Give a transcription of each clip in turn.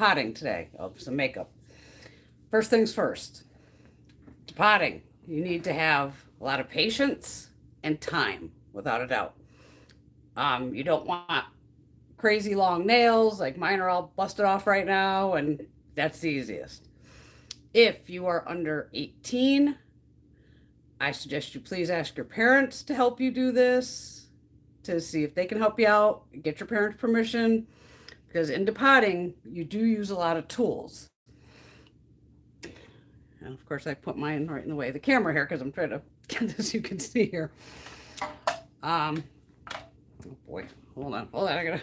depotting today of some makeup. First things first, depotting. You need to have a lot of patience and time, without a doubt. You don't want crazy long nails, like mine are all busted off right now, and that's the easiest. If you are under 18, I suggest you please ask your parents to help you do this, to see if they can help you out. Get your parents' permission, because in depotting, you do use a lot of tools. And of course, I put mine right in the way of the camera here because I'm trying to get this you can see here. Oh boy, hold on, I gotta.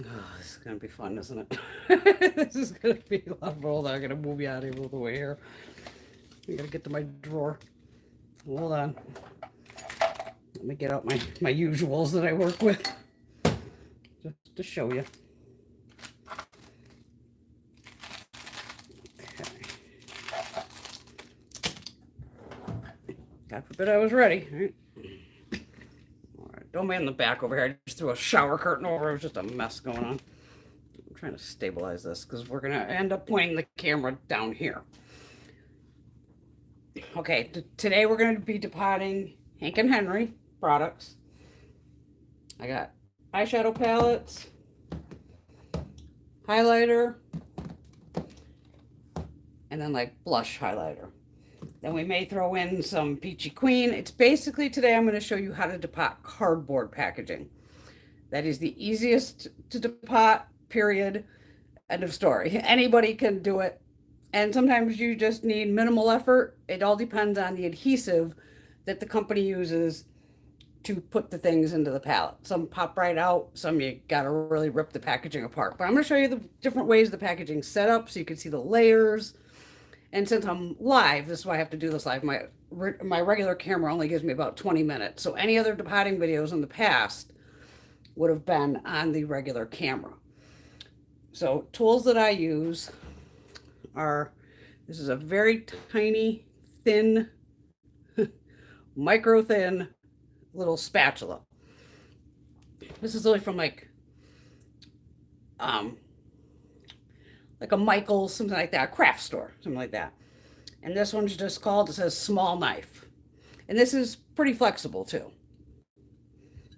Oh, this is gonna be fun, isn't it? This is gonna be a lot of hold on, I gotta move you out of the way here. I gotta get to my drawer. Hold on. Let me get out my usuals that I work with, just to show you. God forbid I was ready. All right. All right. Don't man the back over here. I just threw a shower curtain over. It was just a mess going on. I'm trying to stabilize this because we're going to end up pointing the camera down here. Okay, today we're going to be depotting Hank and Henry products. I got eyeshadow palettes, highlighter, and then like blush highlighter. Then we may throw in some Peachy Queen. It's basically today I'm going to show you how to depot cardboard packaging. That is the easiest to depot, period. End of story. Anybody can do it. And sometimes you just need minimal effort. It all depends on the adhesive that the company uses to put the things into the palette. Some pop right out, some you gotta really rip the packaging apart. But I'm gonna show you the different ways the packaging's set up so you can see the layers. And since I'm live, this is why I have to do this live. My regular camera only gives me about 20 minutes. So any other depotting videos in the past would have been on the regular camera. So tools that I use are, this is a very tiny, thin, micro thin little spatula. This is only from like a Michael's, something like that, a craft store, something like that. And this one's just called, it says small knife. And this is pretty flexible too.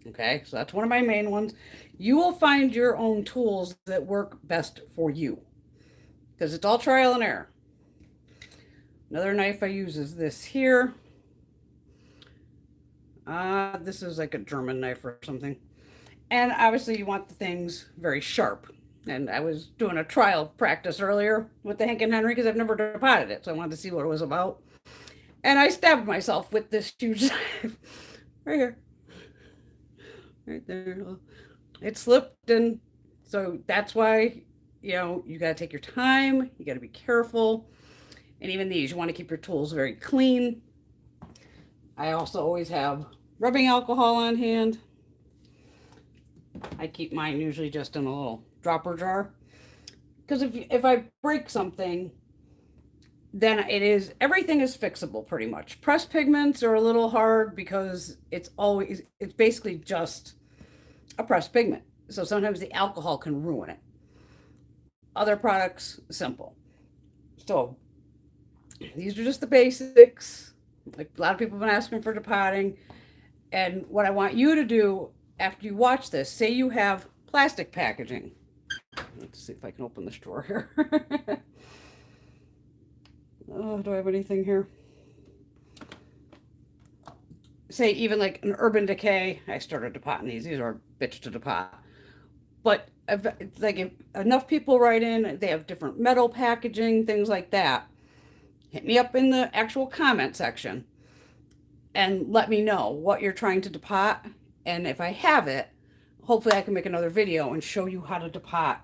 Okay, so that's one of my main ones. You will find your own tools that work best for you, because it's all trial and error. Another knife I use is this here. This is like a German knife or something. And obviously you want the things very sharp. And I was doing a trial practice earlier with the Hank and Henry because I've never depotted it. So I wanted to see what it was about. And I stabbed myself with this huge knife right here. Right there. It slipped, and so that's why, you know, you got to take your time. You got to be careful. And even these, you want to keep your tools very clean. I also always have rubbing alcohol on hand. I keep mine usually just in a little dropper jar, because if I break something, then everything is fixable pretty much. Pressed pigments are a little hard because it's basically just a pressed pigment. So sometimes the alcohol can ruin it. Other products, simple. So these are just the basics. Like a lot of people have been asking for depotting. And what I want you to do after you watch this, say you have plastic packaging. Let's see if I can open this drawer here. Oh, do I have anything here? Say even like an Urban Decay. I started depotting these. These are a bitch to depot. But if enough people write in, they have different metal packaging, things like that. Hit me up in the actual comment section and let me know what you're trying to depot. And if I have it, hopefully I can make another video and show you how to depot,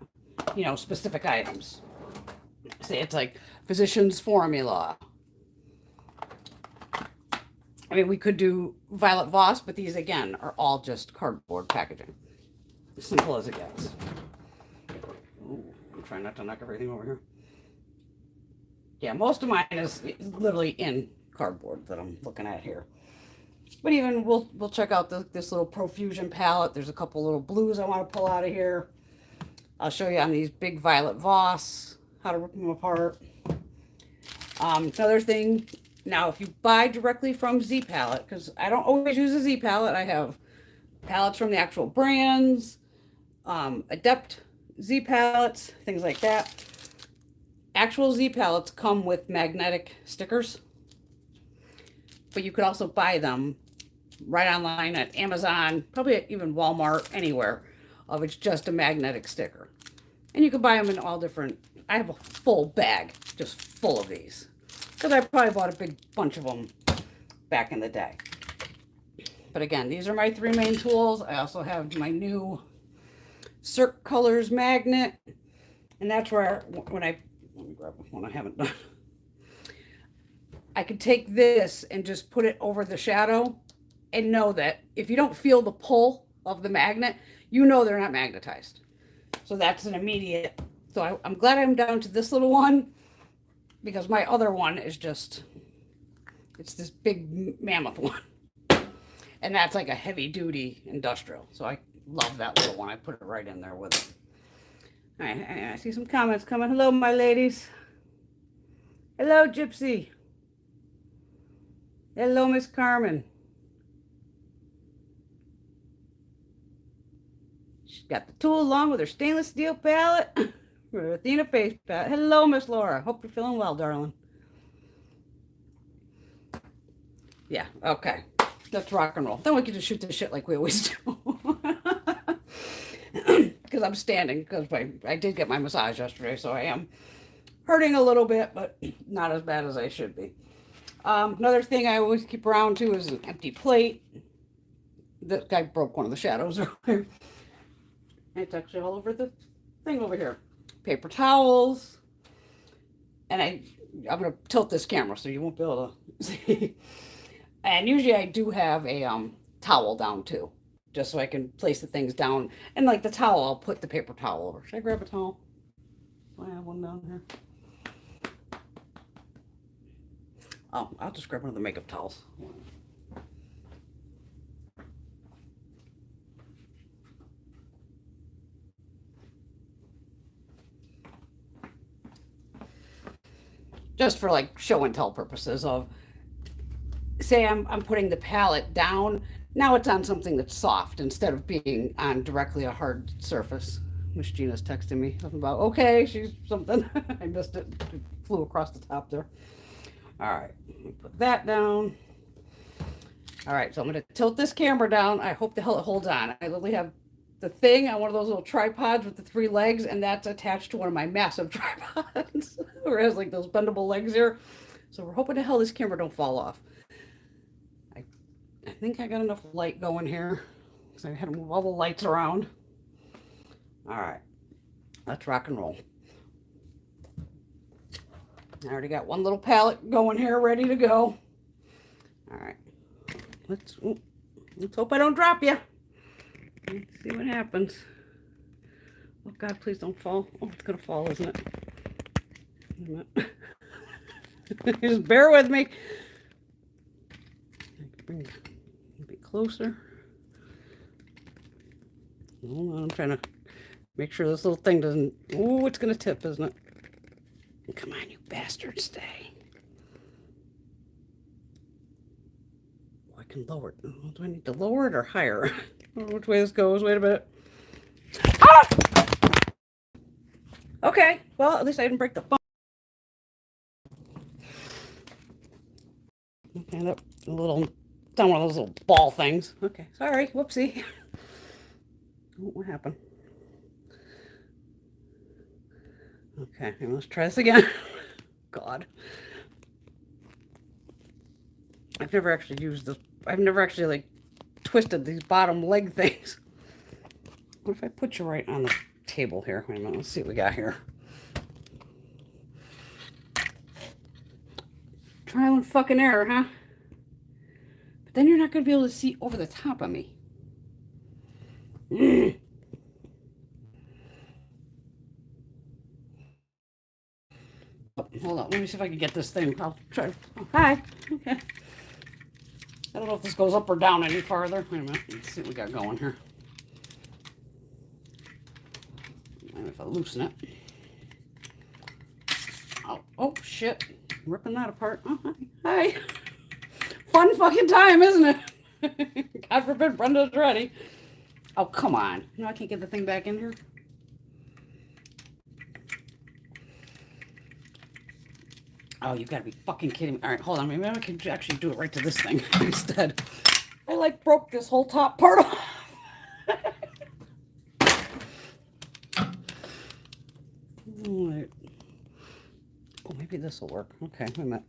you know, specific items. Say it's like Physician's Formula. I mean, we could do Violet Voss, but these again are all just cardboard packaging. As simple as it gets. Ooh, I'm trying not to knock everything over here. Yeah, most of mine is literally in cardboard that I'm looking at here. But even we'll check out this little Profusion palette. There's a couple little blues I want to pull out of here. I'll show you on these big violet Voss how to rip them apart. Another thing, now if you buy directly from Z Palette, because I don't always use a Z Palette, I have palettes from the actual brands, Adept Z palettes, things like that. Actual Z palettes come with magnetic stickers, but you could also buy them right online at Amazon, probably at even Walmart, anywhere. It's just a magnetic sticker. And you can buy them in all different, I have a full bag just full of these, because I probably bought a big bunch of them back in the day. But again, these are my three main tools. I also have my new Circ Colors magnet, and that's where when let me grab one I haven't done. I could take this and just put it over the shadow and know that if you don't feel the pull of the magnet, you know they're not magnetized. So that's an immediate. So I'm glad I'm down to this little one, because my other one is just, it's this big mammoth one. And that's like a heavy duty industrial. So I love that little one. I put it right in there with it. All right, I see some comments coming. Hello, my ladies. Hello, Gypsy. Hello, Miss Carmen. She's got the tool along with her stainless steel palette. Her Athena face palette. Hello, Miss Laura. Hope you're feeling well, darling. Yeah, okay. Let's rock and roll. Then we can just shoot this shit like we always do. Because I'm standing, because I did get my massage yesterday, so I am hurting a little bit, but not as bad as I should be. Another thing I always keep around too is an empty plate. This guy broke one of the shadows earlier. It's actually all over the thing over here. Paper towels. And I'm going to tilt this camera so you won't be able to see. And usually I do have a towel down too, just so I can place the things down. And like the towel, I'll put the paper towel over. Should I grab a towel? I have one down here. Oh, I'll just grab one of the makeup towels. Just for like show and tell purposes of, say I'm putting the palette down, now it's on something that's soft instead of being on directly a hard surface. Miss Gina's texting me something about, okay, she's something. I missed it. It flew across the top there. All right, let me put that down. All right, so I'm going to tilt this camera down. I hope the hell it holds on. I literally have the thing on one of those little tripods with the 3 legs, and that's attached to one of my massive tripods where it has like those bendable legs here. So we're hoping the hell this camera don't fall off. I think I got enough light going here, so I had to move all the lights around. All right, let's rock and roll. I already got one little palette going here, ready to go. All right, let's hope I don't drop you. Let's see what happens. Oh God, please don't fall. Oh, it's gonna fall, isn't it? Wait a minute. Just bear with me. Bring it a bit closer. Hold on, I'm trying to make sure this little thing doesn't. Oh, it's gonna tip, isn't it? Come on, you bastard, stay. Oh, I can lower it. Oh, do I need to lower it or higher? I don't know which way this goes. Wait a minute. Ah! Okay, well, at least I didn't break the phone. Okay, that little, down one of those little ball things. Okay, sorry, whoopsie. Oh, what happened? Okay, let's try this again. God. I've never actually used this. I've never actually like twisted these bottom leg things. What if I put you right on the table here? Wait a minute, let's see what we got here. Trial and fucking error, huh? But then you're not going to be able to see over the top of me. Oh, hold on, let me see if I can get this thing. I'll try. Oh, hi. Okay. I don't know if this goes up or down any farther. Wait a minute. Let's see what we got going here. if I loosen it. Oh, shit. Ripping that apart. Oh, hi. Fun fucking time, isn't it? God forbid Brenda's ready. Oh, come on. No, I can't get the thing back in here. Oh, you gotta be fucking kidding me. All right, hold on. Maybe I can actually do it right to this thing instead. I like broke this whole top part off. Right. Oh, maybe this will work. Okay, wait a minute.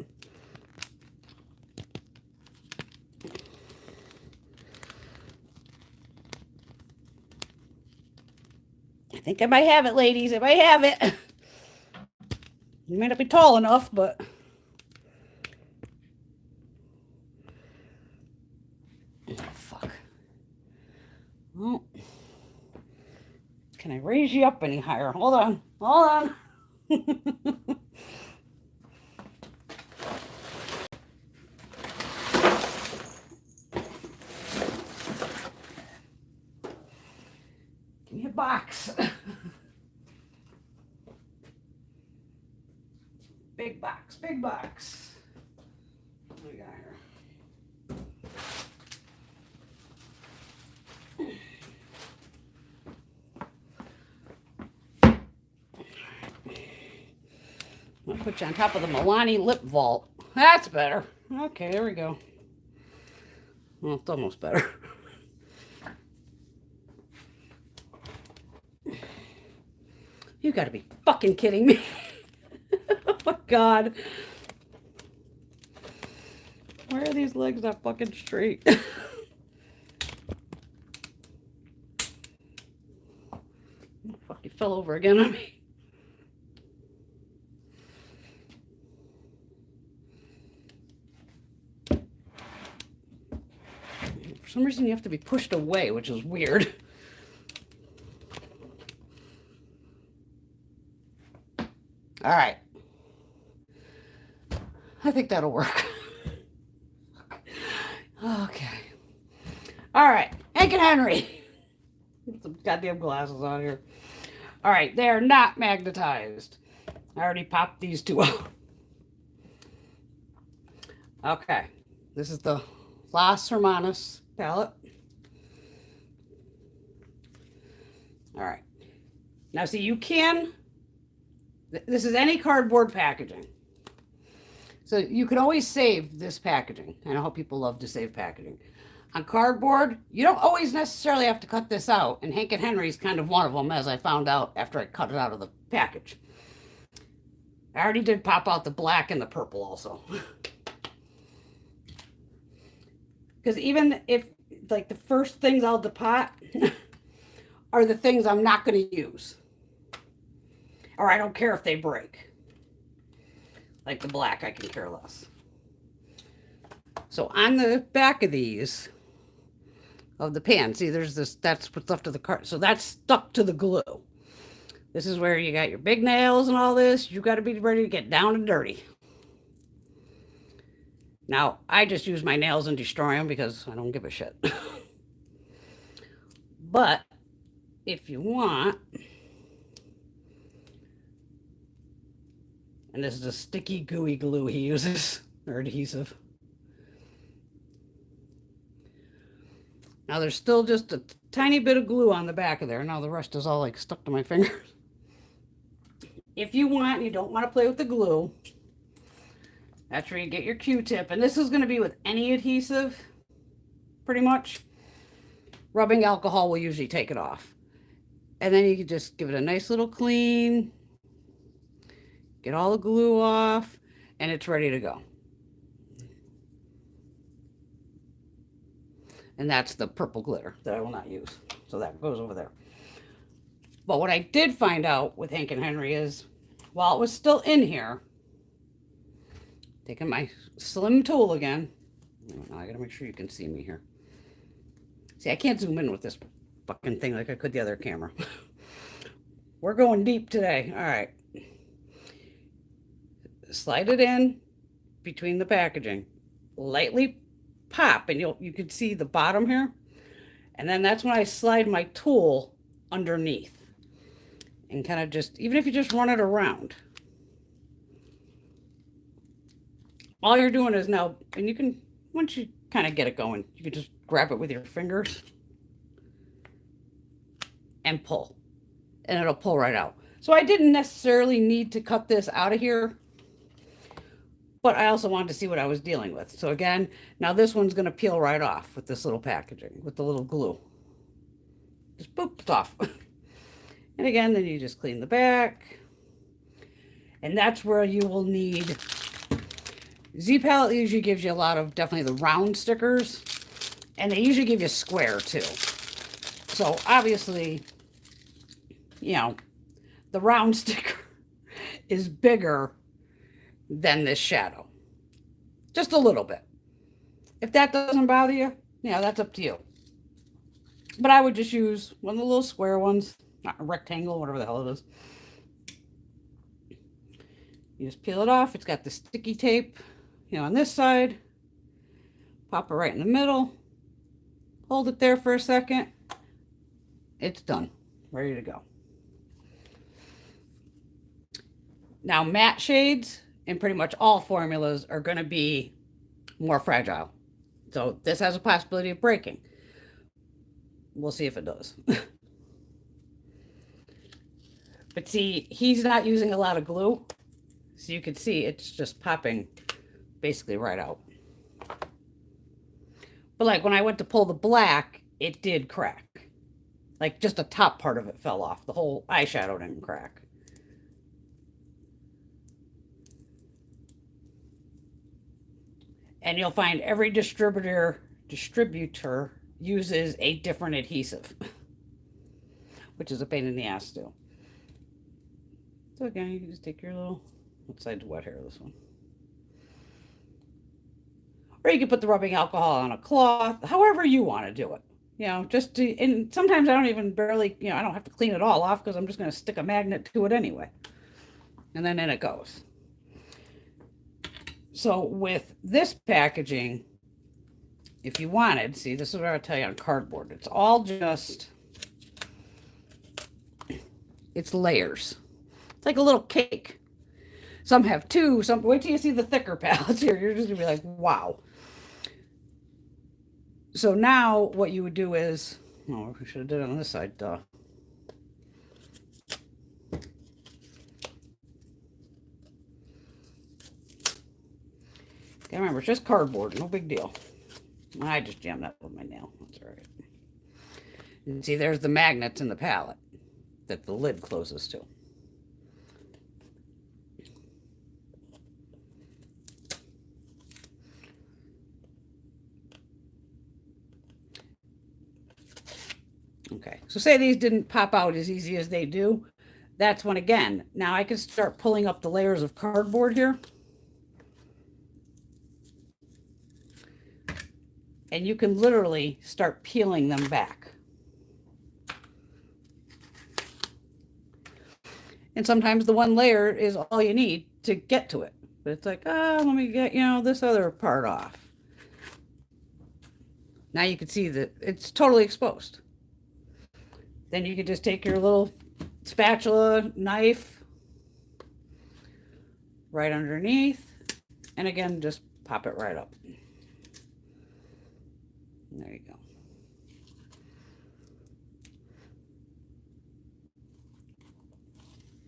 I think I might have it, ladies. I might have it. You may not be tall enough, but... Oh, fuck. Oh. Can I raise you up any higher? Hold on. Hold on. Give me a box. Big box, big box. What do we got here? I'm gonna put you on top of the Milani lip vault. That's better. Okay, there we go. Well, it's almost better. You gotta be fucking kidding me. Oh my God. Why are these legs not fucking straight? Fuck, you fell over again on me. For some reason you have to be pushed away, which is weird. All right. I think that'll work. Okay. All right. Hank and Henry. Get some goddamn glasses on here. All right. They are not magnetized. I already popped these two out. Okay. This is the Las Hermanas palette. All right. Now, see, you can... This is any cardboard packaging. So you can always save this packaging. I know how people love to save packaging. On cardboard, you don't always necessarily have to cut this out. And Hank and Henry's kind of one of them, as I found out after I cut it out of the package. I already did pop out the black and the purple also. Because even if, like, the first things I'll depot are the things I'm not going to use. Or I don't care if they break. Like the black, I can care less. So on the back of these, of the pan, see there's this, that's what's left of the card. So that's stuck to the glue. This is where you got your big nails and all this. You got to be ready to get down and dirty. Now, I just use my nails and destroy them because I don't give a shit. But if you want... And this is a sticky, gooey glue he uses, or adhesive. Now there's still just a tiny bit of glue on the back of there. Now the rest is all like stuck to my fingers. If you want, you don't want to play with the glue, that's where you get your Q-tip. And this is going to be with any adhesive, pretty much. Rubbing alcohol will usually take it off. And then you can just give it a nice little clean. Get all the glue off, and it's ready to go. And that's the purple glitter that I will not use. So that goes over there. But what I did find out with Hank and Henry is, while it was still in here, taking my slim tool again. Now I gotta make sure you can see me here. See, I can't zoom in with this fucking thing like I could the other camera. We're going deep today. All right. Slide it in between the packaging, lightly pop, and you can see the bottom here. And then that's when I slide my tool underneath. and kind of just, even if you just run it around, all you're doing is now, and you can, once you kind of get it going, you can just grab it with your fingers and pull, and it'll pull right out. So I didn't necessarily need to cut this out of here, but I also wanted to see what I was dealing with. So again, now this one's going to peel right off with this little packaging, with the little glue. Just booped off. And again, then you just clean the back. And that's where you will need, Z Palette usually gives you a lot of definitely the round stickers. And they usually give you square too. So obviously, you know, the round sticker is bigger than this shadow. Just a little bit. If that doesn't bother you, yeah, that's up to you. But I would just use one of the little square ones, not a rectangle, whatever the hell it is. You just peel it off. It's got the sticky tape, you know, on this side. Pop it right in the middle. Hold it there for a second. It's done. Ready to go. Now, matte shades and pretty much all formulas are going to be more fragile. So this has a possibility of breaking. We'll see if it does. But see, he's not using a lot of glue. So you can see it's just popping basically right out. But like when I went to pull the black, it did crack. Like just the top part of it fell off. The whole eyeshadow didn't crack. And you'll find every distributor uses a different adhesive, which is a pain in the ass too. So again, you can just take your little, what side's wet here, this one. Or you can put the rubbing alcohol on a cloth, however you want to do it. You know, just to, and sometimes I don't even barely, you know, I don't have to clean it all off because I'm just going to stick a magnet to it anyway. And then in it goes. So with this packaging, if you wanted, see, this is what I tell you on cardboard. It's all just, it's layers. It's like a little cake. Some have two, some, wait till you see the thicker palettes here. You're just gonna be like, wow. So now what you would do is, oh, we should have did it on this side, duh. Okay, remember, it's just cardboard, no big deal. I just jammed that with my nail. That's all right. And see, there's the magnets in the palette that the lid closes to. Okay, so say these didn't pop out as easy as they do. That's when, again, now I can start pulling up the layers of cardboard here. And you can literally start peeling them back. And sometimes the one layer is all you need to get to it. But it's like, oh, let me get, you know, this other part off. Now you can see that it's totally exposed. Then you can just take your little spatula, knife, right underneath. And again, just pop it right up. There you go.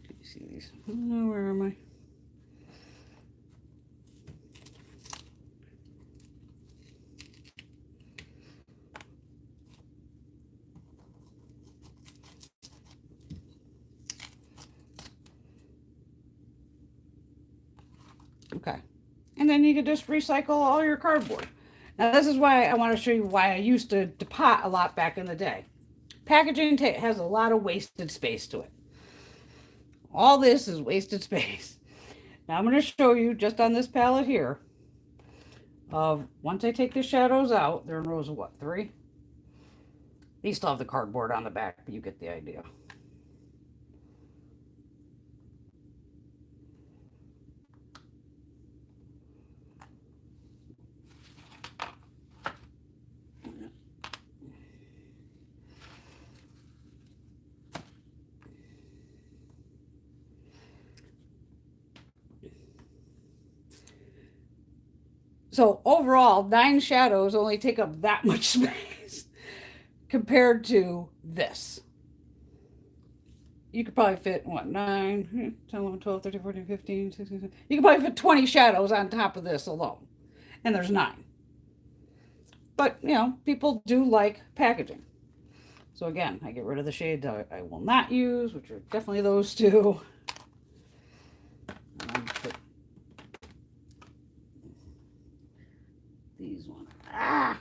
Can you see these? Oh, where am I? Okay. And then you can just recycle all your cardboard. Now, this is why I want to show you why I used to depot a lot back in the day. Packaging has a lot of wasted space to it. All this is wasted space. Now, I'm going to show you just on this palette here of once I take the shadows out, they're in rows of what, 3? These still have the cardboard on the back, but you get the idea. So overall, 9 shadows only take up that much space compared to this. You could probably fit, what, 9, 10, 11, 12, 13, 14, 15, 16, 17. You could probably fit 20 shadows on top of this alone. And there's 9. But, you know, people do like packaging. So again, I get rid of the shades I will not use, which are definitely those two. Put these ones. Ah!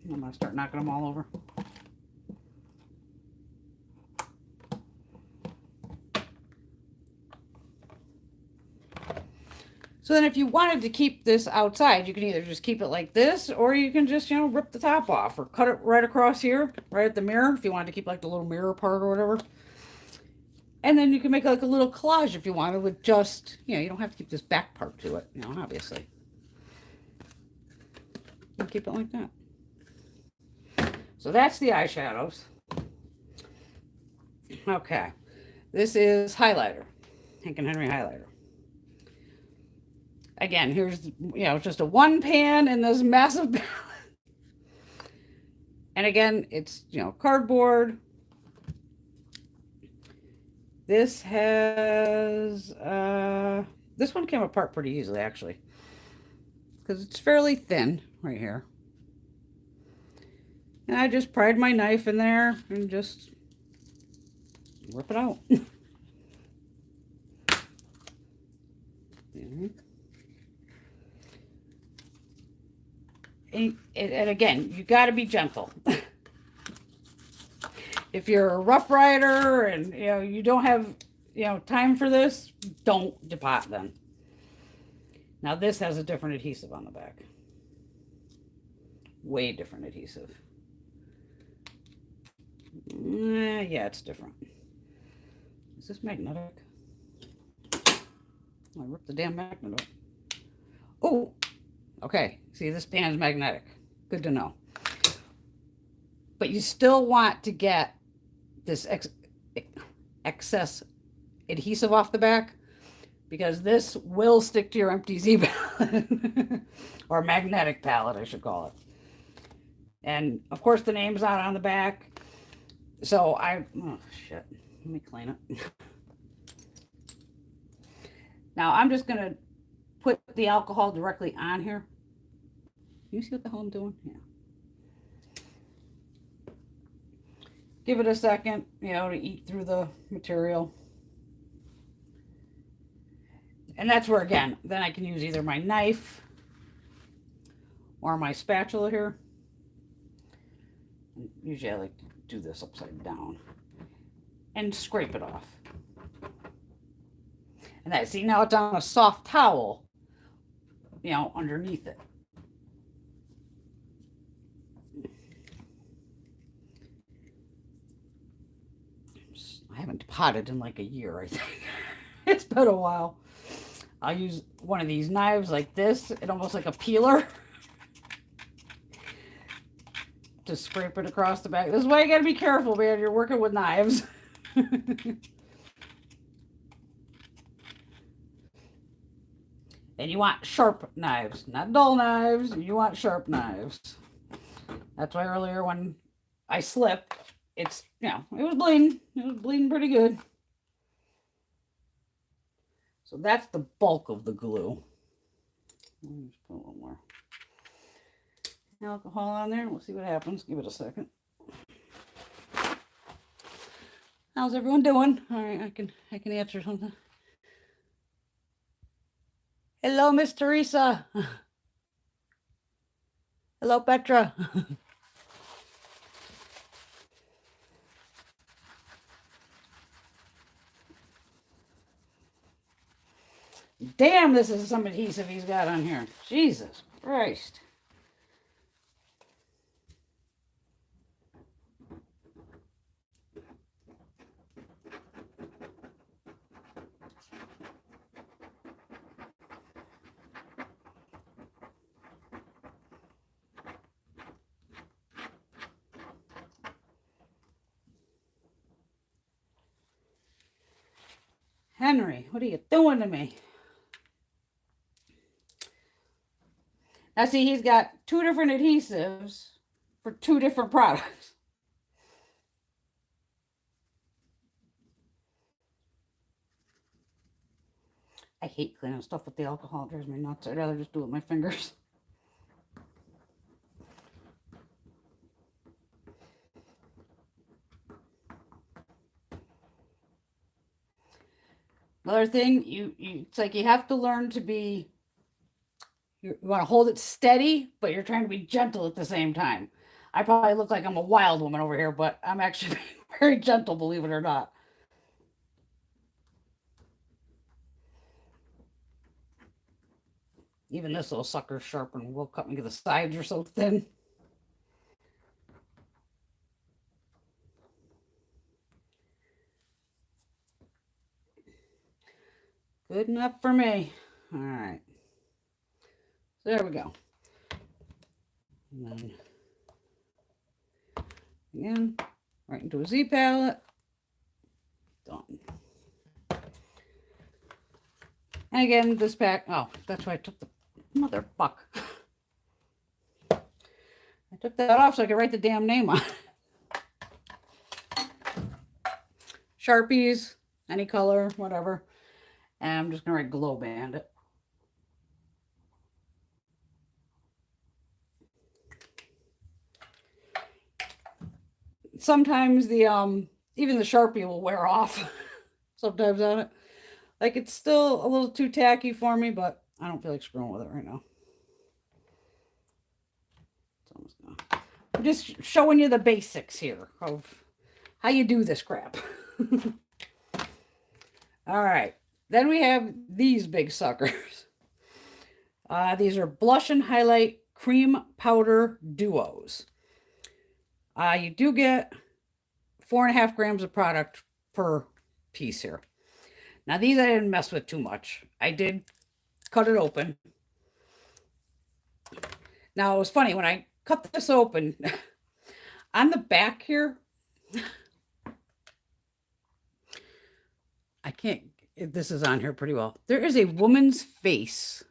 I'm going to start knocking them all over. So then if you wanted to keep this outside, you can either just keep it like this, or you can just, you know, rip the top off or cut it right across here, right at the mirror, if you wanted to keep like the little mirror part or whatever. And then you can make like a little collage if you wanted with just, you know, you don't have to keep this back part to it, you know, obviously. You can keep it like that. So that's the eyeshadows. Okay. This is highlighter. Hank and Henry highlighter. Again, here's, you know, just a 1 pan in this massive palette. And again, it's, you know, cardboard. This has, this one came apart pretty easily, actually. Because it's fairly thin right here. And I just pried my knife in there and just rip it out. And again, you got to be gentle. If you're a rough rider and, you know, you don't have, you know, time for this, don't depot them. Now this has a different adhesive on the back. Way different adhesive. Yeah, it's different. Is this magnetic? I ripped the damn magnet up. Oh, okay. See, this pan's magnetic. Good to know. But you still want to get this excess adhesive off the back, because this will stick to your empty Z palette. Or magnetic palette, I should call it. And of course the name's not on the back. So oh shit, let me clean it. Now I'm just gonna put the alcohol directly on here. You see what the hell I'm doing? Yeah. Give it a second, you know, to eat through the material. And that's where, again, then I can use either my knife or my spatula here. Usually I like to do this upside down and scrape it off. And that, see, now it's on a soft towel, you know, underneath it. I haven't potted in like a year, I think. It's been a while. I'll use one of these knives like this, and almost like a peeler, to scrape it across the back. This is why you gotta be careful, man. You're working with knives. And you want sharp knives, not dull knives. You want sharp knives. That's why earlier when I slipped, it's, you know, it was bleeding. It was bleeding pretty good. So that's the bulk of the glue. Let me just put a little more alcohol on there. We'll see what happens. Give it a second. How's everyone doing? All right, I can answer something. Hello, Miss Teresa. Hello, Petra. Damn, this is some adhesive he's got on here. Jesus Christ. Henry, what are you doing to me? Now see, he's got two different adhesives for two different products. I hate cleaning stuff with the alcohol. It drives me nuts. I'd rather just do it with my fingers. Another thing, it's like you have to learn to be, you want to hold it steady, but you're trying to be gentle at the same time. I probably look like I'm a wild woman over here, but I'm actually very gentle, believe it or not. Even this little sucker's sharp and will cut me because the sides are so thin. Good enough for me. All right. So there we go. And then again, right into a Z palette. Done. And again, this pack, oh, that's why I took the motherfuck. I took that off so I could write the damn name on it. Sharpies, any color, whatever. And I'm just going to write Glow Bandit. Sometimes the even the Sharpie will wear off sometimes on it. Like it's still a little too tacky for me, but I don't feel like screwing with it right now. I'm just showing you the basics here of how you do this crap. All right. Then we have these big suckers. These are Blush and Highlight Cream Powder Duos. You do get 4.5 grams of product per piece here. Now, these I didn't mess with too much. I did cut it open. Now, it was funny. When I cut this open, on the back here, I can't, this is on here pretty well. There is a woman's face.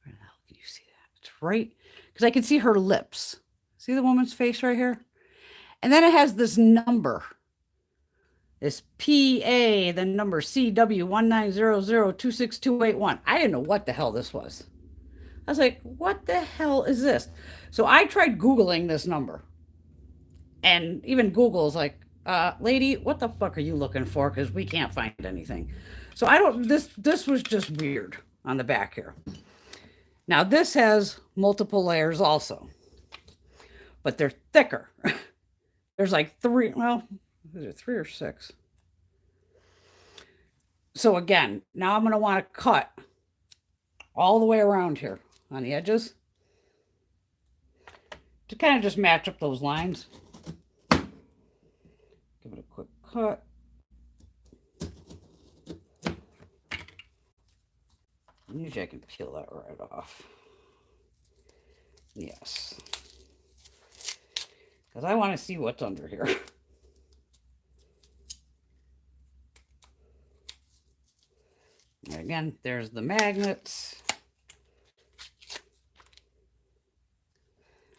Where the hell can you see that? It's right, because I can see her lips. See the woman's face right here? And then it has this number. This PA, the number CW190026281. I didn't know what the hell this was. I was like, what the hell is this? So I tried Googling this number. And even Google's like, lady, what the fuck are you looking for? Because we can't find anything. So I don't, this was just weird on the back here. Now this has multiple layers also, but they're thicker. There's like 3, well, is it 3 or 6? So again, now I'm going to want to cut all the way around here on the edges to kind of just match up those lines. Give it a quick cut. Usually I can peel that right off. Yes. Because I want to see what's under here. And again, there's the magnets.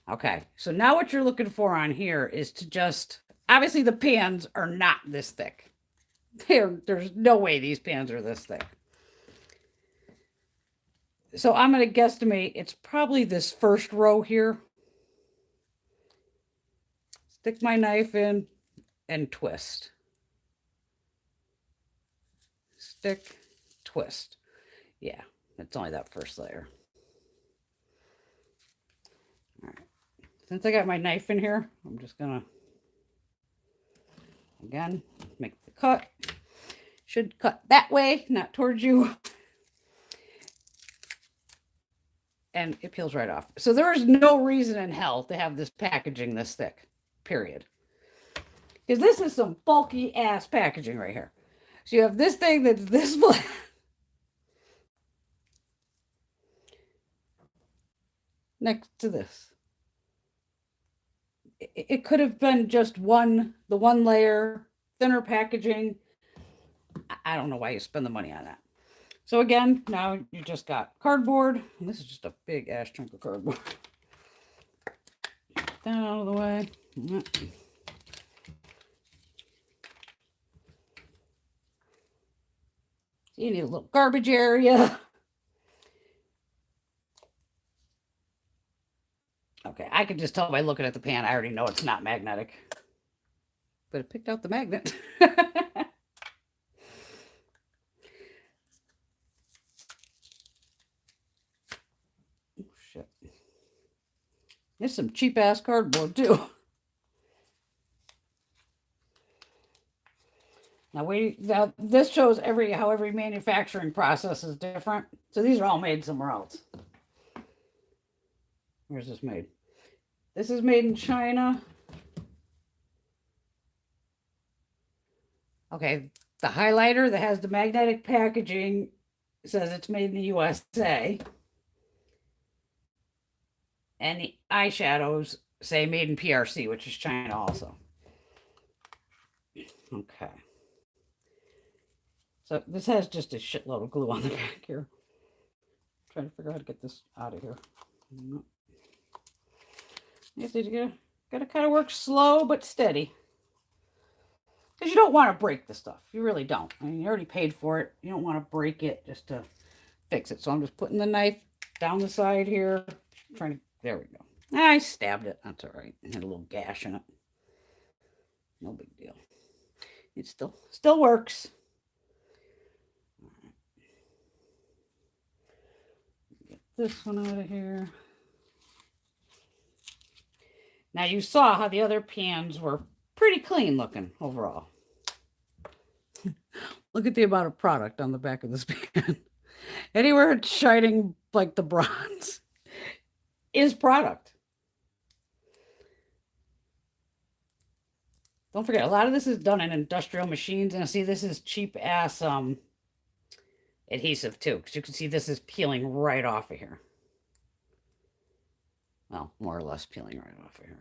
Okay, so now what you're looking for on here is to just, obviously the pans are not this thick. There's no way these pans are this thick. So I'm going to guesstimate it's probably this first row here. Stick my knife in and twist. Stick, twist. Yeah, it's only that first layer. All right. Since I got my knife in here, I'm just gonna, again, make the cut. Should cut that way, not towards you. And it peels right off. So there is no reason in hell to have this packaging this thick, period. Because this is some bulky ass packaging right here. So you have this thing that's this flat. Next to this. It could have been just the one layer, thinner packaging. I don't know why you spend the money on that. So again, now you just got cardboard, and this is just a big ass chunk of cardboard. Get that out of the way. So you need a little garbage area. Okay, I can just tell by looking at the pan, I already know it's not magnetic. But it picked out the magnet. Oh, shit. There's some cheap ass cardboard too. Now this shows how every manufacturing process is different. So these are all made somewhere else. Where's this made? This is made in China. Okay, the highlighter that has the magnetic packaging says it's made in the USA. And the eyeshadows say made in PRC, which is China also. Okay. So this has just a shitload of glue on the back here. I'm trying to figure out how to get this out of here. You gotta kind of work slow but steady. Because you don't want to break the stuff. You really don't. I mean, you already paid for it. You don't want to break it just to fix it. So I'm just putting the knife down the side here. There we go. I stabbed it. That's all right. It had a little gash in it. No big deal. It still works. Get this one out of here. Now you saw how the other pans were pretty clean looking overall. Look at the amount of product on the back of this pan. Anywhere it's shining like the bronze is product. Don't forget, a lot of this is done in industrial machines. And see, this is cheap ass adhesive too, because you can see this is peeling right off of here. Well, more or less peeling right off of here.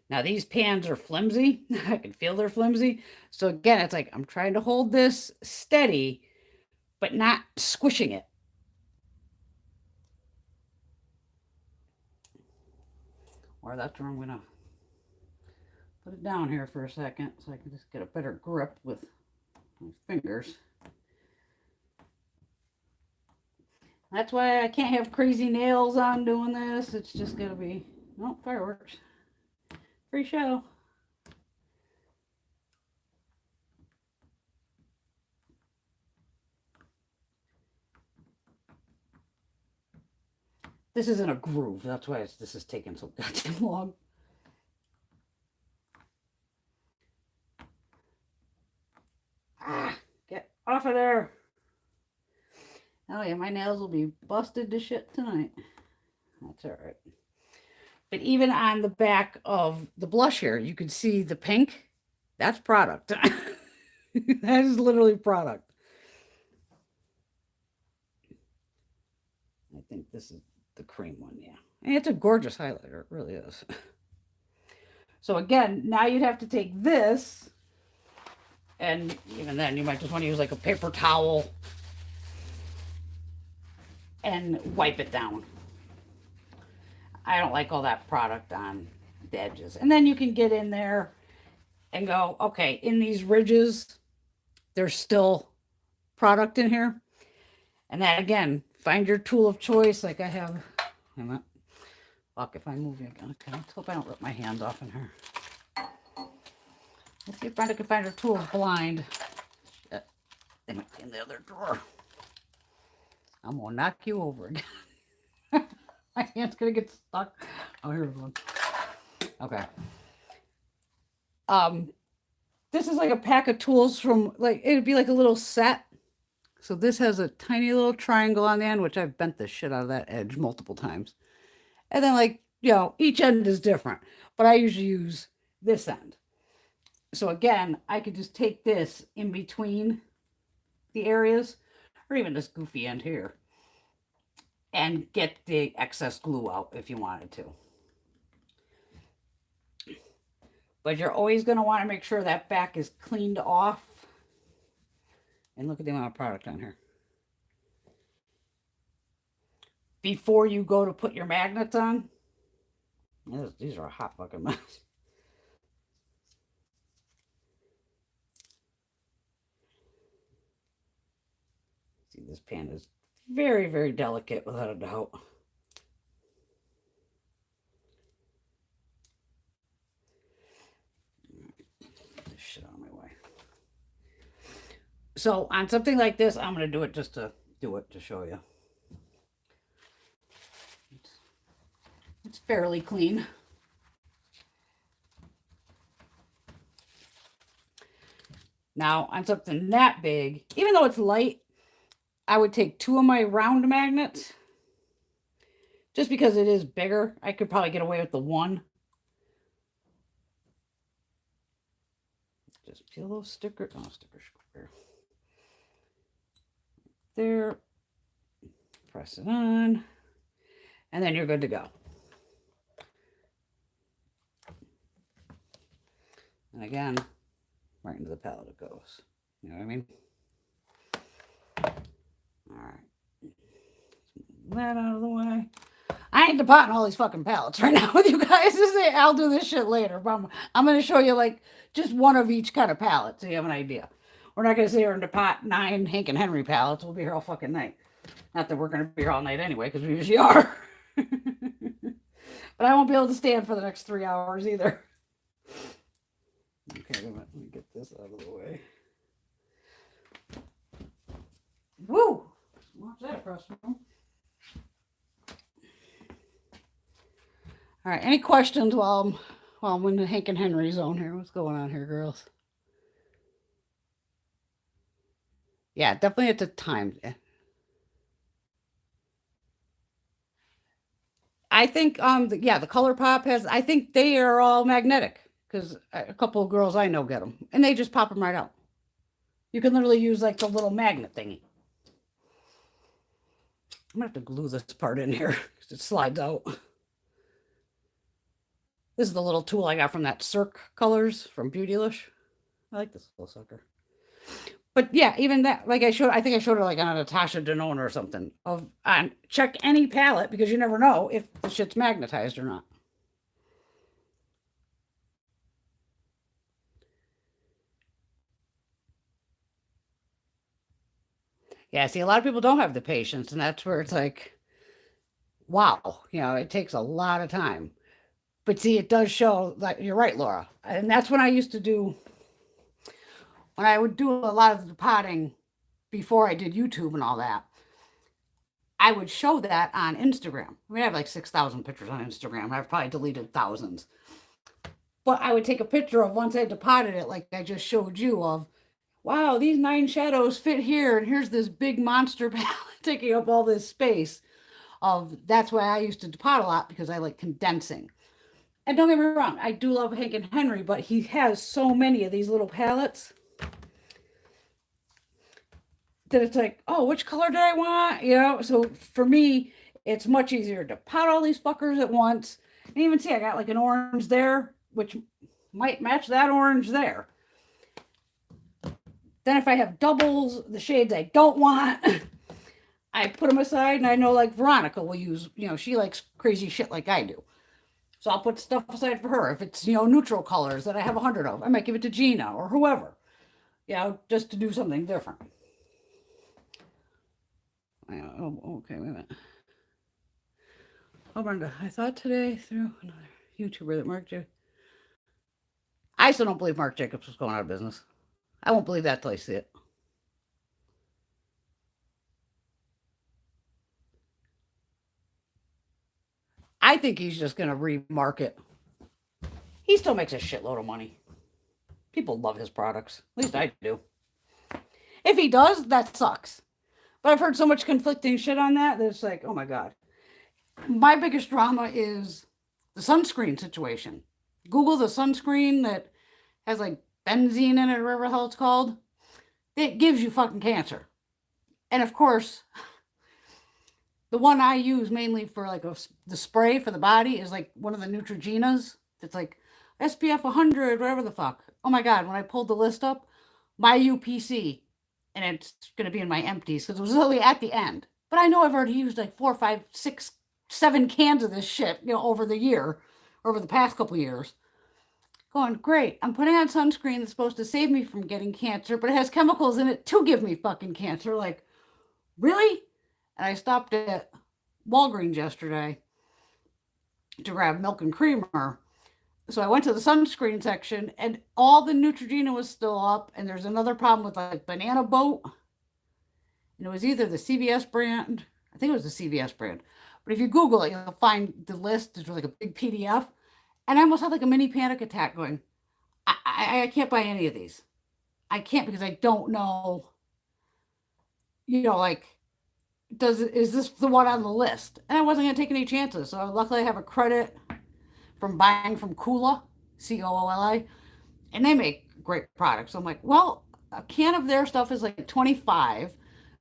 Now these pans are flimsy. I can feel they're flimsy. So again, it's like I'm trying to hold this steady, but not squishing it. Or that's where I'm going to put it down here for a second so I can just get a better grip with my fingers. That's why I can't have crazy nails on doing this. It's just going to be, oh, fireworks. Free show. This isn't a groove. That's why this is taking so goddamn long. Ah, get off of there. Oh yeah, my nails will be busted to shit tonight. That's all right. But even on the back of the blush here, you can see the pink. That's product. That is literally product. I think this is the cream one, yeah. And it's a gorgeous highlighter, it really is. So again, now you'd have to take this, and even then you might just want to use like a paper towel and wipe it down. I don't like all that product on the edges. And then you can get in there and go, okay, in these ridges, there's still product in here. And then again, find your tool of choice. Like I have, fuck, if I move it again. Okay, let's hope I don't rip my hands off in here. Let's see if Brenda can find her tools blind. Shit, they might be in the other drawer. I'm gonna knock you over again. My hand's gonna get stuck. Oh, here's one. Okay. This is like a pack of tools from, like, it'd be like a little set. So this has a tiny little triangle on the end, which I've bent the shit out of that edge multiple times. And then, like, you know, each end is different, but I usually use this end. So again, I could just take this in between the areas, or even this goofy end here, and get the excess glue out if you wanted to. But you're always going to want to make sure that back is cleaned off. And look at the amount of product on here. Before you go to put your magnets on. These are a hot fucking mess. See, this pan is very, very delicate, without a doubt. This shit out of my way. So on something like this, I'm going to do it just to do it to show you. It's fairly clean. Now, on something that big, even though it's light, I would take 2 of my round magnets. Just because it is bigger, I could probably get away with the 1. Just peel those stickers. Oh, sticker square. There. Press it on. And then you're good to go. And again, right into the palette it goes. You know what I mean? All right. Move that out of the way. I ain't depotting all these fucking palettes right now with you guys. I'll do this shit later. But I'm going to show you like just one of each kind of palette so you have an idea. We're not going to sit here and depot 9 Hank and Henry palettes. We'll be here all fucking night. Not that we're going to be here all night anyway, because we usually are. But I won't be able to stand for the next 3 hours either. Okay, let me get this out of the way. Woo! Watch that across the room. All right, any questions while I'm in the Hank and Henry zone here? What's going on here, girls? Yeah, definitely at the time. I think, the Color Pop has, I think they are all magnetic. Because a couple of girls I know get them. And they just pop them right out. You can literally use like the little magnet thingy. I'm going to have to glue this part in here because it slides out. This is the little tool I got from that Cirque Colors from Beautylish. I like this little sucker. But yeah, even that, like I think I showed her like on a Natasha Denona or something. Check any palette because you never know if the shit's magnetized or not. Yeah, see, a lot of people don't have the patience, and that's where it's like, wow, it takes a lot of time. But see, it does show, like, you're right, Laura. And that's when I used to do, when I would do a lot of the potting before I did YouTube and all that, I would show that on Instagram. I have like 6,000 pictures on Instagram. I've probably deleted thousands. But I would take a picture of once I depotted it, like I just showed you, of, wow, these 9 shadows fit here, and here's this big monster palette taking up all this space. That's why I used to depot a lot, because I like condensing. And don't get me wrong, I do love Hank and Henry, but he has so many of these little palettes that it's like, oh, which color did I want? So for me, it's much easier to pot all these fuckers at once. And even see, I got like an orange there, which might match that orange there. Then if I have doubles, the shades I don't want, I put them aside, and I know like Veronica will use, she likes crazy shit like I do. So I'll put stuff aside for her. If it's, neutral colors that I have 100 of, I might give it to Gina or whoever, just to do something different. Oh, okay, wait a minute. Oh, Brenda, I thought today through another YouTuber that Marc Jacobs. I still don't believe Marc Jacobs was going out of business. I won't believe that till I see it. I think he's just going to remarket. He still makes a shitload of money. People love his products. At least I do. If he does, that sucks. But I've heard so much conflicting shit on that it's like, oh my God. My biggest drama is the sunscreen situation. Google the sunscreen that has like benzene in it or whatever the hell it's called. It gives you fucking cancer. And of course, the one I use mainly for like the spray for the body is like one of the Neutrogenas. It's like SPF 100, whatever the fuck. Oh my God, when I pulled the list up, my UPC, and it's going to be in my empties because it was literally at the end. But I know I've already used like 4, 5, 6, 7 cans of this shit, over the year, over the past couple years. Going, great, I'm putting on sunscreen that's supposed to save me from getting cancer, but it has chemicals in it to give me fucking cancer. Like, really? And I stopped at Walgreens yesterday to grab milk and creamer. So I went to the sunscreen section and all the Neutrogena was still up. And there's another problem with like Banana Boat. And it was either the CVS brand. I think it was the CVS brand. But if you Google it, you'll find the list. It's like a big PDF. And I almost had like a mini panic attack going, I can't buy any of these. I can't because I don't know, like, is this the one on the list? And I wasn't going to take any chances. So luckily I have a credit from buying from Coola, Coola, and they make great products. So I'm like, well, a can of their stuff is like 25.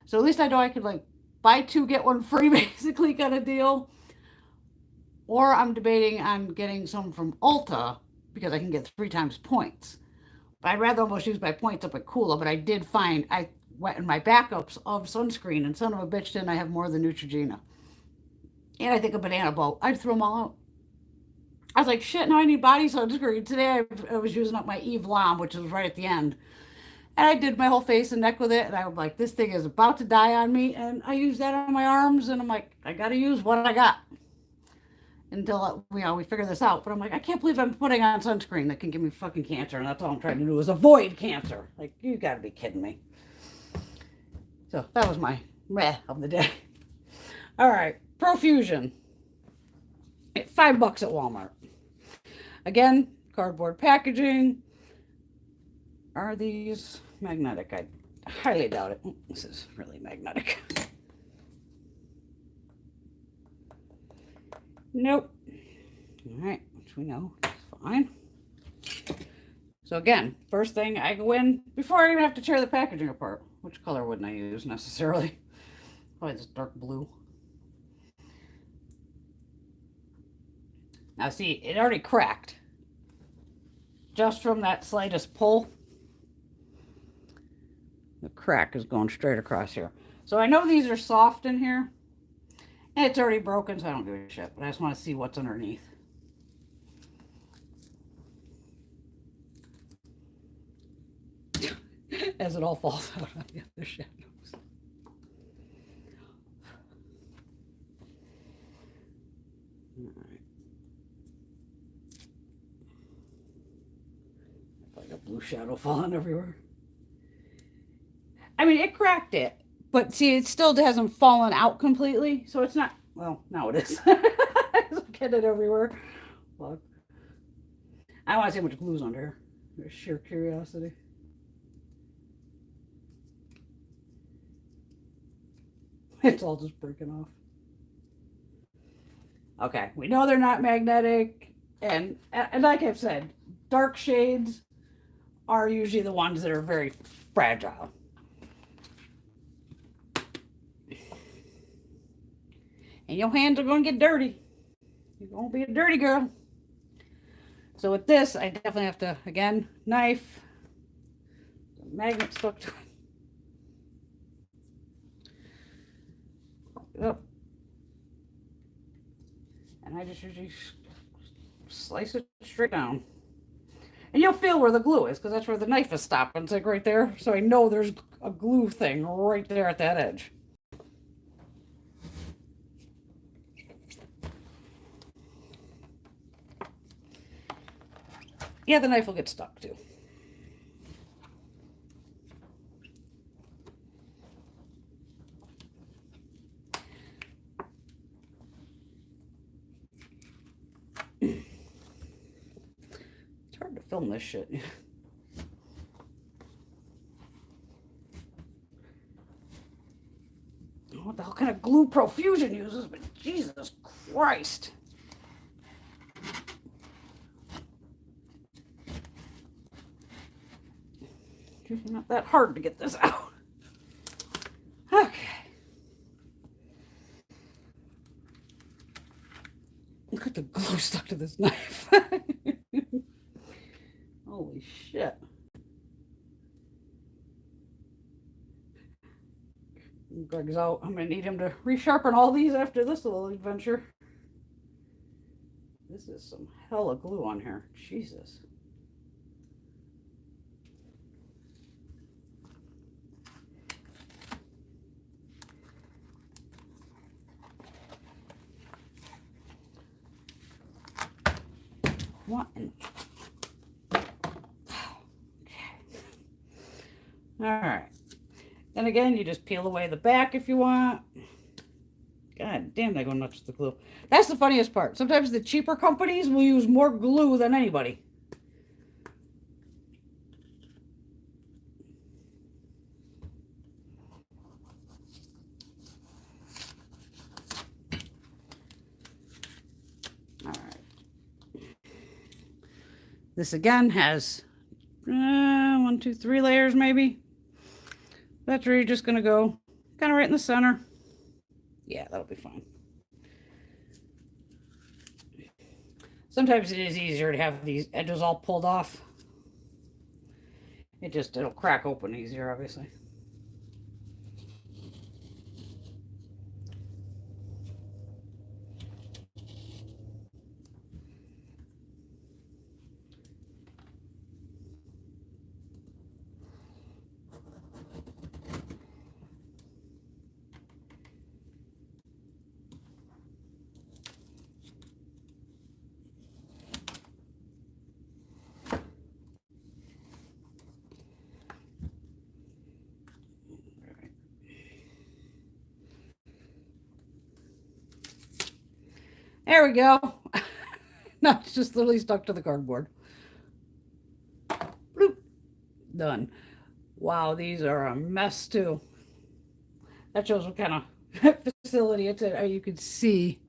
So at least I know I could like buy 2, get 1 free basically kind of deal. Or I'm debating on getting some from Ulta because I can get 3 times points. But I'd rather almost use my points up at Coola. But I did find, I went in my backups of sunscreen, and son of a bitch, didn't I have more than Neutrogena. And I think a Banana Boat. I'd throw them all out. I was like, shit, now I need body sunscreen. Today I was using up my Eve Balm, which was right at the end. And I did my whole face and neck with it. And I was like, this thing is about to die on me. And I used that on my arms. And I'm like, I got to use what I got until, we figure this out. But I'm like, I can't believe I'm putting on sunscreen that can give me fucking cancer. And that's all I'm trying to do is avoid cancer. Like, you got to be kidding me. So that was my meh of the day. All right. Profusion. $5 at Walmart. Again, cardboard packaging. Are these magnetic? I highly doubt it. This is really magnetic. Nope. All right, which we know is fine. So again, first thing I go in, before I even have to tear the packaging apart, which color wouldn't I use necessarily? Probably this dark blue. Now see, it already cracked. Just from that slightest pull. The crack is going straight across here. So I know these are soft in here. And it's already broken, so I don't give a shit. But I just want to see what's underneath. As it all falls out on the other shadows. Alright. Like a blue shadow falling everywhere. I mean, it cracked it. But see, it still hasn't fallen out completely. So it's not, well, now it is. Just get it everywhere. Look. I want to see how much glue's under here. There's sheer curiosity. It's all just breaking off. Okay, we know they're not magnetic. And like I've said, dark shades are usually the ones that are very fragile. And your hands are going to get dirty. You're going to be a dirty girl. So with this, I definitely have to, again, knife. The magnet stuck to it. Up. And I just usually slice it straight down. And you'll feel where the glue is, because that's where the knife is stopping. It's like right there. So I know there's a glue thing right there at that edge. Yeah, the knife will get stuck too. It's hard to film this shit. What the hell kind of glue Profusion uses, but Jesus Christ. It's not that hard to get this out. Okay. Look at the glue stuck to this knife. Greg's out. I'm going to need him to resharpen all these after this little adventure. This is some hella glue on here. Jesus. What? Okay. All right. And again, you just peel away the back if you want. God damn, they go nuts with the glue. That's the funniest part. Sometimes the cheaper companies will use more glue than anybody. All right. This again has 1, 2, 3 layers maybe. That's where you're just going to go kind of right in the center. Yeah, that'll be fine. Sometimes it is easier to have these edges all pulled off. It'll crack open easier, obviously. There we go. No, it's just literally stuck to the cardboard. Bloop. Done. Wow, these are a mess too. That shows what kind of facility it's in. You can see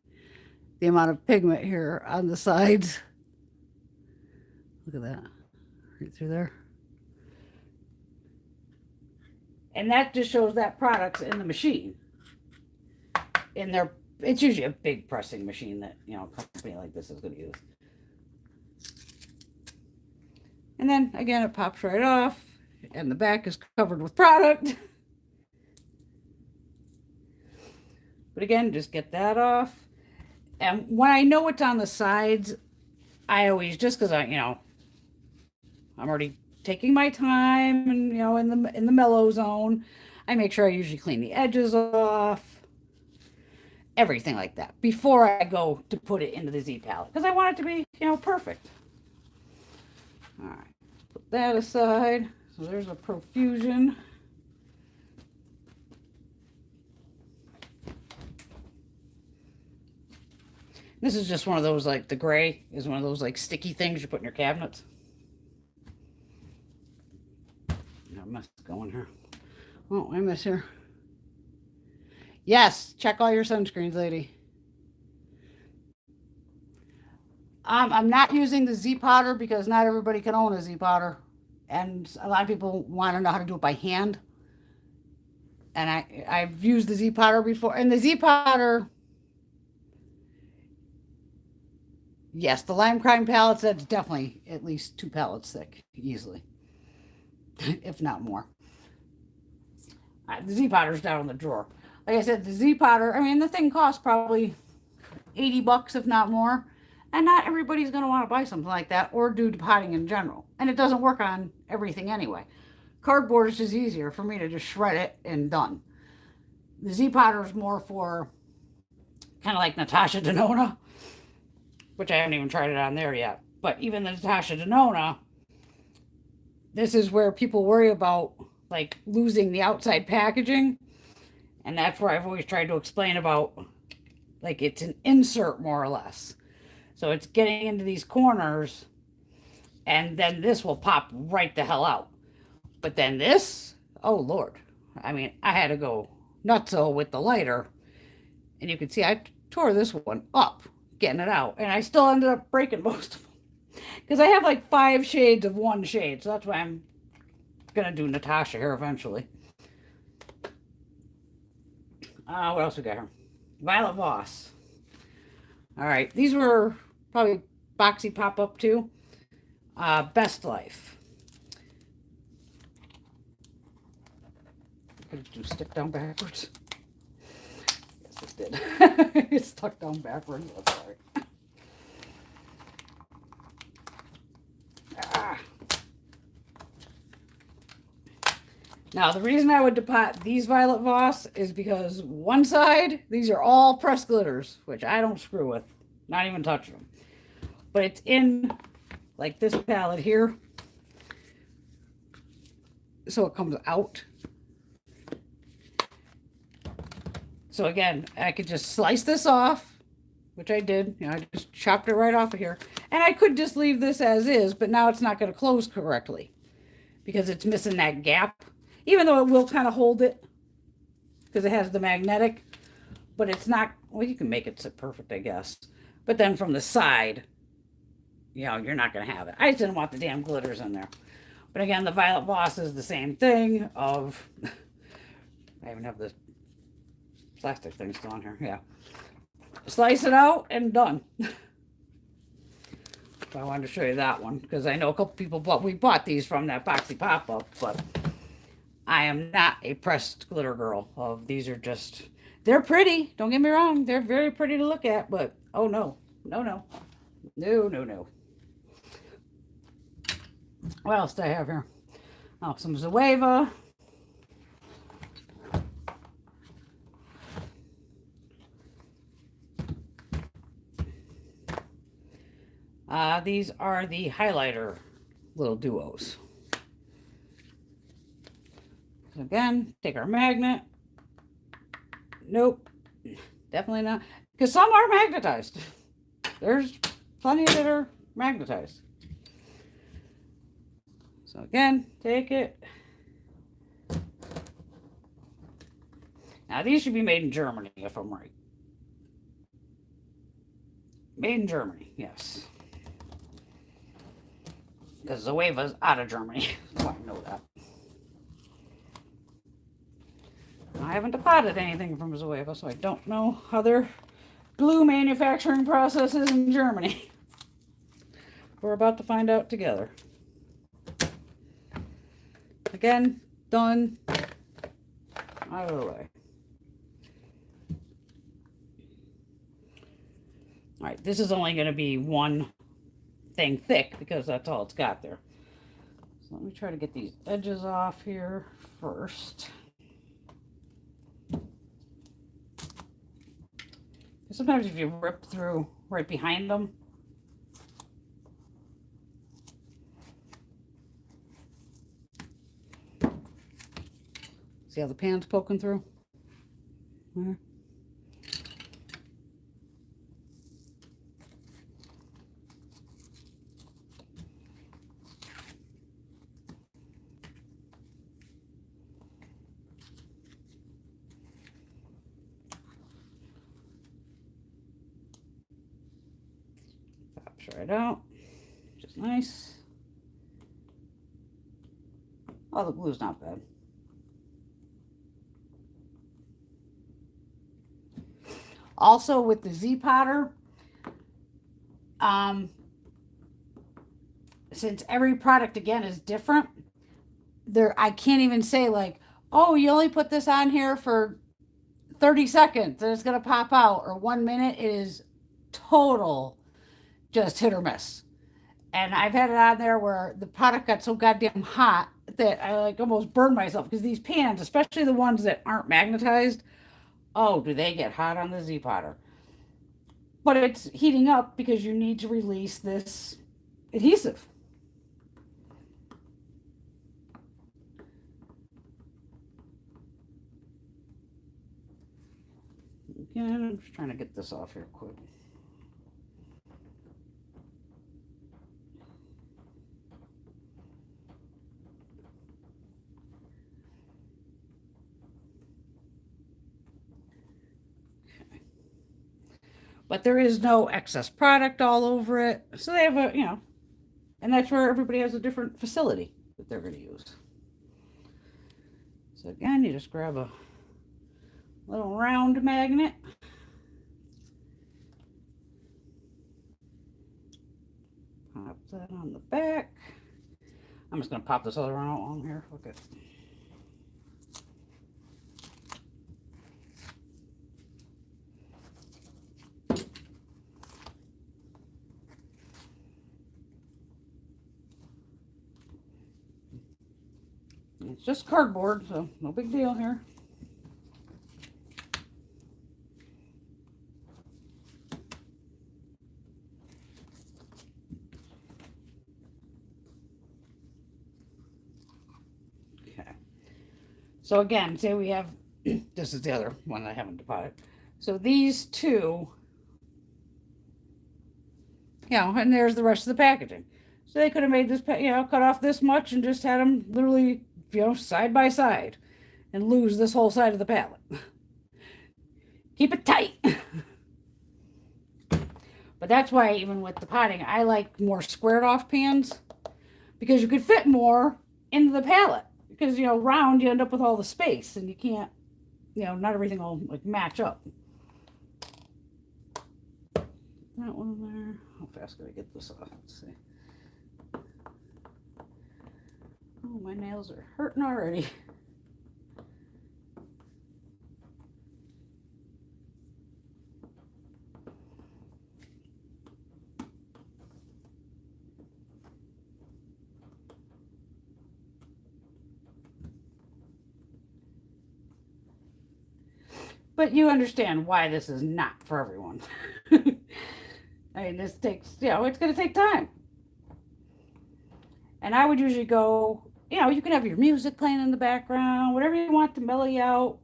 the amount of pigment here on the sides. Look at that. Right through there. And that just shows that product's in the machine. It's usually a big pressing machine that, a company like this is going to use. And then again, it pops right off and the back is covered with product. But again, just get that off. And when I know it's on the sides, I always, just because I'm already taking my time and, in the mellow zone, I make sure I usually clean the edges off. Everything like that before I go to put it into the Z palette, because I want it to be, perfect. All right, put that aside. So there's a profusion. This is just one of those, like the gray is one of those like sticky things you put in your cabinets. I must go in here. Oh, I miss here. Yes, check all your sunscreens, lady. I'm not using the Z powder because not everybody can own a Z powder. And a lot of people want to know how to do it by hand. And I've used the Z powder before. And the Z powder, yes, the lime crime palettes, that's definitely at least 2 palettes thick, easily. If not more. The Z powder's down in the drawer. Like I said, the Z powder, the thing costs probably $80 if not more. And not everybody's going to want to buy something like that or do potting in general. And it doesn't work on everything anyway. Cardboard is just easier for me to just shred it and done. The Z powder is more for kind of like Natasha Denona, which I haven't even tried it on there yet. But even the Natasha Denona, this is where people worry about like losing the outside packaging. And that's where I've always tried to explain about, like, it's an insert more or less. So it's getting into these corners and then this will pop right the hell out. But then this, oh Lord. I had to go nutso with the lighter. And you can see I tore this one up, getting it out. And I still ended up breaking most of them. Because I have like 5 shades of one shade. So that's why I'm going to do Natasha here eventually. What else we got here? Violet Voss. All right. These were probably boxy pop-up too. Best Life. Could it do stick down backwards? Yes, it did. It's stuck down backwards. That's all right. Ah. Now, the reason I would depot these Violet Voss is because one side, these are all pressed glitters, which I don't screw with. Not even touch them. But it's in, like, this palette here. So it comes out. So again, I could just slice this off, which I did. You know, I just chopped it right off of here. And I could just leave this as is, but now it's not going to close correctly because it's missing that gap. Even though it will kind of hold it because it has the magnetic, but it's not, well, you can make it sit perfect, I guess. But then from the side, you know, you're not going to have it. I just didn't want the damn glitters in there. But again, the Violet Voss is the same thing of, I even have this plastic thing still on here. Yeah. Slice it out and done. So I wanted to show you that one because I know a couple people we bought these from that boxy pop-up, but I am not a pressed glitter girl. These are just, they're pretty. Don't get me wrong. They're very pretty to look at, but oh no. No, no. No, no, no. What else do I have here? Oh, some Zoeva. These are the highlighter little duos. So again, take our magnet. Nope, definitely not. Because some are magnetized. There's plenty that are magnetized. So again, take it. Now these should be made in Germany, if I'm right. Made in Germany, yes. Because Zoeva's out of Germany. So I know that. I haven't depotted anything from Zoeva, so I don't know how their glue manufacturing process is in Germany. We're about to find out together. Again, done. Out of the way. All right, this is only going to be one thing thick because that's all it's got there. So let me try to get these edges off here first. Sometimes if you rip through right behind them, see how the pan's poking through? There. Pops right out, which is nice. Oh, the glue's not bad. Also with the Z Potter, since every product again is different, I can't even say like, oh, you only put this on here for 30 seconds and it's gonna pop out, or 1 minute. It is total just hit or miss. And I've had it on there where the product got so goddamn hot that I like almost burned myself, because these pans, especially the ones that aren't magnetized, oh, do they get hot on the Z Potter. But it's heating up because you need to release this adhesive. Again, I'm just trying to get this off here quick. But there is no excess product all over it. So they have a, you know, and that's where everybody has a different facility that they're going to use. So again, you just grab a little round magnet. Pop that on the back. I'm just going to pop this other one out on here. Look at it. It's just cardboard, so no big deal here. Okay. So again, say we have, this is the other one I haven't deposited. So these two, and there's the rest of the packaging. So they could have made this, cut off this much and just had them literally, side by side and lose this whole side of the palette. Keep it tight. But that's why even with the potting, I like more squared off pans because you could fit more into the palette. Because, round, you end up with all the space and you can't, not everything will like match up. That one there. How fast can I get this off? Let's see. Oh, my nails are hurting already. But you understand why this is not for everyone. I mean, this takes, it's going to take time. And I would usually go, you can have your music playing in the background, whatever you want to mellow you out.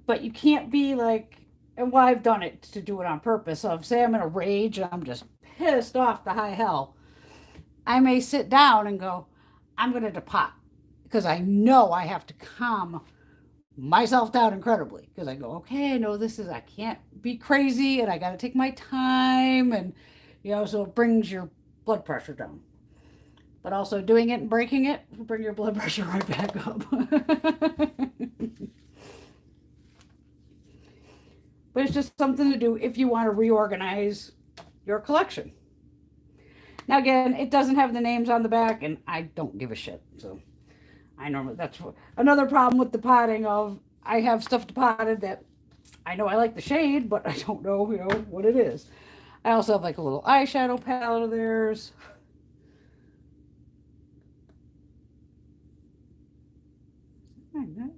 But you can't be like, and well, I've done it to do it on purpose. So if, say I'm in a rage and I'm just pissed off to high hell, I may sit down and go, I'm going to depot. Because I know I have to calm myself down incredibly. Because I go, okay, I know I can't be crazy and I got to take my time. And, so it brings your blood pressure down. But also doing it and breaking it will bring your blood pressure right back up. But it's just something to do if you want to reorganize your collection. Now again, it doesn't have the names on the back and I don't give a shit. So I normally, that's another problem with the potting of, I have stuff depotted that I know I like the shade, but I don't know, what it is. I also have like a little eyeshadow palette of theirs. My neck.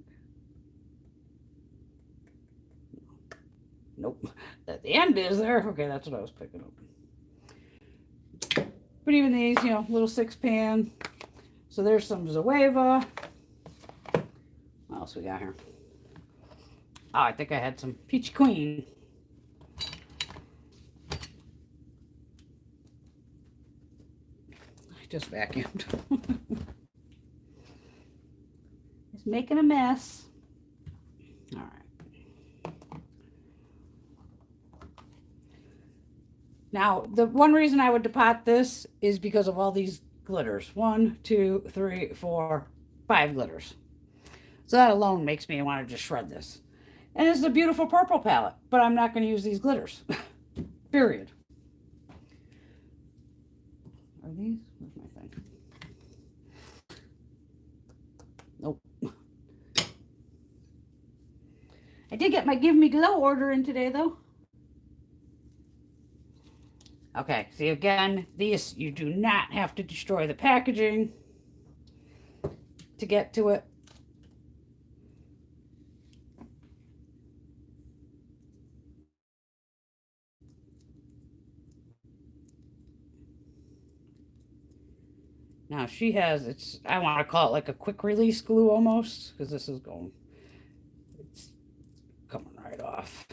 Nope. At the end is there. Okay, that's what I was picking up. But even these, little 6-pan. So there's some Zoeva. What else we got here? Oh, I think I had some Peachy Queen. I just vacuumed. It's making a mess. All right. Now, the one reason I would depot this is because of all these glitters. 1, 2, 3, 4, 5 glitters. So that alone makes me want to just shred this. And it's a beautiful purple palette, but I'm not going to use these glitters. Period. Are these? Where's my thing? Nope. I did get my Give Me Glow order in today, though. Okay, see again, these, you do not have to destroy the packaging to get to it. Now she has, I want to call it like a quick release glue almost, because this is going, it's coming right off.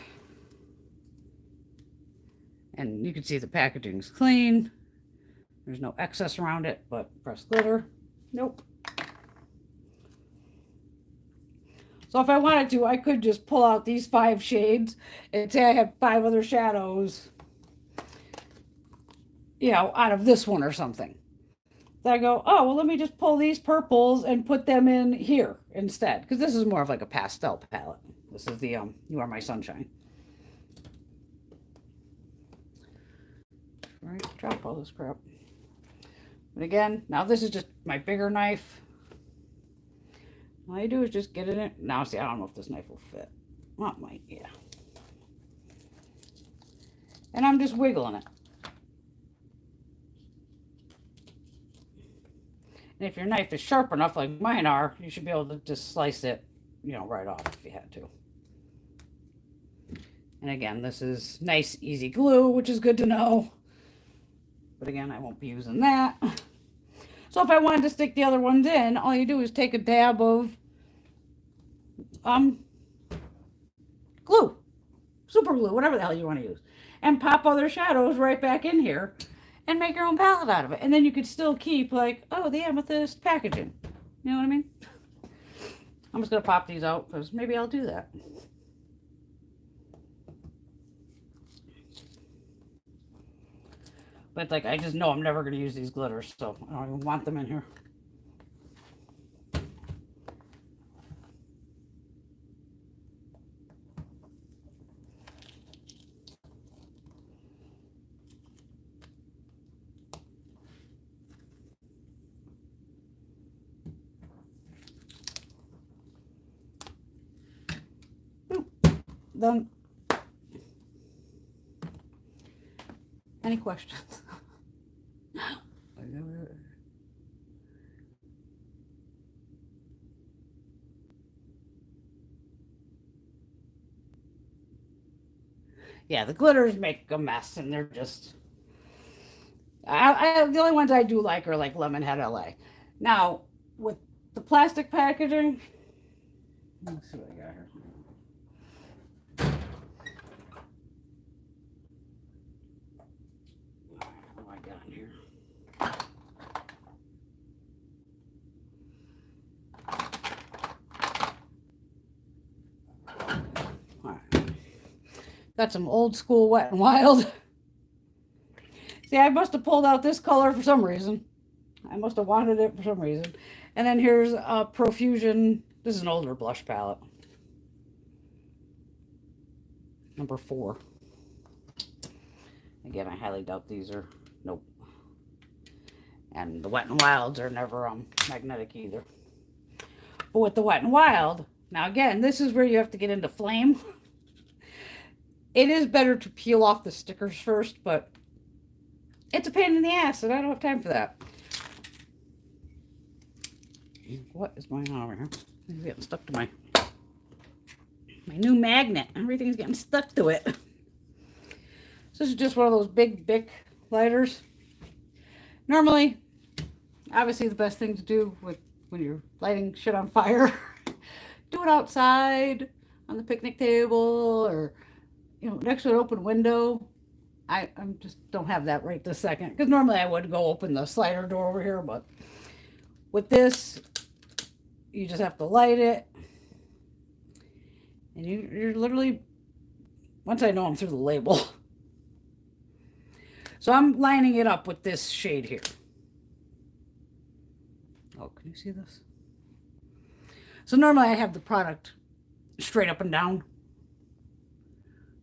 And you can see the packaging's clean. There's no excess around it, but pressed glitter, nope. So if I wanted to, I could just pull out these 5 shades and say I have 5 other shadows, out of this one or something. Then I go, oh, well, let me just pull these purples and put them in here instead. Because this is more of like a pastel palette. This is the You Are My Sunshine. Right, drop all this crap. But again, now this is just my bigger knife. All I do is just get it in. Now, see, I don't know if this knife will fit. Well, it might, yeah. And I'm just wiggling it. And if your knife is sharp enough like mine are, you should be able to just slice it, you know, right off if you had to. And again, this is nice, easy glue, which is good to know. But again, I won't be using that. So if I wanted to stick the other ones in, all you do is take a dab of glue, super glue, whatever the hell you want to use, and pop other shadows right back in here and make your own palette out of it. And then you could still keep like, oh, the amethyst packaging. You know what I mean? I'm just going to pop these out because maybe I'll do that. But like, I just know I'm never going to use these glitters, so I don't even want them in here. Done. Any questions? Yeah, the glitters make a mess, and they're just. The only ones I do like are like Lemonhead LA. Now, with the plastic packaging, let's see what I got here. What do I got in here? All right. Got some old school Wet and Wild. See, I must have pulled out this color for some reason. I must have wanted it for some reason. And then here's a Profusion. This is an older blush palette. Number 4. Again, I highly doubt these are, nope. And the Wet and Wilds are never magnetic either. But with the Wet and Wild, now again, this is where you have to get into flame. It is better to peel off the stickers first, but it's a pain in the ass, and I don't have time for that. What is going on over here? It's getting stuck to my new magnet. Everything's getting stuck to it. So this is just one of those big Bic lighters. Normally, obviously the best thing to do when you're lighting shit on fire, do it outside on the picnic table or, you know, next to an open window. I just don't have that right this second, because normally I would go open the slider door over here, but with this, you just have to light it, and you're literally, once I know I'm through the label. So I'm lining it up with this shade here. Oh, can you see this? So normally I have the product straight up and down,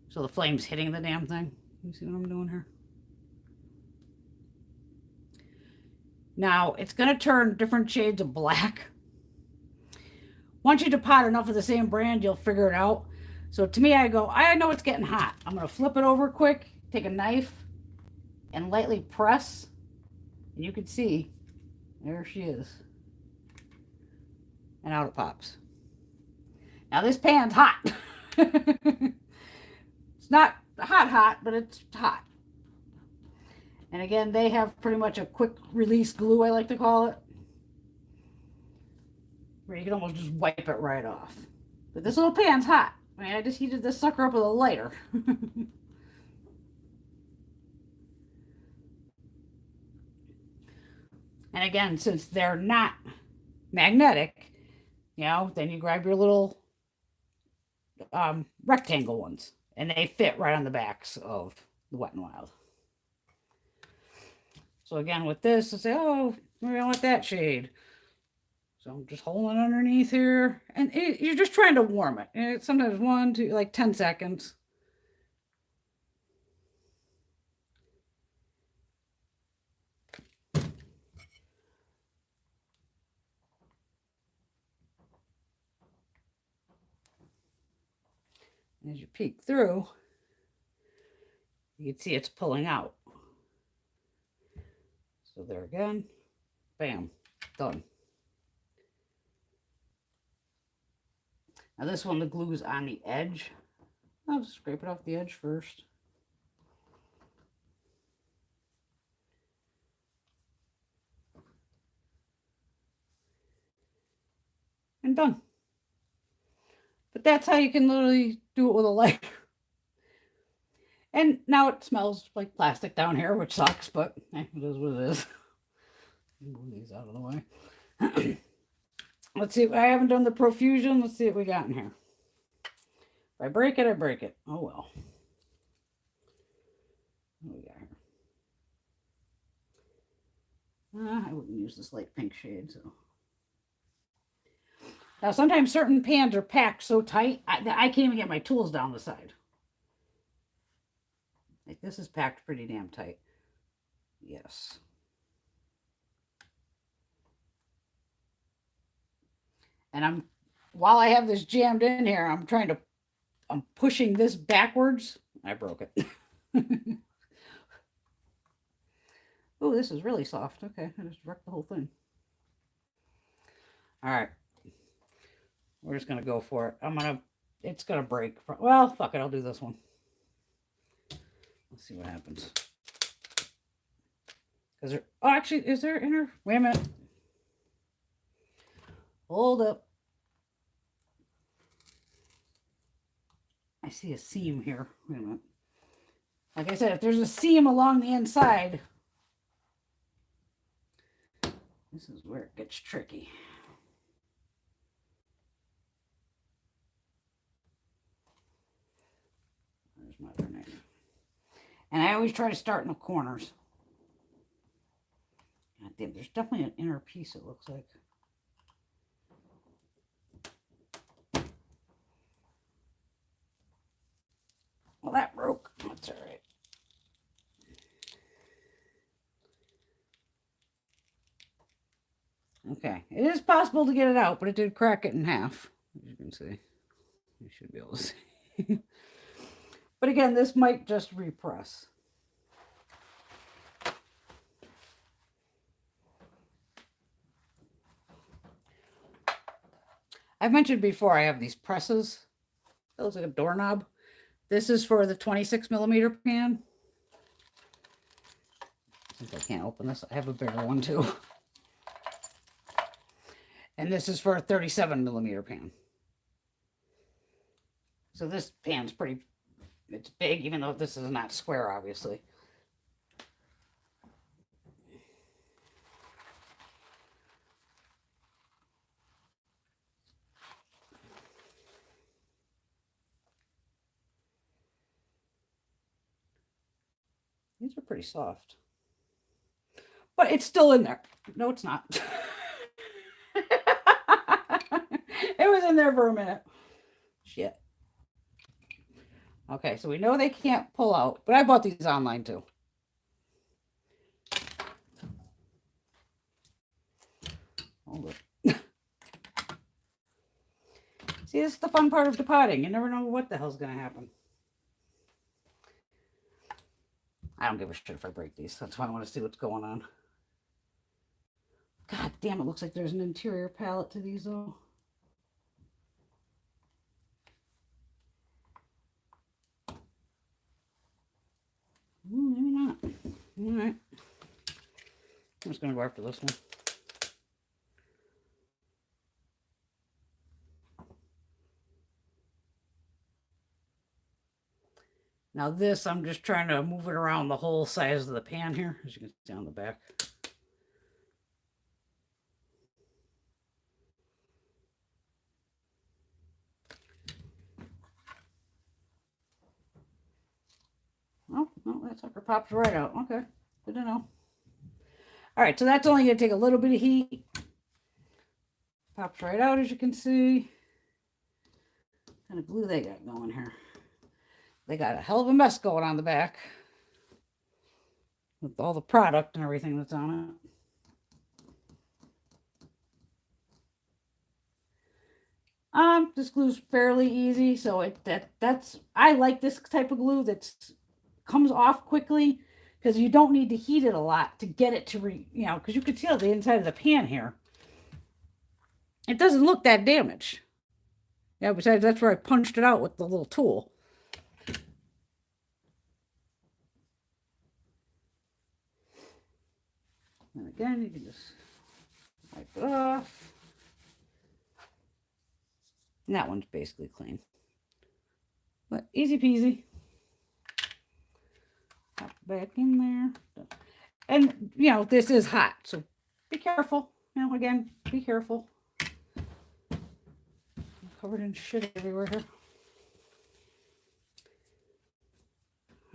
so the flame's hitting the damn thing. You see what I'm doing here? Now, it's going to turn different shades of black. Once you depot enough of the same brand, you'll figure it out. So to me, I go, I know it's getting hot. I'm going to flip it over quick, take a knife, and lightly press. And you can see, there she is. And out it pops. Now, this pan's hot. It's not hot, but it's hot. And again, they have pretty much a quick release glue, I like to call it, where you can almost just wipe it right off. But this little pan's hot. I mean, I just heated this sucker up with a lighter. And again, since they're not magnetic, you know, then you grab your little rectangle ones, and they fit right on the backs of the Wet n Wild. So again, with this, I say, oh, maybe I want that shade. So I'm just holding it underneath here, and you're just trying to warm it. And it's sometimes 1, 2, like 10 seconds. As you peek through, you can see it's pulling out. So there again, bam, Done. Now this one, the glue is on the edge. I'll just scrape it off the edge first. And done. But that's how you can literally do it with a lighter. And now it smells like plastic down here, which sucks, but it is what it is. Move these out of the way. Let's see. I haven't done the profusion. Let's see what we got in here. If I break it, I break it. Oh well. What do we got here? I wouldn't use this light pink shade, so. Now, sometimes certain pans are packed so tight, I can't even get my tools down the side. Like this is packed pretty damn tight. Yes. And while I have this jammed in here, I'm pushing this backwards. I broke it. Oh, this is really soft. Okay, I just wrecked the whole thing. All right. We're just going to go for it. It's going to break. Well, fuck it. I'll do this one. Let's see what happens. Actually, is there inner? Wait a minute. Hold up. I see a seam here. Wait a minute. Like I said, if there's a seam along the inside, this is where it gets tricky. There's my other knife. And I always try to start in the corners. God damn, there's definitely an inner piece, it looks like. Well, that broke. That's all right. Okay, it is possible to get it out, but it did crack it in half, as you can see. You should be able to see. But again, this might just repress. I've mentioned before I have these presses. That looks like a doorknob. This is for the 26mm pan. Since I can't open this, I have a bigger one too. And this is for a 37mm pan. So this pan's it's big, even though this is not square, obviously. These are pretty soft. But it's still in there. No, it's not. It was in there for a minute. Shit. Okay, so we know they can't pull out, but I bought these online too. Hold it. See, this is the fun part of depotting. You never know what the hell's going to happen. I don't give a shit if I break these. That's why I want to see what's going on. God damn, it looks like there's an interior palette to these though. Maybe not. All right. I'm just going to go after this one. Now this, I'm just trying to move it around the whole size of the pan here, as you can see on the back. Oh, no, that sucker pops right out. Okay, good to know. All right, so that's only going to take a little bit of heat. Pops right out, as you can see. What kind of glue they got going here? They got a hell of a mess going on the back with all the product and everything that's on it. This glue's fairly easy, so I like this type of glue that comes off quickly. because you don't need to heat it a lot to get it to because you can tell the inside of the pan here. It doesn't look that damaged. Yeah, besides that's where I punched it out with the little tool. And again, you can just wipe it off. And that one's basically clean. But easy peasy. Pop it back in there. And, this is hot, so be careful. Again, be careful. I'm covered in shit everywhere here.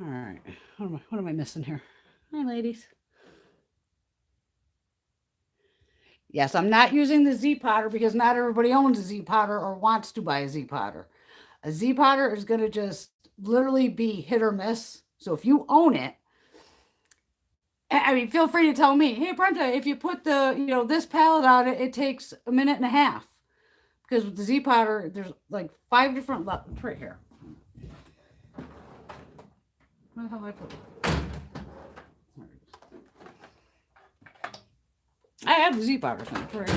All right. What am I missing here? Hi, ladies. Yes, I'm not using the Z-Potter because not everybody owns a Z-Potter or wants to buy a Z-Potter. A Z-Potter is going to just literally be hit or miss. So if you own it, I mean, feel free to tell me, hey, Brenda, if you put the, this palette on it, it takes 1.5 minutes. Because with the Z-Potter, there's like 5 different levels right here. Where the hell did I put it? I have the Z-Potter thing for it.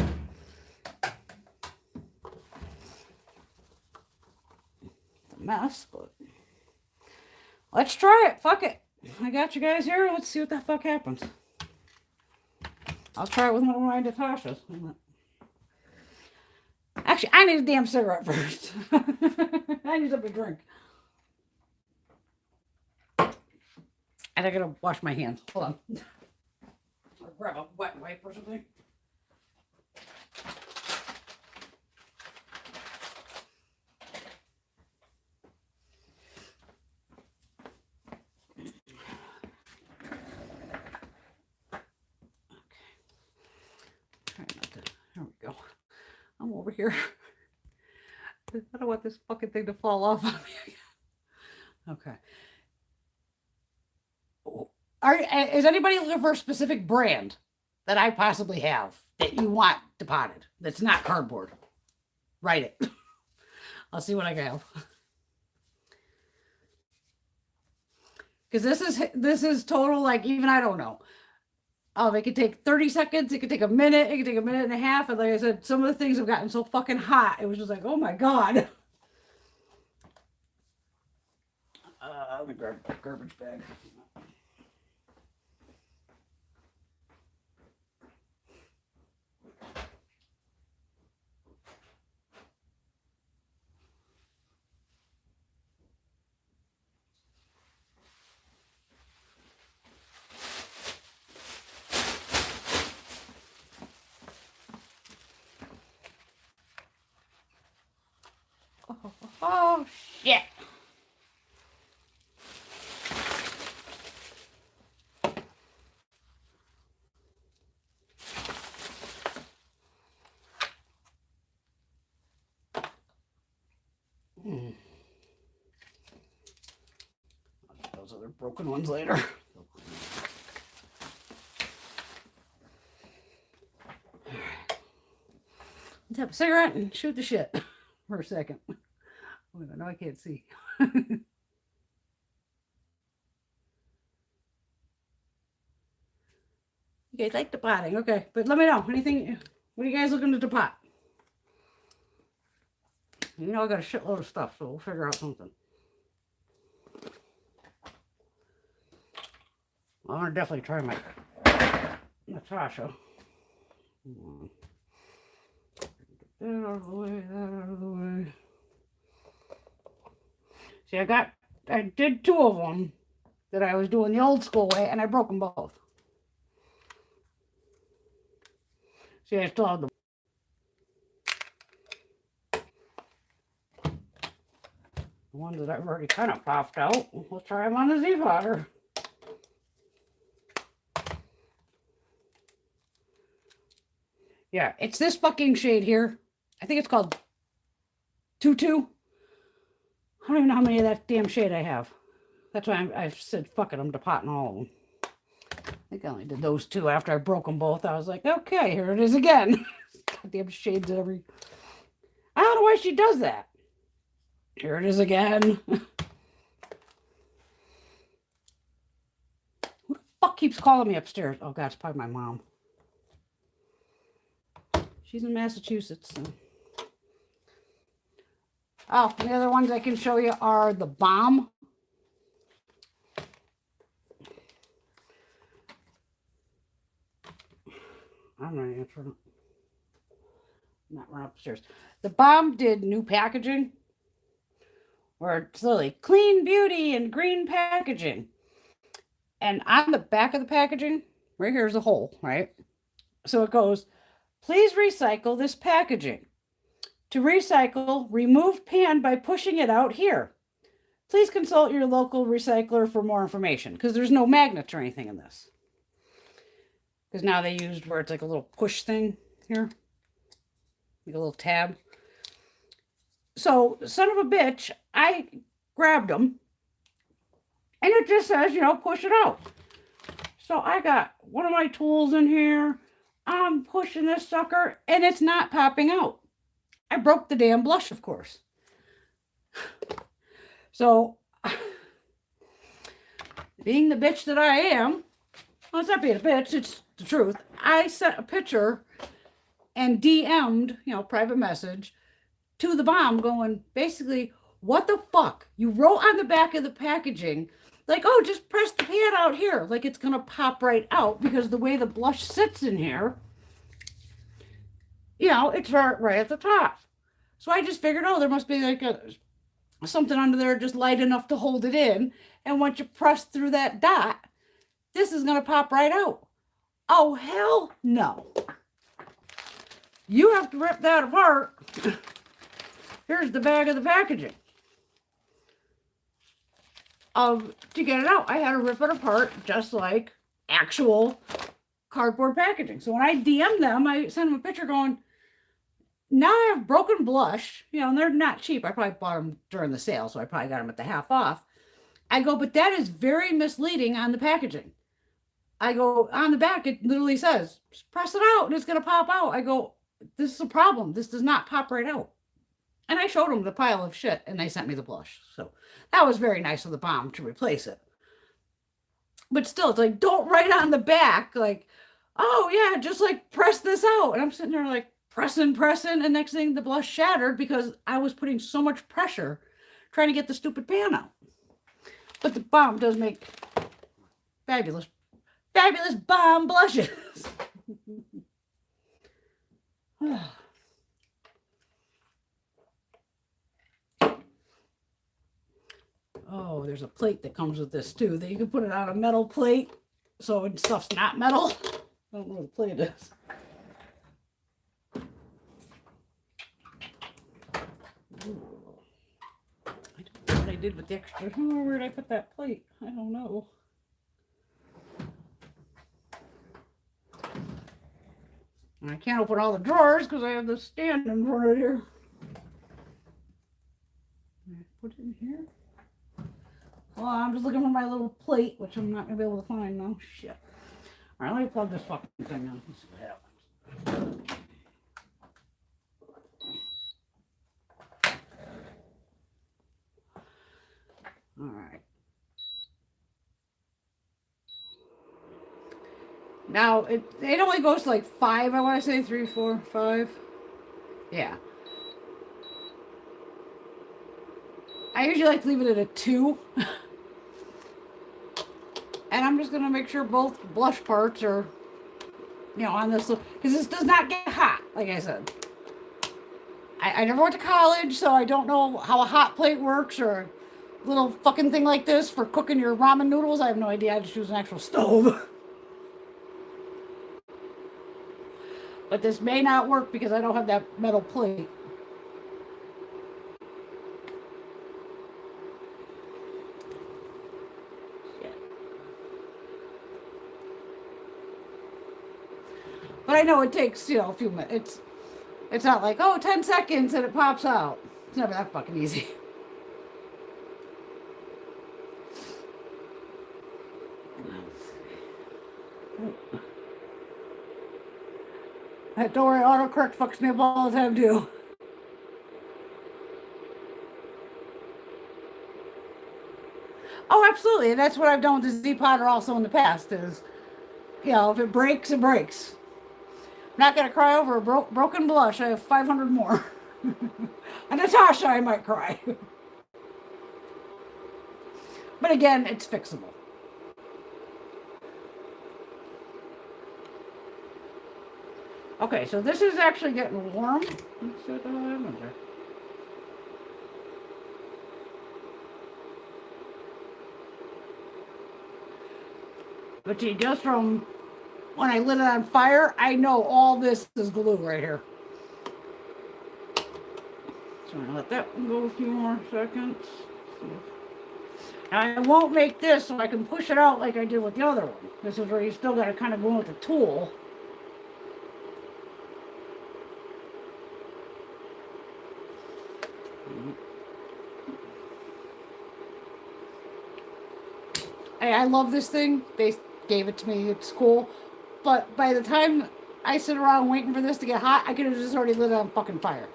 It's a mess, but let's try it. Fuck it. I got you guys here. Let's see what the fuck happens. I'll try it with one of my Natasha's. Actually, I need a damn cigarette first. I need something to drink. And I gotta wash my hands. Hold on. Or grab a wet wipe or something. There we go. I'm over here. I don't want this fucking thing to fall off on me. Okay. Is anybody looking for a specific brand that I possibly have that you want depotted that's not cardboard? Write it. I'll see what I have. Because this is total, like, even I don't know. It could take 30 seconds. It could take a minute. It could take 1.5 minutes. And like I said, some of the things have gotten so fucking hot. It was just like, oh my God. Let me grab a garbage bag. Oh, shit. Those other broken ones later. Let's have a cigarette and shoot the shit for a second. Wait a minute, no, I can't see. You guys like the potting, okay? But let me know anything. What are you guys looking to depot? I got a shitload of stuff, so we'll figure out something. I'm gonna definitely try my Natasha. That out of the way, that out of the way. See, I did 2 of them that I was doing the old school way, and I broke them both. See, I still have the ones that I've already kind of popped out. We'll try them on the Z-Potter. Yeah, it's this fucking shade here. I think it's called Tutu. I don't even know how many of that damn shade I have. That's why I said, fuck it, I'm depotting all of them. I think I only did those 2 after I broke them both. I was like, okay, here it is again. Goddamn shades at every... I don't know why she does that. Here it is again. Who the fuck keeps calling me upstairs? Oh, God, it's probably my mom. She's in Massachusetts. So. Oh, the other ones I can show you are the Balm. I'm not answering. Not run upstairs. The Balm did new packaging, where it's literally clean beauty and green packaging. And on the back of the packaging, right here is a hole, right? So it goes, please recycle this packaging. To recycle, remove pan by pushing it out here. Please consult your local recycler for more information, because there's no magnets or anything in this. Because now they used where it's like a little push thing here. Like a little tab. So, son of a bitch, I grabbed them. And it just says, you know, push it out. So I got one of my tools in here. I'm pushing this sucker, and it's not popping out. I broke the damn blush, of course. So, being the bitch that I am, well, it's not being a bitch, it's the truth. I sent a picture and DM'd, you know, private message to the Balm going, basically, what the fuck? You wrote on the back of the packaging, like, oh, just press the pan out here. Like it's going to pop right out because the way the blush sits in here, you know, it's right at the top. So I just figured, oh, there must be like something under there just light enough to hold it in. And once you press through that dot, this is going to pop right out. Oh, hell no. You have to rip that apart. Here's the bag of the packaging. To get it out, I had to rip it apart just like actual cardboard packaging. So when I DM'd them, I sent them a picture going, now I have broken blush, you know, and they're not cheap. I probably bought them during the sale, so I probably got them at the half off. I go, but that is very misleading on the packaging. I go, on the back, it literally says, just press it out and it's going to pop out. I go, this is a problem. This does not pop right out. And I showed them the pile of shit, and they sent me the blush. So that was very nice of the Balm to replace it. But still, it's like, don't write on the back, like, oh, yeah, just like press this out. And I'm sitting there like pressing. And next thing, the blush shattered because I was putting so much pressure trying to get the stupid pan out. But the Balm does make fabulous Balm blushes. Oh, there's a plate that comes with this too, that you can put it on a metal plate so when stuff's not metal. I don't know what the plate is. Ooh. I don't know what I did with the extra. Oh, where did I put that plate? I don't know. And I can't open all the drawers because I have the stand in front of here. Put it in here. Well, I'm just looking for my little plate, which I'm not going to be able to find now. Shit. All right, let me plug this fucking thing in. Let's see what happens. All right. Now, it only goes to like 5, I want to say. 3, 4, 5. Yeah. I usually like to leave it at a 2. And I'm just going to make sure both blush parts are, you know, on this, because this does not get hot, like I said. I never went to college, so I don't know how a hot plate works or a little fucking thing like this for cooking your ramen noodles. I have no idea. I just use an actual stove. But this may not work because I don't have that metal plate. But I know it takes, you know, a few minutes. It's not like, oh, 10 seconds and it pops out. It's never that fucking easy. Don't worry, autocorrect fucks me up all the time too. Oh, absolutely. And that's what I've done with the Z-Potter also in the past is, if it breaks, it breaks. I'm not going to cry over a broken blush. I have 500 more. And Natasha, I might cry. But again, it's fixable. Okay, so this is actually getting warm. Let's see what the hell happens there. But see, just from when I lit it on fire, I know all this is glue right here. So I'm going to let that one go a few more seconds. Now, I won't make this so I can push it out like I did with the other one. This is where you still got to kind of go in with the tool. I love this thing. They gave it to me at school. But by the time I sit around waiting for this to get hot, I could have just already lit it on fucking fire.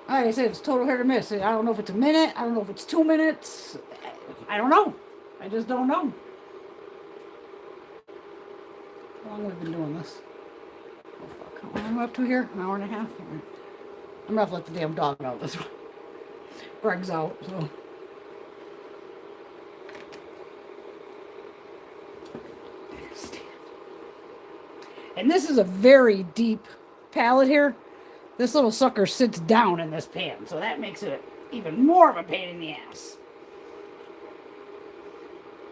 Like I said, it's total hit or miss. I don't know if it's a minute. I don't know if it's 2 minutes. I don't know. I just don't know. How long have we been doing this? Oh, fuck. How long am I up to here? An hour and a half? I'm going to have to let the damn dog out this one. Greg's out, so. And this is a very deep palette here. This little sucker sits down in this pan, so that makes it even more of a pain in the ass.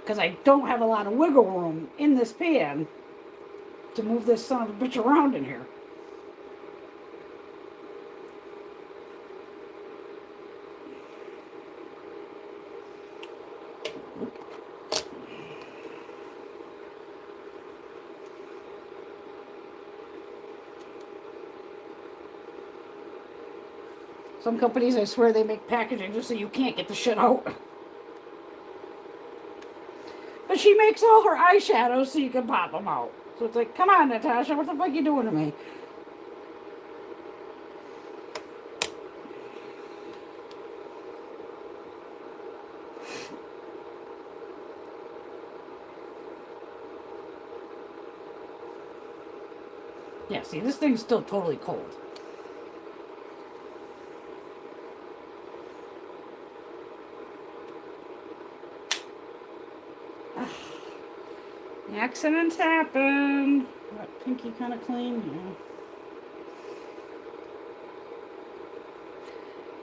Because I don't have a lot of wiggle room in this pan to move this son of a bitch around in here. Some companies, I swear, they make packaging just so you can't get the shit out. But she makes all her eyeshadows so you can pop them out. So it's like, come on, Natasha, what the fuck are you doing to me? Yeah, see, this thing's still totally cold. Accidents happen. That pinky kind of clean, yeah.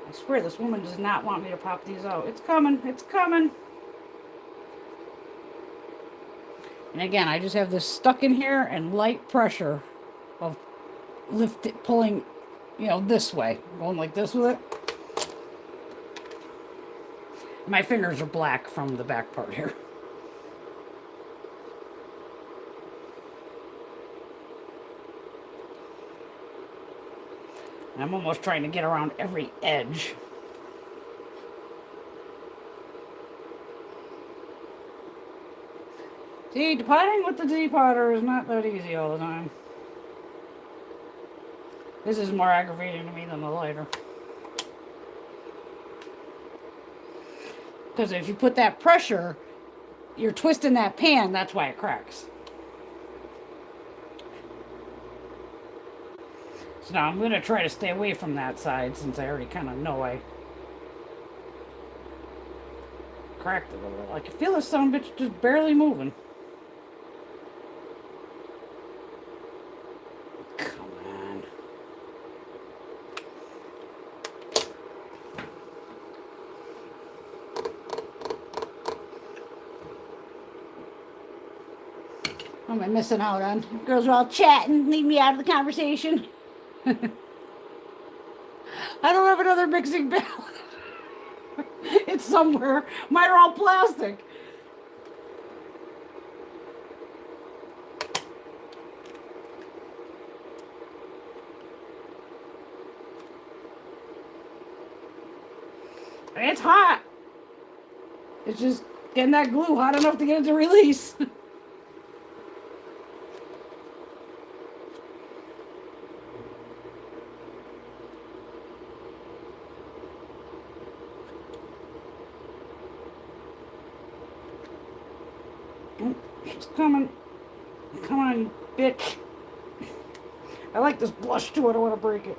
I swear this woman does not want me to pop these out. It's coming. It's coming. And again, I just have this stuck in here and light pressure of pulling, this way. Going like this with it. My fingers are black from the back part here. I'm almost trying to get around every edge. See, depotting with the Z-Potter is not that easy all the time. This is more aggravating to me than the lighter. Because if you put that pressure, you're twisting that pan, that's why it cracks. So now I'm going to try to stay away from that side since I already kind of know I cracked it a little. I can feel this son of a bitch just barely moving. Come on. What am I missing out on? Girls are all chatting, leave me out of the conversation. I don't have another mixing palette. It's somewhere. Mine are all plastic. It's hot. It's just getting that glue hot enough to get it to release. Oh, she's coming. Come on, you bitch. I like this blush too. I don't want to break it.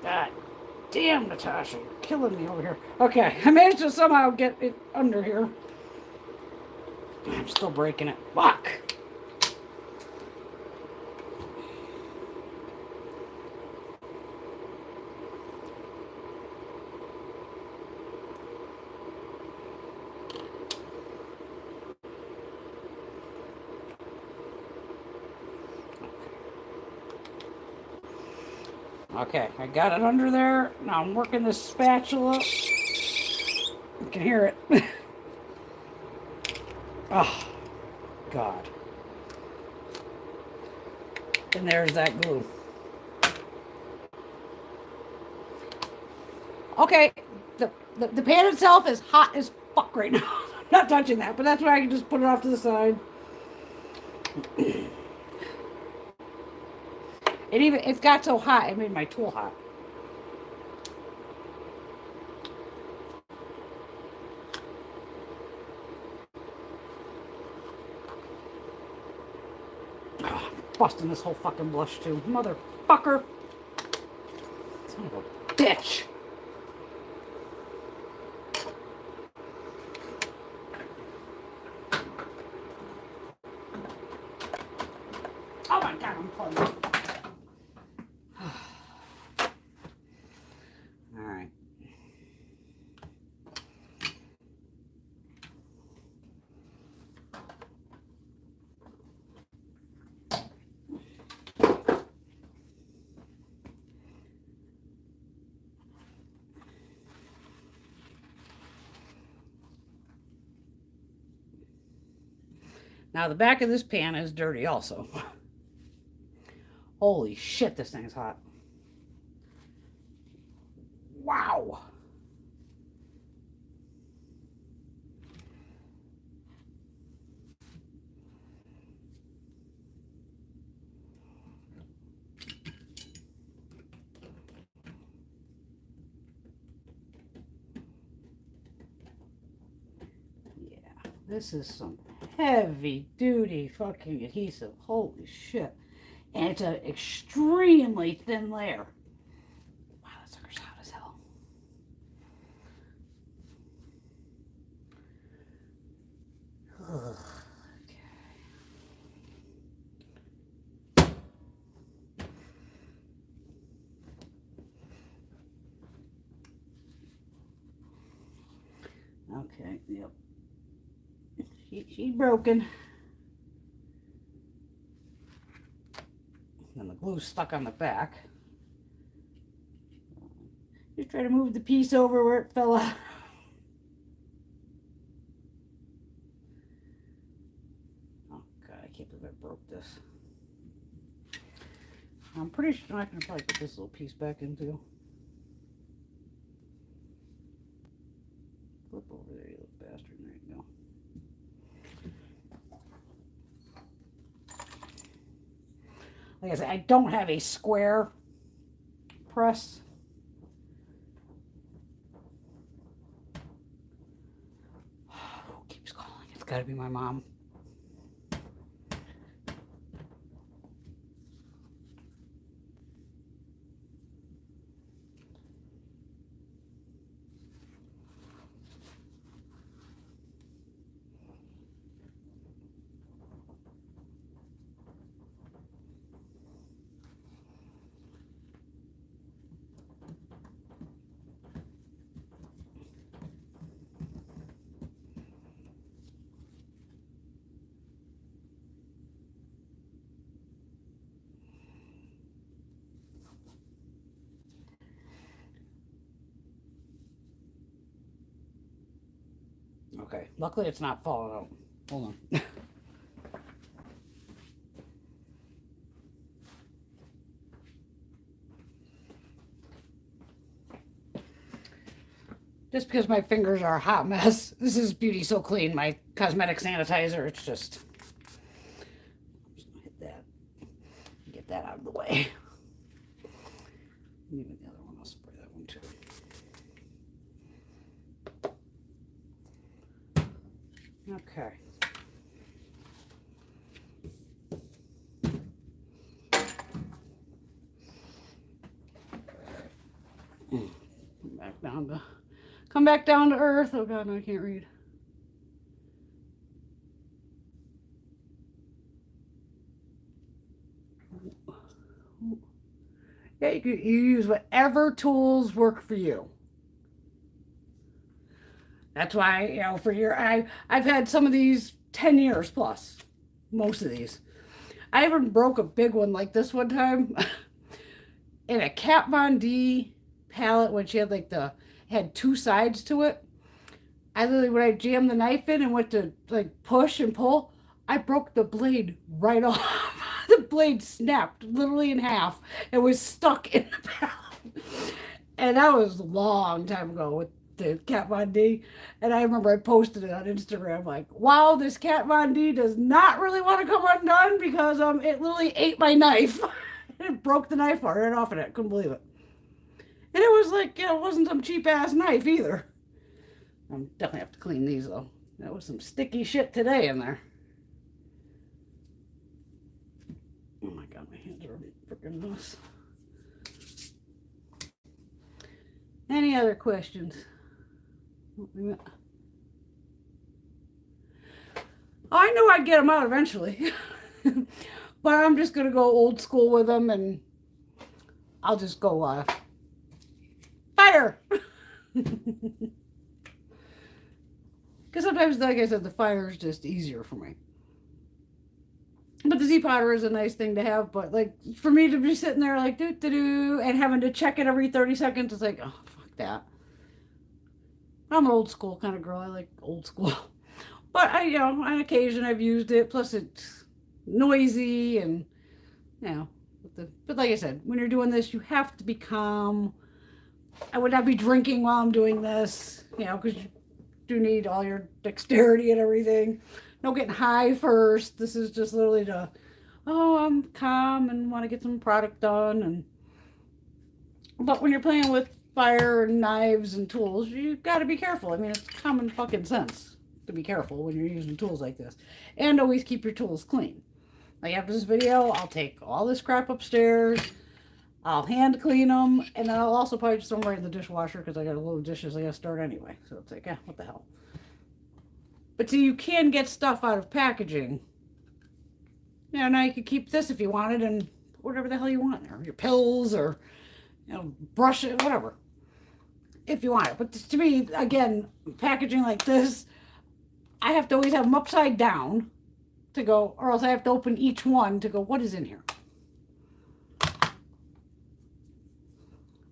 God damn, Natasha, you're killing me over here. Okay, I managed to somehow get it under here. I'm still breaking it. Fuck. Okay, I got it under there. Now I'm working this spatula. You can hear it. Oh, God. And there's that glue. Okay, the pan itself is hot as fuck right now. I'm not touching that, but that's why I can just put it off to the side. It's got so hot, it made my tool hot. Oh, busting this whole fucking blush too. Motherfucker. Son of a bitch. Oh my God, I'm plugged. All right. Now the back of this pan is dirty also. Holy shit, this thing's hot. Wow. Yeah, this is some heavy duty fucking adhesive. Holy shit. And it's an extremely thin layer. Wow, that sucker's hot as hell. Ugh. Okay, yep. She's broken. And the glue's stuck on the back. Just try to move the piece over where it fell out. Oh God, I can't believe I broke this. I'm pretty sure I can probably put this little piece back in too. Flip over there, you little bastard. There you go. Like I said, I don't have a square press. Who keeps calling? It's got to be my mom. Okay, luckily it's not falling out. Hold on. Just because my fingers are a hot mess. This is Beauty So Clean, my cosmetic sanitizer. It's just... I'm just going to hit that. Get that out of the way. Even the other one, I'll spray that one too. Okay. Come back down to earth. Oh God, no, I can't read. Yeah, you use whatever tools work for you. That's why, for I've had some of these 10 years plus, most of these. I even broke a big one like this one time in a Kat Von D palette when she had had two sides to it. I literally, when I jammed the knife in and went to push and pull, I broke the blade right off. The blade snapped literally in half and was stuck in the palette. And that was a long time ago with the Kat Von D. And I remember I posted it on Instagram like, wow, this Kat Von D does not really want to come undone because it literally ate my knife. It broke the knife right off of it. Couldn't believe it. And it was it wasn't some cheap ass knife either. I definitely have to clean these though. That was some sticky shit today in there. Oh my God, my hands are a freaking mess. Any other questions? Oh, I knew I'd get them out eventually. But I'm just going to go old school with them and I'll just go fire. Because sometimes, like I said, the fire is just easier for me. But the Z-Powder is a nice thing to have. But for me to be sitting there do and having to check it every 30 seconds, it's like, oh, fuck that. I'm an old school kind of girl. I like old school. But on occasion I've used it. Plus it's noisy and, but like I said, when you're doing this, you have to be calm. I would not be drinking while I'm doing this, because you do need all your dexterity and everything. No getting high first. This is just literally I'm calm and want to get some product done. But when you're playing with fire and knives and tools, you got to be careful. I mean, it's common fucking sense to be careful when you're using tools like this. And always keep your tools clean. Like after this video, I'll take all this crap upstairs. I'll hand clean them. And then I'll also probably just throw them right in the dishwasher because I got a load of dishes I got to start anyway. So it's like, what the hell. But see, you can get stuff out of packaging. Now you could keep this if you wanted and whatever the hell you want there. Your pills or, brush it, whatever. If you want it. But to me, again, packaging like this, I have to always have them upside down to go, or else I have to open each one to go, what is in here?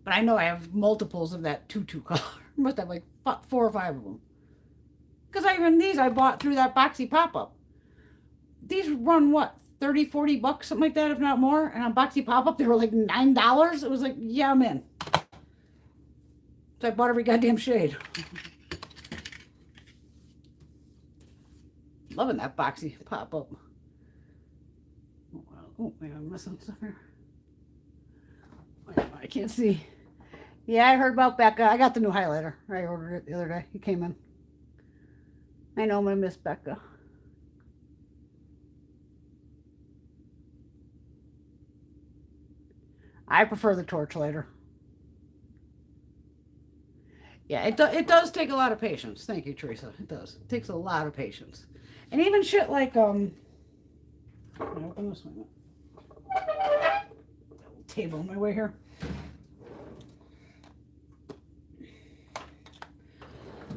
But I know I have multiples of that tutu color. I must have 4 or 5 of them. Because even these I bought through that Boxy pop-up. These run what? 30, 40 bucks, something like that, if not more. And on Boxy pop-up, they were $9. It was yeah, I'm in. So I bought every goddamn shade. Loving that Boxy pop-up. Oh, maybe I'm missing stuff here. I can't see. Yeah, I heard about Becca. I got the new highlighter. I ordered it the other day. He came in. I know I'm going to miss Becca. I prefer the torch lighter. Yeah, it does take a lot of patience. Thank you, Teresa. It does. It takes a lot of patience. And even shit like, open this one. Table in my way here.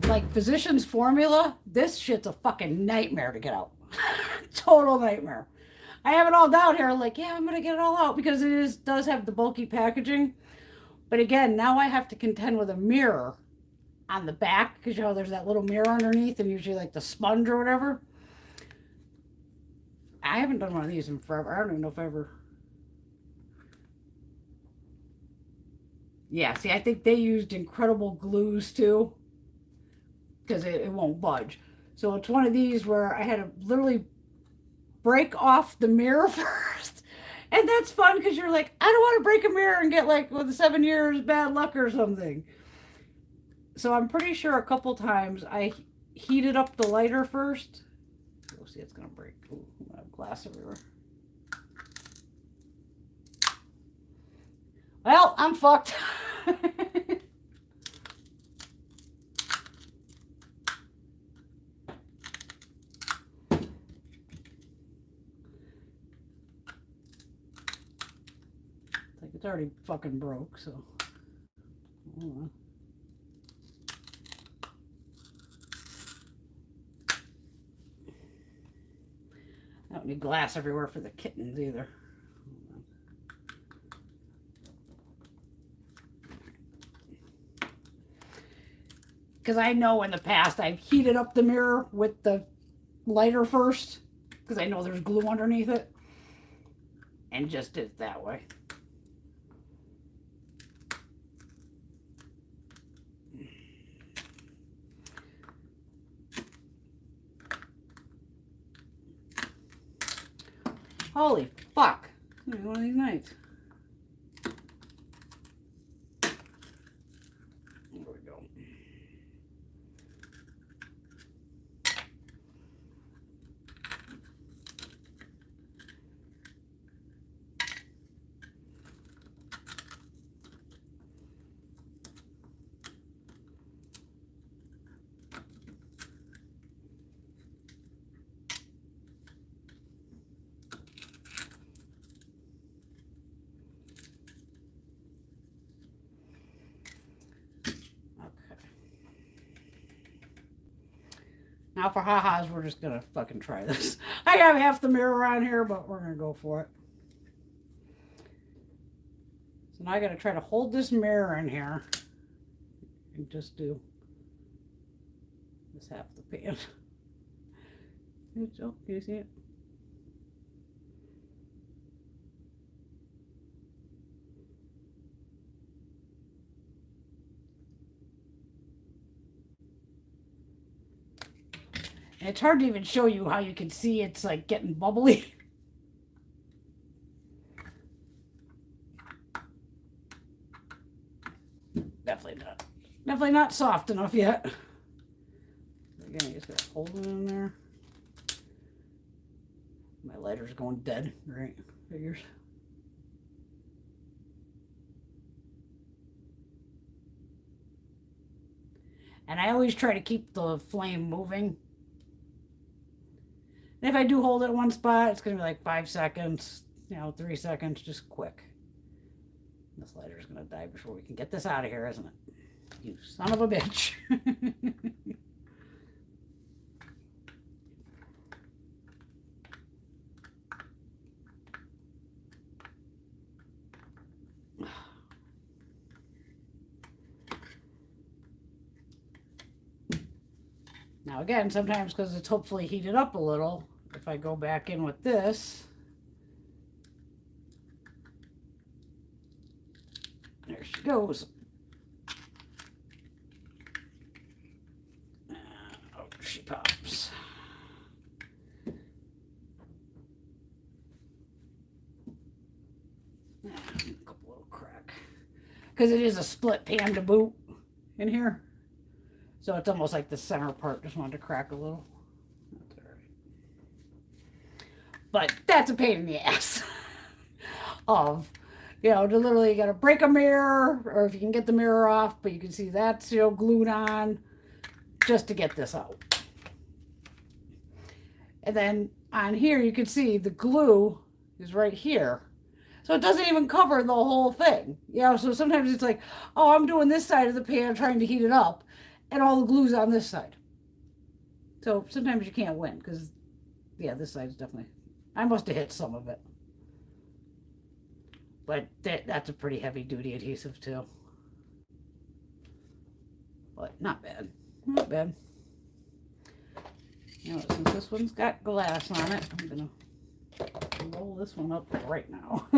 Like Physicians Formula, this shit's a fucking nightmare to get out. Total nightmare. I have it all down here, yeah, I'm gonna get it all out because it does have the bulky packaging. But again, now I have to contend with a mirror on the back because there's that little mirror underneath and usually the sponge or whatever. I haven't done one of these in forever. I don't even know if I ever. Yeah, see, I think they used incredible glues too because it won't budge. So it's one of these where I had to literally break off the mirror first. And that's fun because you're I don't want to break a mirror and get with 7 years bad luck or something. So I'm pretty sure a couple times I heated up the lighter first. You'll see it's gonna break. Ooh, I have glass everywhere. Well, I'm fucked. It's already fucking broke, so. I don't need glass everywhere for the kittens either. Because I know in the past I've heated up the mirror with the lighter first, because I know there's glue underneath it, and just did it that way. Holy fuck. One of these nights. There we go. Now for ha-has, we're just gonna fucking try this. I have half the mirror on here, but we're gonna go for it. So now I gotta try to hold this mirror in here and just do this half the pan. Oh, can you see it? And it's hard to even show you how you can see it's like getting bubbly. Definitely not soft enough yet. Again, I just gotta hold it in there. My lighter's going dead, right? Figures. And I always try to keep the flame moving. And if I do hold it in one spot, it's going to be like 5 seconds, 3 seconds, just quick. This lighter's going to die before we can get this out of here, isn't it? You son of a bitch. Now again, sometimes because it's hopefully heated up a little, if I go back in with this, there she goes. Oh, she pops. A couple little crack. Because it is a split pan to boot in here. So it's almost like the center part just wanted to crack a little. That's all right. But that's a pain in the ass. To literally you gotta break a mirror, or if you can get the mirror off, but you can see that's glued on just to get this out. And then on here you can see the glue is right here. So it doesn't even cover the whole thing. So sometimes it's like, oh, I'm doing this side of the pan trying to heat it up, and all the glue's on this side. So sometimes you can't win, because, this side's definitely... I must have hit some of it. But that's a pretty heavy-duty adhesive, too. But not bad. Not bad. Since this one's got glass on it, I'm going to roll this one up right now.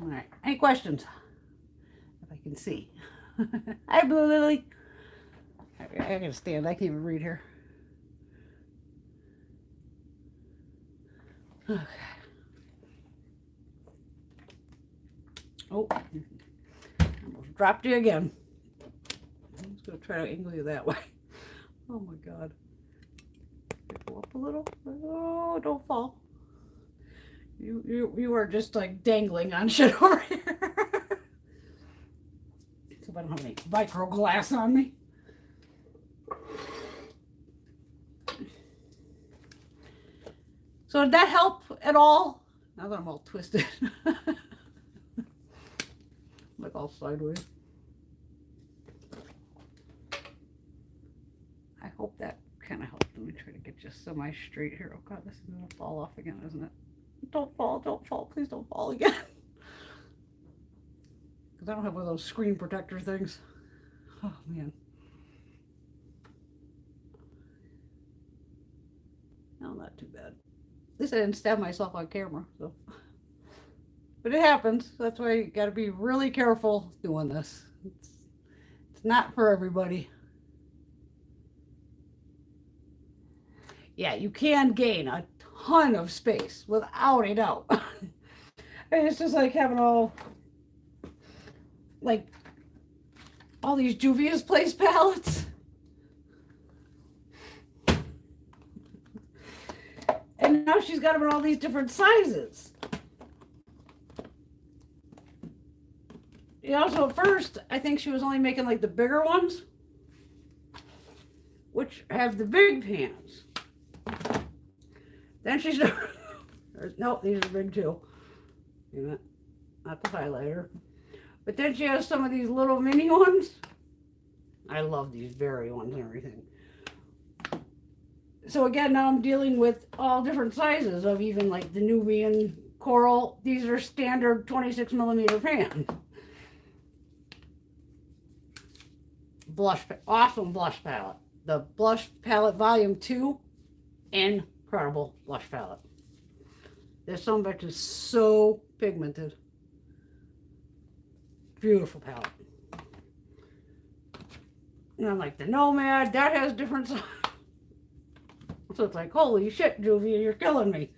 All right. Any questions? If I can can see. Hi, Blue Lily. I gotta stand. I can't even read here. Okay. Oh, almost dropped you again. I'm just gonna try to angle you that way. Oh my God. Go up a little. Oh, don't fall. You are just like dangling on shit over here. So I don't have any micro glass on me. So did that help at all? Now that I'm all twisted. Like all sideways. I hope that kind of helped. Let me try to get you semi-straight here. Oh God, this is gonna fall off again, isn't it? Don't fall, please don't fall again. Because I don't have one of those screen protector things. Oh man. No, not too bad. At least I didn't stab myself on camera, so. But it happens. That's why you gotta be really careful doing this. It's not for everybody. Yeah, you can gain a ton of space without a doubt. And it's just like having all these Juvia's Place palettes. And now she's got them in all these different sizes. You know, so at first, I think she was only making like the bigger ones, which have the big pans. Then she's, nope, these are big too. Not the highlighter. But then she has some of these little mini ones. I love these berry ones and everything. So again, now I'm dealing with all different sizes of even like the Nubian coral. These are standard 26 millimeter pans. Blush, awesome blush palette. The blush palette volume 2, incredible blush palette. This some bitch is so pigmented. Beautiful palette. And I'm like, the Nomad, that has different sizes. So it's like, holy shit, Juvia, you're killing me.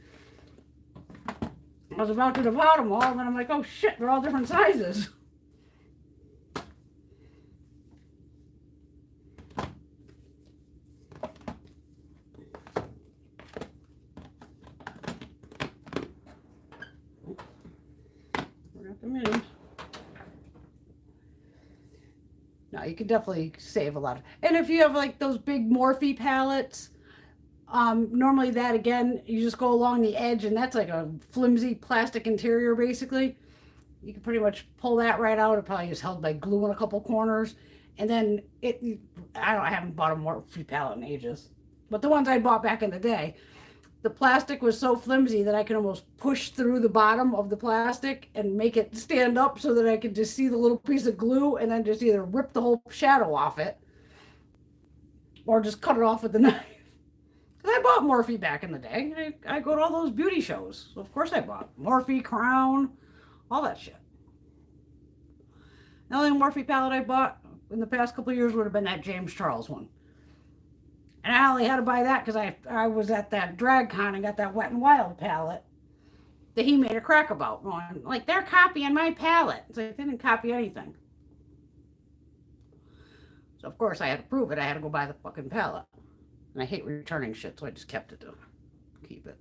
I was about to devour them all, and then I'm like, oh shit, they're all different sizes. Forgot the minis. No, you could definitely save a lot. And if you have like those big Morphe palettes, normally that again, you just go along the edge and that's like a flimsy plastic interior basically. You can pretty much pull that right out. It probably is held by glue in a couple corners. And then I haven't bought a Morphe palette in ages. But the ones I bought back in the day, the plastic was so flimsy that I could almost push through the bottom of the plastic and make it stand up so that I could just see the little piece of glue and then just either rip the whole shadow off it or just cut it off with the knife. Because I bought Morphe back in the day. I go to all those beauty shows. So of course I bought Morphe, Crown, all that shit. The only Morphe palette I bought in the past couple of years would have been that James Charles one. And I only had to buy that because I was at that drag con and got that Wet n Wild palette that he made a crack about. Going, like, they're copying my palette. It's like, they didn't copy anything. So, of course, I had to prove it. I had to go buy the fucking palette. And I hate returning shit, so I just kept it to keep it.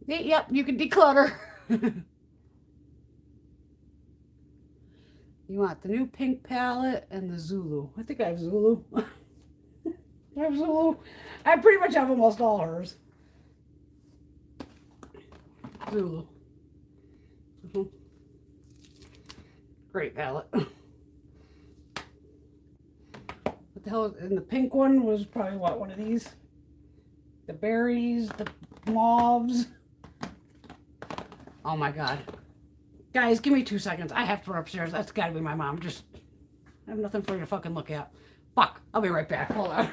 Yep, you can declutter. You want the new pink palette and the Zulu. I think I have Zulu. I have Zulu. I pretty much have almost all hers. Zulu. Great palette. What the hell? And the pink one was probably what, one of these? The berries, the mauves. Oh my God. Guys, give me 2 seconds. I have to run upstairs. That's gotta be my mom. Just, I have nothing for you to fucking look at. Fuck. I'll be right back. Hold on.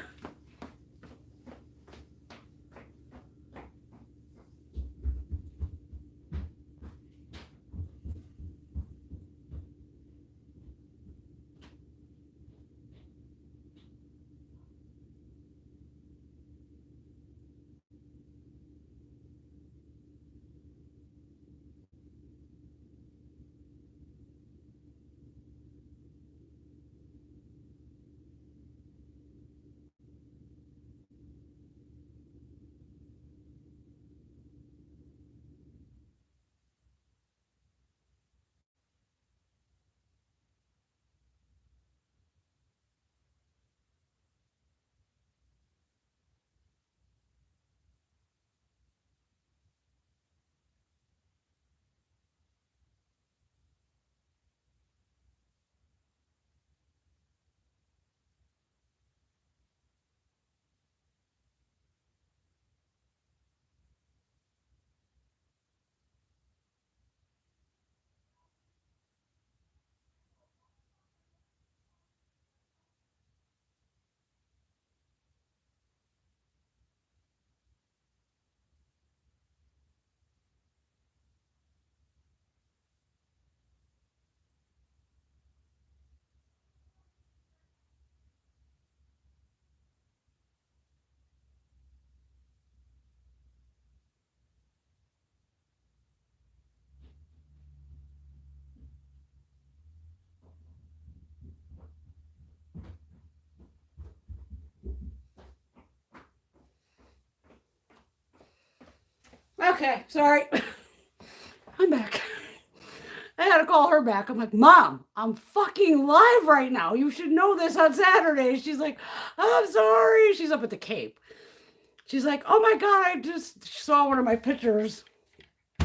Okay, sorry. I'm back. I had to call her back. I'm like, Mom, I'm fucking live right now. You should know this on Saturday. She's like, I'm sorry. She's up at the Cape. She's like, oh my God, I just saw one of my pictures.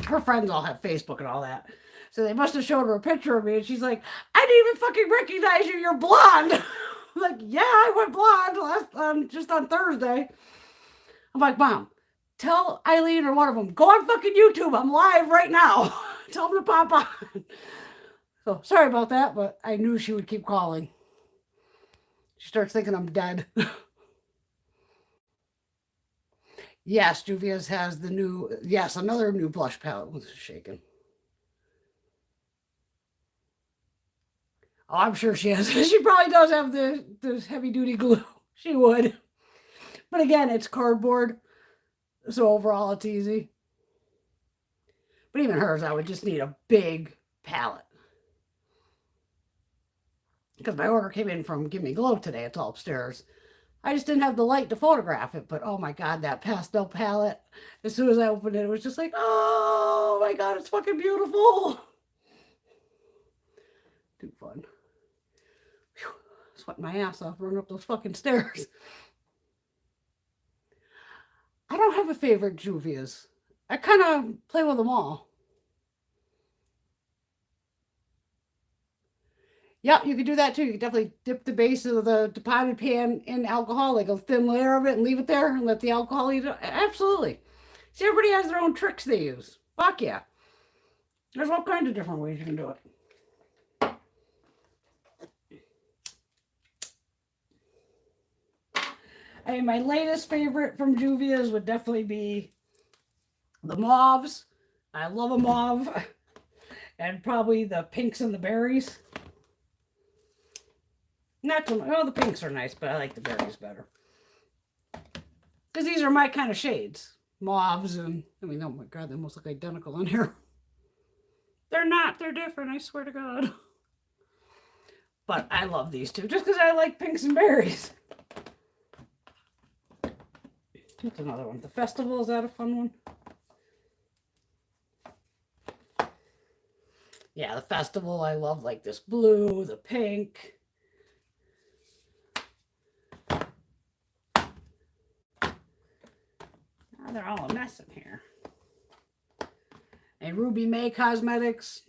Her friends all have Facebook and all that. So they must have showed her a picture of me. And she's like, I didn't even fucking recognize you. You're blonde. I'm like, yeah, I went blonde just on Thursday. I'm like, Mom, tell Eileen or one of them, go on fucking YouTube. I'm live right now. Tell them to pop on. So sorry about that, but I knew she would keep calling. She starts thinking I'm dead. Yes, Juvia's has the new, yes, another new blush palette. Was shaking. Oh, I'm sure she has. She probably does have the heavy duty glue. She would. But again, it's cardboard. So overall, it's easy. But even hers, I would just need a big palette. Because my order came in from Give Me Glow today. It's all upstairs. I just didn't have the light to photograph it. But oh my God, that pastel palette. As soon as I opened it, it was just like, oh my God, it's fucking beautiful. Too fun. Whew. Sweating my ass off running up those fucking stairs. I don't have a favorite Juvia's. I kind of play with them all. Yeah, you could do that too. You could definitely dip the base of the potted pan in alcohol, like a thin layer of it, and leave it there and let the alcohol eat it. Absolutely. See, everybody has their own tricks they use. Fuck yeah. There's all kinds of different ways you can do it. I mean, my latest favorite from Juvia's would definitely be the mauves. I love a mauve. And probably the pinks and the berries. Not too much. Oh, the pinks are nice, but I like the berries better. Because these are my kind of shades. Mauves and, I mean, oh my God, they almost look identical on here. They're not. They're different, I swear to God. But I love these two, just because I like pinks and berries. What's another one? The Festival, is that a fun one? Yeah, the Festival, I love like this blue, the pink. Oh, they're all a mess in here. And Ruby May Cosmetics,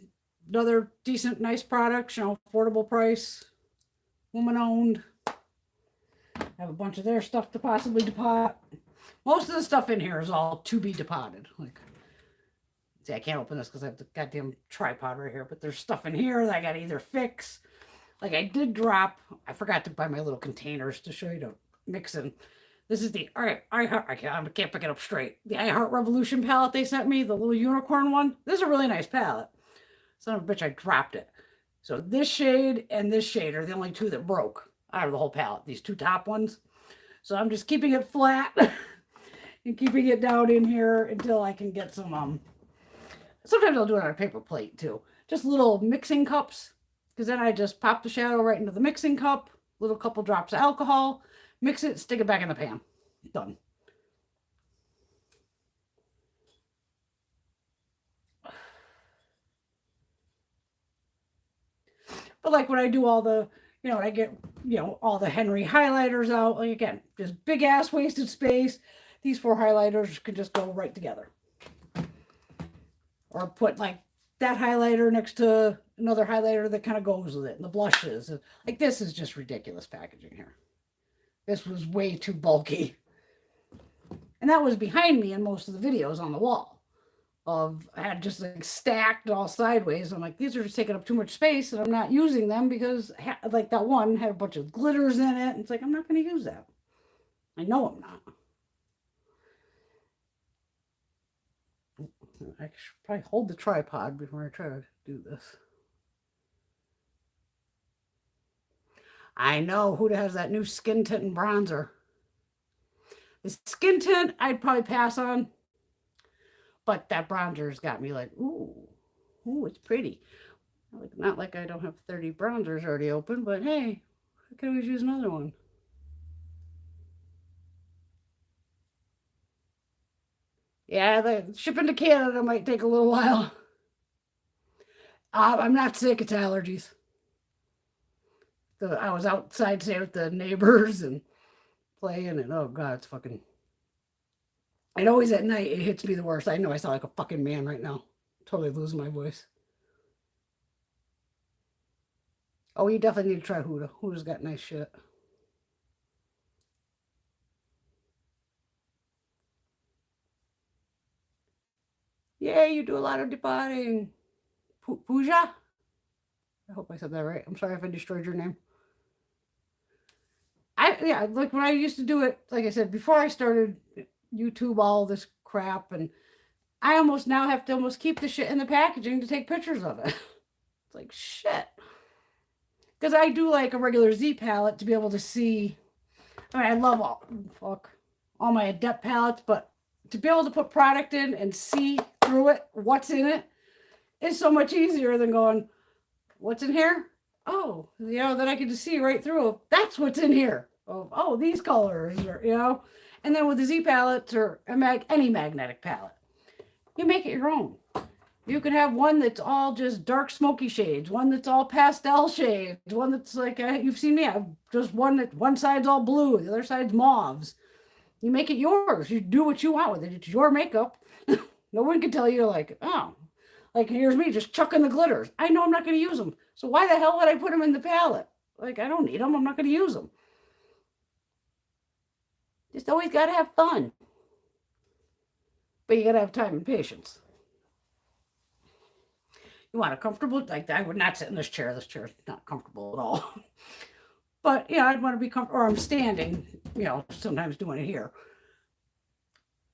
another decent, nice product, you know, affordable price, woman owned. Have a bunch of their stuff to possibly depot. Most of the stuff in here is all to be depotted. Like, see, I can't open this because I have the goddamn tripod right here, but there's stuff in here that I got to either fix. Like I did drop, I forgot to buy my little containers to show you to mix in. This is the, I can't pick it up straight. The I Heart Revolution palette they sent me, the little unicorn one. This is a really nice palette. Son of a bitch, I dropped it. So this shade and this shade are the only two that broke out of the whole palette. These two top ones. So I'm just keeping it flat and keeping it down in here until I can get some, sometimes I'll do it on a paper plate too. Just little mixing cups. Because then I just pop the shadow right into the mixing cup. Little couple drops of alcohol. Mix it, stick it back in the pan. Done. But like when I do all the, you know, I get, you know, all the Henry highlighters out. Like again, just big ass wasted space. These 4 highlighters can just go right together. Or put like that highlighter next to another highlighter that kind of goes with it. And the blushes. Like this is just ridiculous packaging here. This was way too bulky. And that was behind me in most of the videos on the wall. I had just like stacked all sideways. I'm like, these are just taking up too much space and I'm not using them because like that one had a bunch of glitters in it. And it's like, I'm not going to use that. I know I'm not. I should probably hold the tripod before I try to do this. I know who has that new skin tint and bronzer. The skin tint I'd probably pass on. But that bronzer's got me like, ooh, it's pretty. Not like I don't have 30 bronzers already open, but hey, I could always use another one. Yeah, the shipping to Canada might take a little while. I'm not sick, it's allergies. I was outside today with the neighbors and playing, and oh god, it's fucking. And always at night, it hits me the worst. I know I sound like a fucking man right now. Totally losing my voice. Oh, you definitely need to try Huda. Huda's got nice shit. Yeah, you do a lot of depotting. Pooja? I hope I said that right. I'm sorry if I destroyed your name. Yeah, like when I used to do it, like I said, before I started YouTube, all this crap, and I almost now have to almost keep the shit in the packaging to take pictures of it. It's like shit. Because I do like a regular Z palette to be able to see. I mean, I love all my Adept palettes, but to be able to put product in and see through it, what's in it, is so much easier than going, what's in here? Oh, then I can just see right through. That's what's in here. Oh, these colors, or. And then with the Z palettes or any magnetic palette, you make it your own. You can have one that's all just dark smoky shades, one that's all pastel shades, one that's like, you've seen me, I've just one side's all blue, the other side's mauves. You make it yours. You do what you want with it. It's your makeup. No one can tell you like, oh, like here's me just chucking the glitters. I know I'm not going to use them. So why the hell would I put them in the palette? Like, I don't need them. I'm not going to use them. Just always got to have fun. But you got to have time and patience. You want a comfortable, like I would not sit in this chair. This chair is not comfortable at all. But yeah, I'd want to be comfortable, or I'm standing, sometimes doing it here.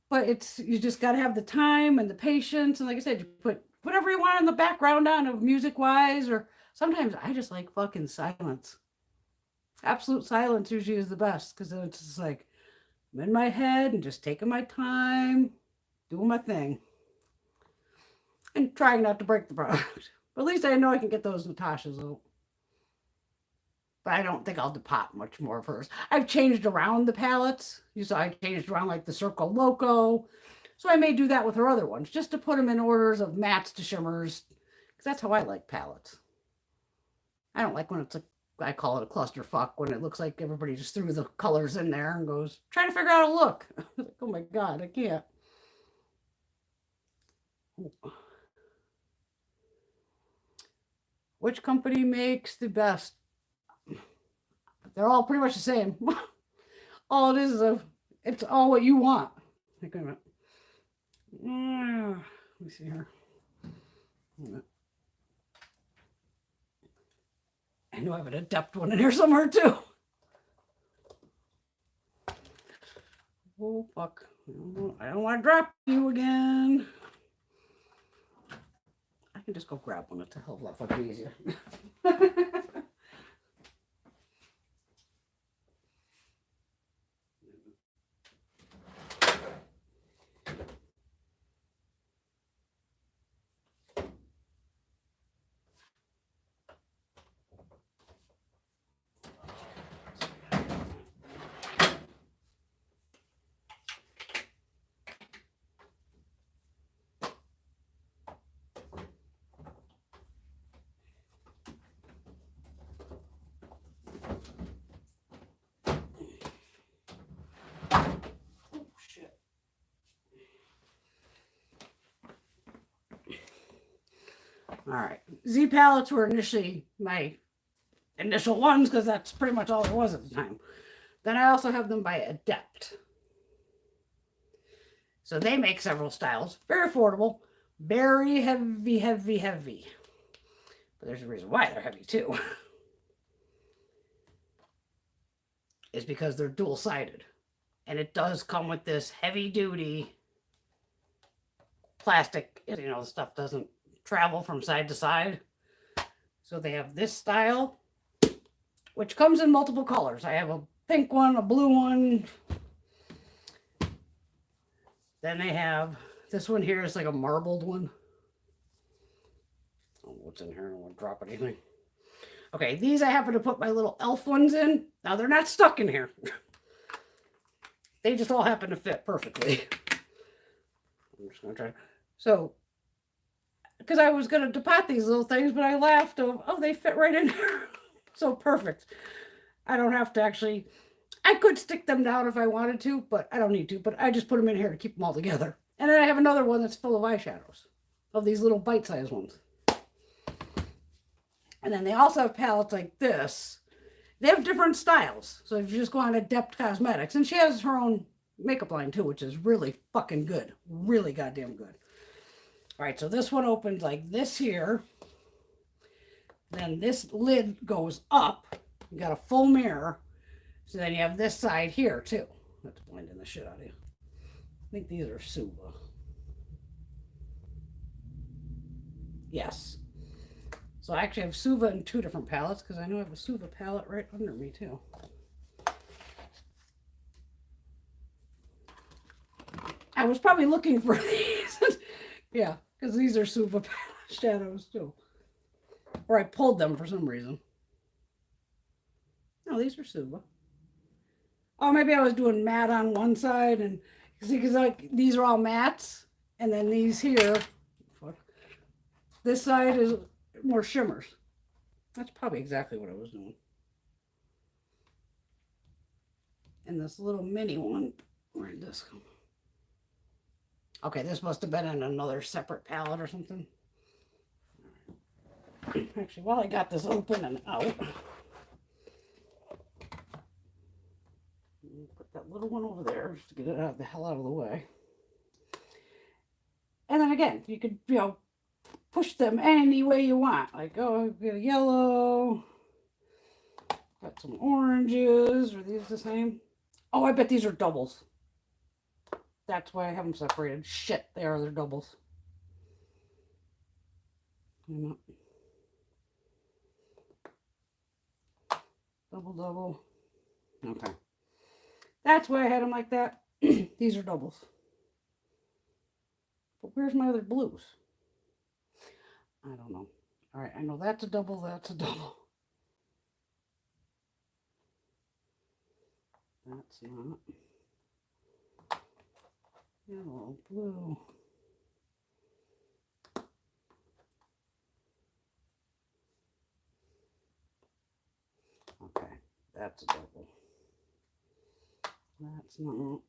But you just got to have the time and the patience. And like I said, you put whatever you want in the background on of music wise, or sometimes I just like fucking silence. Absolute silence usually is the best because it's just like I'm in my head and just taking my time, doing my thing, and trying not to break the product. But at least I know I can get those Natashas out. But I don't think I'll depot much more of hers. I've changed around the palettes. You saw I changed around like the Circle Loco. So I may do that with her other ones, just to put them in orders of mattes to shimmers. Because that's how I like palettes. I don't like when it's I call it a clusterfuck, when it looks like everybody just threw the colors in there and goes, trying to figure out a look. Like, oh my God, I can't. Which company makes the best? They're all pretty much the same. All it is it's all what you want. Wait a minute. Let me see here. I know I have an Adept one in here somewhere too. Oh, fuck. I don't want to drop you again. I can just go grab one. It's a hell of a lot fucking easier. All right. Z palettes were initially my initial ones because that's pretty much all there was at the time. Then I also have them by Adept. So they make several styles. Very affordable. Very heavy, heavy, heavy. But there's a reason why they're heavy too. Is because they're dual-sided. And it does come with this heavy-duty plastic. The stuff doesn't travel from side to side. So they have this style, which comes in multiple colors. I have a pink one, a blue one. Then they have this one here is like a marbled one. Oh, what's in here? I don't want to drop anything. Okay, these I happen to put my little elf ones in. Now they're not stuck in here. They just all happen to fit perfectly. I'm just going to try. So, because I was going to depot these little things, but I laughed. Oh, they fit right in there. So perfect. I don't have to actually, I could stick them down if I wanted to, but I don't need to. But I just put them in here to keep them all together. And then I have another one that's full of eyeshadows, of these little bite-sized ones. And then they also have palettes like this. They have different styles. So if you just go on Adept Cosmetics, and she has her own makeup line too, which is really fucking good. Really goddamn good. All right, so this one opens like this here. Then this lid goes up. You got a full mirror. So then you have this side here too. Let's blend in the shit out of you. I think these are Zoeva. Yes. So I actually have Zoeva in 2 different palettes because I know I have a Zoeva palette right under me too. I was probably looking for these. Yeah, because these are Zoeva shadows too. Or I pulled them for some reason. No, these are Zoeva. Oh, maybe I was doing matte on one side, and see, because like these are all mattes, and then these here, this side is more shimmers. That's probably exactly what I was doing. And this little mini one, where did this come? Okay, this must have been in another separate palette or something. Actually, while I got this open and out, put that little one over there just to get it out the hell out of the way. And then again, you could, you know, push them any way you want. Like, oh, I've got a yellow, got some oranges. Are these the same? Oh, I bet these are doubles. That's why I have them separated. Shit, they're doubles. Double. Okay. That's why I had them like that. These are doubles. But where's my other blues? I don't know. All right, I know that's a double, that's a double. That's not. Yellow, blue. Okay, that's a double. That's not.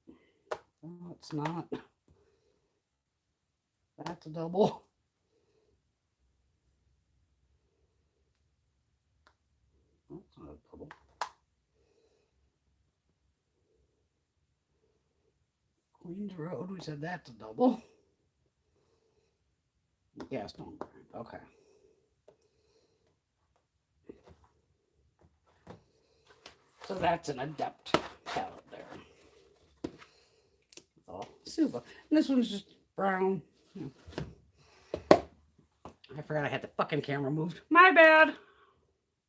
That's not. That's a double. That's not a double. Queens Road, we said that's a double. Yeah, Stone Grind. Okay. So that's an Adept palette there. Oh, Zoeva. And this one's just brown. I forgot I had the fucking camera moved. My bad.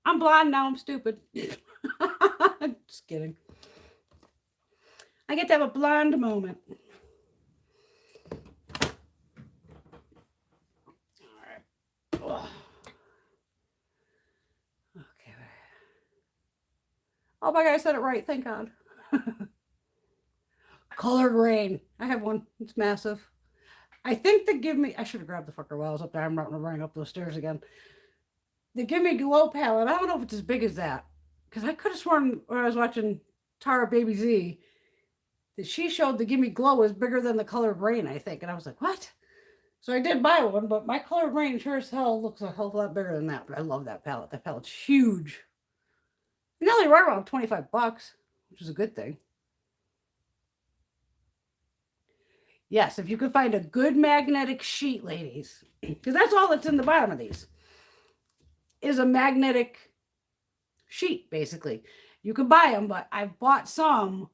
I'm blind now. I'm stupid. Just kidding. I get to have a blonde moment. All right. Ugh. Okay. Oh my God, I said it right. Thank God. Colored Rain. I have one. It's massive. I think they give me, I should have grabbed the fucker while I was up there. I'm not running up those stairs again. The Give Me Glow palette. I don't know if it's as big as that. Because I could have sworn when I was watching Tara Baby Z that she showed the Give Me Glow was bigger than the Colored Rain, I think. And I was like, what? So I did buy one, but my Colored Rain sure as hell looks a hell of a lot bigger than that. But I love that palette. That palette's huge. And only right around 25 bucks, which is a good thing. Yes, if you could find a good magnetic sheet, ladies, because that's all that's in the bottom of these, is a magnetic sheet, basically. You could buy them, but I've bought some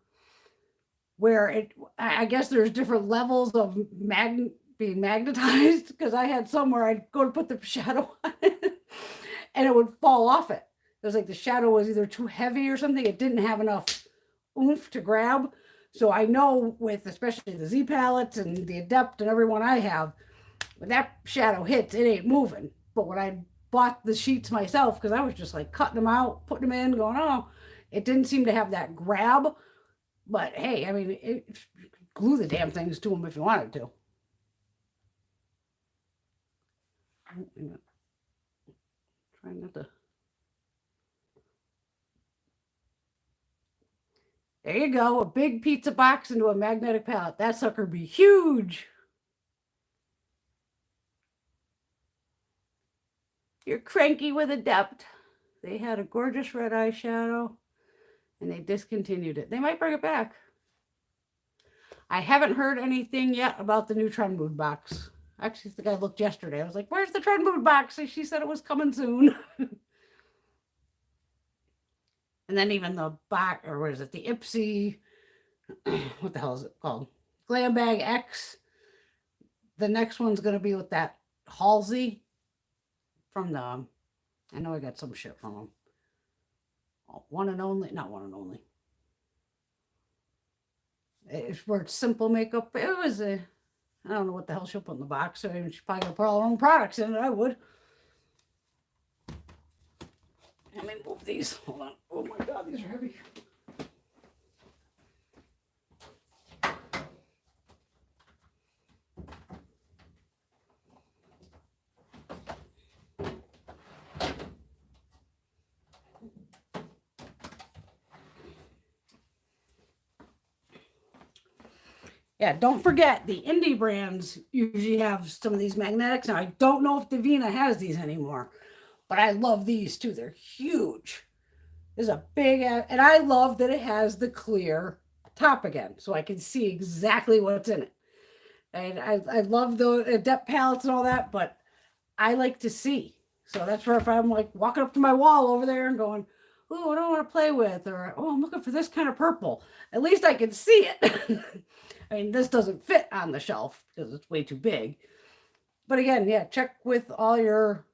where I guess there's different levels of being magnetized, because I had some where I'd go to put the shadow on it, and it would fall off it. It was like the shadow was either too heavy or something. It didn't have enough oomph to grab. So I know with especially the Z palettes and the Adept and everyone I have, when that shadow hits, it ain't moving. But when I bought the sheets myself, because I was just like cutting them out, putting them in, going, oh, it didn't seem to have that grab. But hey, I mean, glue the damn things to them if you wanted to. Oh, trying not to. There you go. A big pizza box into a magnetic pallet. That sucker be huge. You're cranky with Adept. They had a gorgeous red eyeshadow and they discontinued it. They might bring it back. I haven't heard anything yet about the new Trend Mood box. Actually, I think I looked yesterday. I was like, where's the Trend Mood box? And she said it was coming soon. And then even the box, or what is it? The Ipsy, what the hell is it called? Glam Bag X. The next one's going to be with that Halsey from the, I know I got some shit from them. One and only, not one and only. It's where it's simple makeup. It was a, I don't know what the hell she'll put in the box. So she's probably gonna put all her own products in it. I would. Let me move these. Hold on. Oh my God, these are heavy. Yeah, don't forget the indie brands usually have some of these magnetics. Now, I don't know if Davina has these anymore, but I love these too. They're huge. There's a big, and I love that it has the clear top again, so I can see exactly what's in it. And I love the Adept palettes and all that, but I like to see. So that's where if I'm like walking up to my wall over there and going, oh, I don't want to play with, or oh, I'm looking for this kind of purple. At least I can see it. I mean, this doesn't fit on the shelf because it's way too big. But again, yeah, check with all your,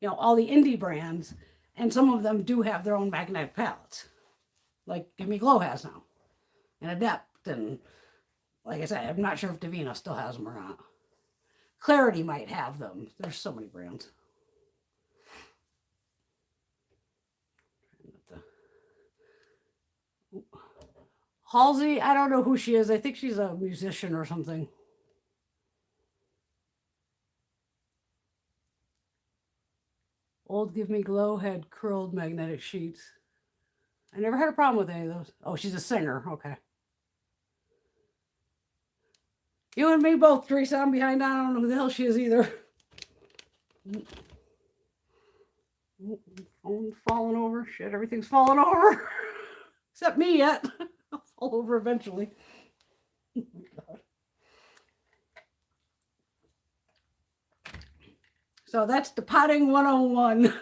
all the indie brands. And some of them do have their own magnetic palettes. Like Give Me Glow has now. And Adept. And like I said, I'm not sure if Davina still has them or not. Clarity might have them. There's so many brands. Halsey, I don't know who she is. I think she's a musician or something. Old Give Me Glow had curled magnetic sheets. I never had a problem with any of those. Oh, she's a singer. Okay. You and me both, Teresa. I'm behind. I don't know who the hell she is either. Phone's falling over. Shit, everything's falling over. Except me yet. I'll fall over eventually. Oh my God. So that's the potting 101.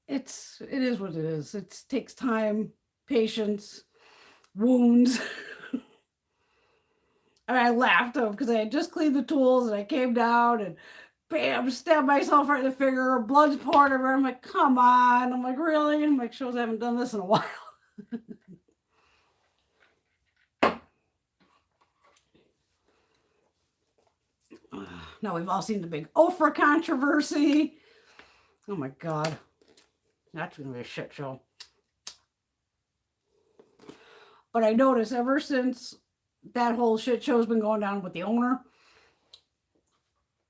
It is what it is. It takes time, patience, wounds. And I laughed because I had just cleaned the tools and I came down and bam, stabbed myself right in the finger, blood's pouring everywhere. I'm like, come on. I'm like, really? I'm like, shows I haven't done this in a while. Now we've all seen the big Ofra controversy. Oh my God. That's going to be a shit show. But I noticed ever since that whole shit show's been going down with the owner,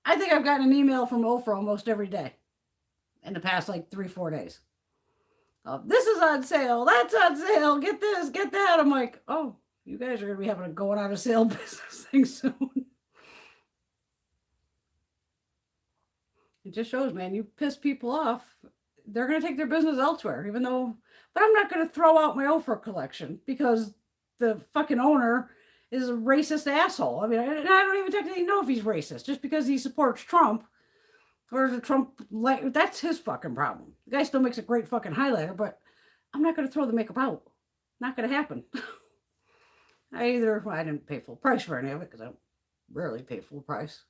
I think I've gotten an email from Ofra almost every day in the past like 3-4 days. This is on sale. That's on sale. Get this, get that. I'm like, oh, you guys are going to be having a going out of sale business thing soon. It just shows, man, you piss people off, they're going to take their business elsewhere, even though, but I'm not going to throw out my Ofra collection because the fucking owner is a racist asshole. I mean, I don't even technically know if he's racist. Just because he supports Trump or the Trump, that's his fucking problem. The guy still makes a great fucking highlighter, but I'm not going to throw the makeup out. Not going to happen. I didn't pay full price for any of it because I rarely pay full price.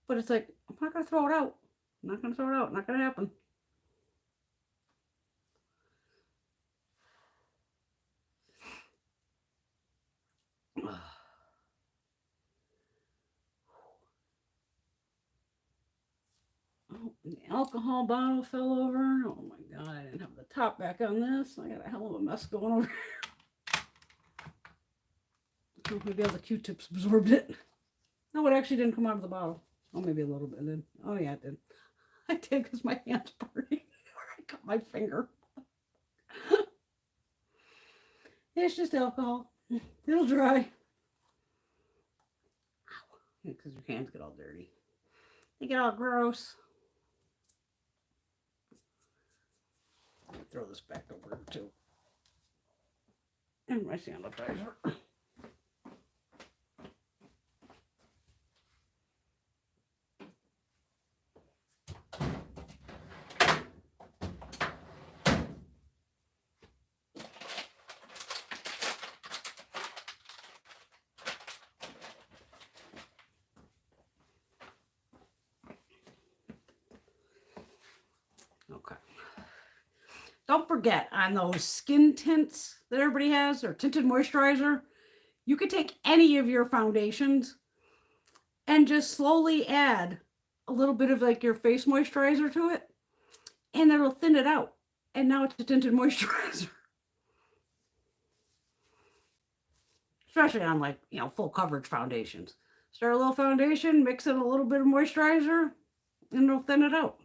But it's like, I'm not going to throw it out. I'm not going to throw it out. Not going to happen. Oh, the alcohol bottle fell over. Oh my God, I didn't have the top back on this. I got a hell of a mess going over here. Oh, maybe all the Q-tips absorbed it. No, it actually didn't come out of the bottle. Oh, maybe a little bit then. Oh, yeah, it did. I did because my hand's burning. I cut my finger. It's just alcohol. It'll dry. Because your hands get all dirty. They get all gross. Throw this back over too. And my sanitizer. Okay. Don't forget on those skin tints that everybody has or tinted moisturizer, you could take any of your foundations and just slowly add a little bit of like your face moisturizer to it and it'll thin it out. And now it's a tinted moisturizer. Especially on like, full coverage foundations. Start a little foundation, mix in a little bit of moisturizer, and it'll thin it out.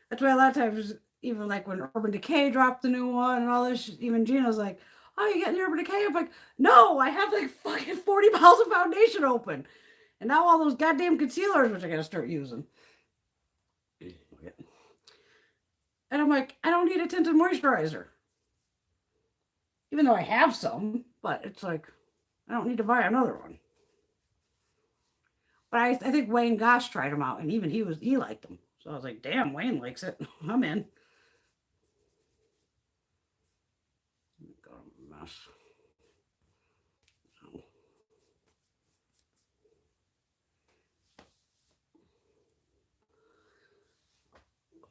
That's why a lot of times, even like when Urban Decay dropped the new one and all this, even Gina's like, oh, you getting Urban Decay? I'm like, no, I have like fucking 40 bottles of foundation open. And now all those goddamn concealers, which I gotta start using. And I'm like, I don't need a tinted moisturizer. Even though I have some, but it's like, I don't need to buy another one. But I think Wayne Goss tried them out, and even he liked them. So I was like, damn, Wayne likes it. I'm in. Got a mess.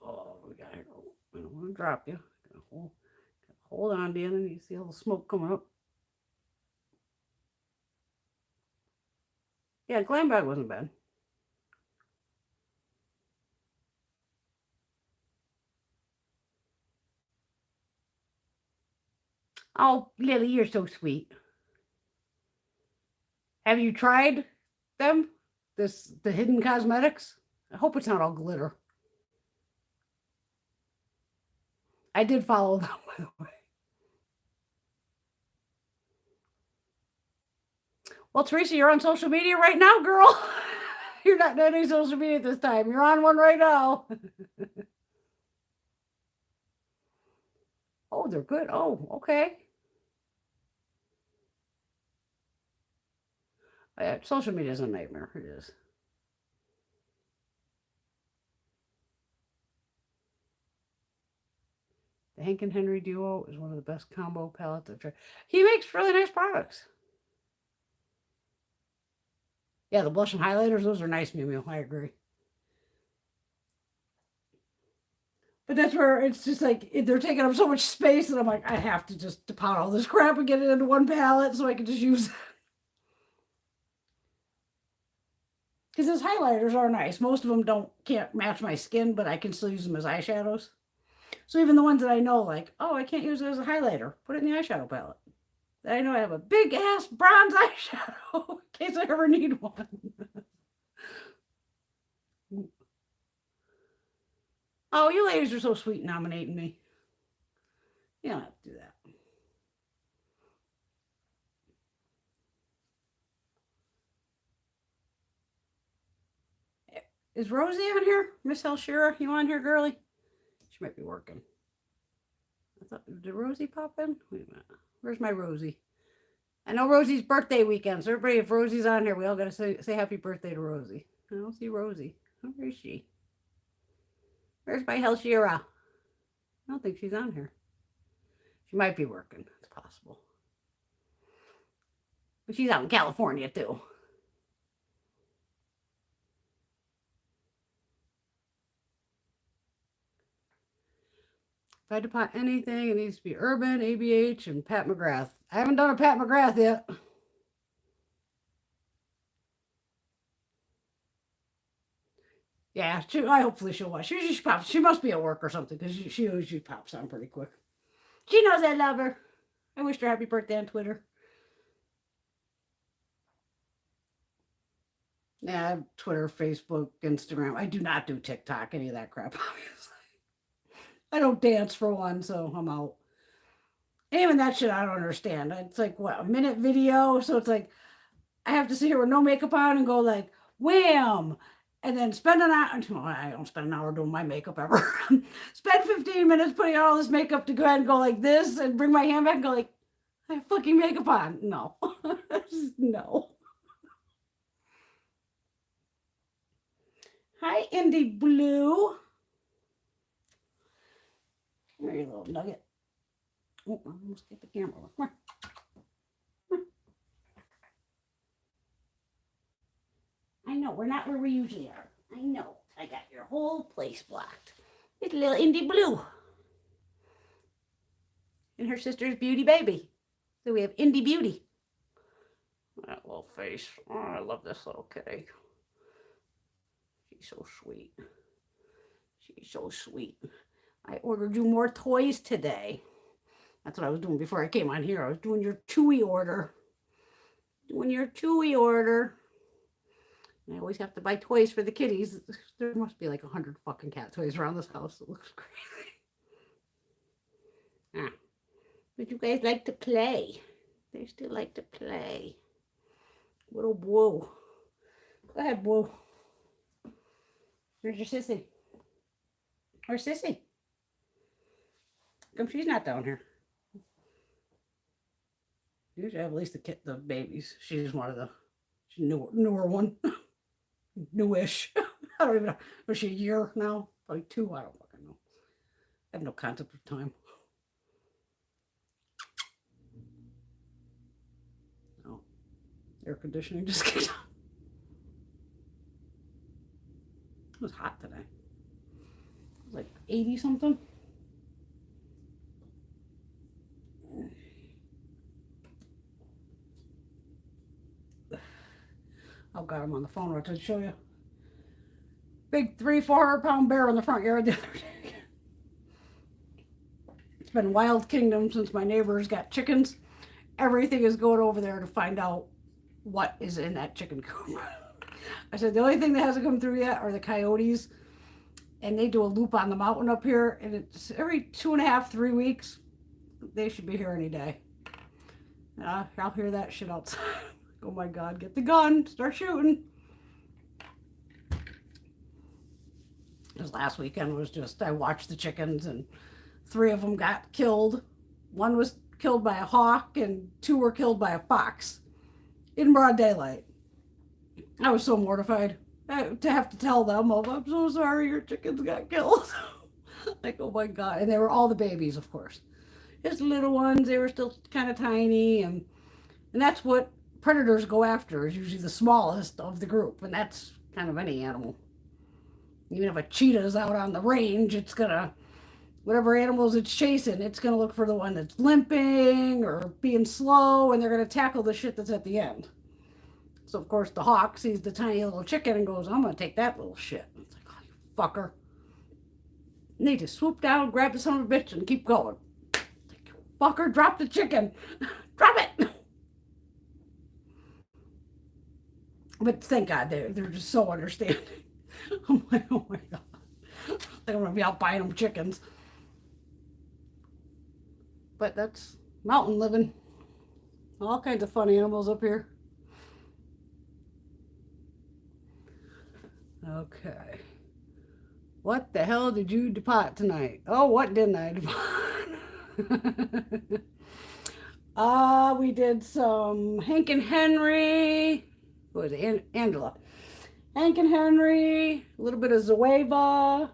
Oh, we got it. I don't want to drop you. Hold on, Dan, and you see all the smoke coming up. Yeah, glam bag wasn't bad. Oh, Lily, you're so sweet. Have you tried them? The Hidden Cosmetics? I hope it's not all glitter. I did follow them, by the way. Well, Teresa, you're on social media right now, girl. You're not on any social media at this time. You're on one right now. Oh, they're good. Oh, okay. Social media is a nightmare. It is. The Hank and Henry duo is one of the best combo palettes I've tried. He makes really nice products. Yeah, the blush and highlighters, those are nice, Mew Mew. I agree. But that's where it's just like they're taking up so much space, and I'm like, I have to just pot all this crap and get it into one palette so I can just use it. Because his highlighters are nice. Most of them can't match my skin, but I can still use them as eyeshadows. So even the ones that I know, like, oh, I can't use it as a highlighter, put it in the eyeshadow palette. I know I have a big ass bronze eyeshadow in case I ever need one. Oh, you ladies are so sweet nominating me. You don't have to do that. Is Rosie on here? Miss Elshira, you on here, girly? She might be working. I thought, did Rosie pop in? Wait a minute. Where's my Rosie? I know Rosie's birthday weekend, so everybody, if Rosie's on here, we all got to say happy birthday to Rosie. I don't see Rosie. Where is she? Where's my Elshira? I don't think she's on here. She might be working. It's possible. But she's out in California, too. If I had to pot anything, it needs to be Urban, ABH, and Pat McGrath. I haven't done a Pat McGrath yet. Yeah, hopefully she'll watch. She pops. She must be at work or something because she usually pops on pretty quick. She knows I love her. I wished her happy birthday on Twitter. Yeah, I have Twitter, Facebook, Instagram. I do not do TikTok, any of that crap, obviously. I don't dance for one, so I'm out. Even that shit I don't understand. It's like what, a minute video? So it's like I have to sit here with no makeup on and go like wham, and then spend an hour. No, I don't spend an hour doing my makeup ever. Spend 15 minutes putting on all this makeup to go ahead and go like this and bring my hand back and go like I have fucking makeup on. No, no. Hi, Indie Blue. There you little nugget. Oh, I almost get the camera. Come on. I know, we're not where we usually are. I know. I got your whole place blocked. It's a little Indie Blue. And her sister's Beauty Baby. So we have Indie Beauty. That little face. Oh, I love this little kitty. She's so sweet. She's so sweet. I ordered you more toys today. That's what I was doing before I came on here. I was doing your Chewy order. Doing your Chewy order. And I always have to buy toys for the kitties. There must be like 100 fucking cat toys around this house. It looks crazy. Ah. But you guys like to play. They still like to play. Little Boo. Go ahead, Boo. Where's your sissy? Where's Sissy? Come, she's not down here. Usually I have at least the babies. She's one of the newer one. Newish. I don't even know. Was she a year now? Probably 2. I don't fucking know. I have no concept of time. No. Air conditioning just kicked on. It was hot today. It was like 80 something. Oh God, I'm on the phone. I to show you. Big 300-400 pound bear in the front yard the other day. It's been wild kingdom since my neighbors got chickens. Everything is going over there to find out what is in that chicken coop. I said the only thing that hasn't come through yet are the coyotes, and they do a loop on the mountain up here, and it's every 2.5, 3 weeks. They should be here any day. I'll hear that shit outside. Oh my God, get the gun, start shooting. This last weekend was just, I watched the chickens and 3 of them got killed. 1 was killed by a hawk and 2 were killed by a fox in broad daylight. I was so mortified to have to tell them, oh, I'm so sorry your chickens got killed. Like, oh my God. And they were all the babies, of course. Just little ones, they were still kind of tiny. And that's what predators go after, is usually the smallest of the group. And that's kind of any animal. Even if a cheetah is out on the range, it's gonna, whatever animals it's chasing, it's gonna look for the one that's limping or being slow, and they're gonna tackle the shit that's at the end. So of course the hawk sees the tiny little chicken and goes, I'm gonna take that little shit. It's like, oh, you fucker. And they just swoop down, grab the son of a bitch, and keep going. Like, fucker, drop the chicken. Drop it. But thank God they're just so understanding. I'm like, oh my God. Like I'm gonna be out buying them chickens. But that's mountain living. All kinds of fun animals up here. Okay. What the hell did you depot tonight? Oh, what didn't I depot? We did some Hank and Henry. What was it? Angela. Hank and Henry. A little bit of Zoeva.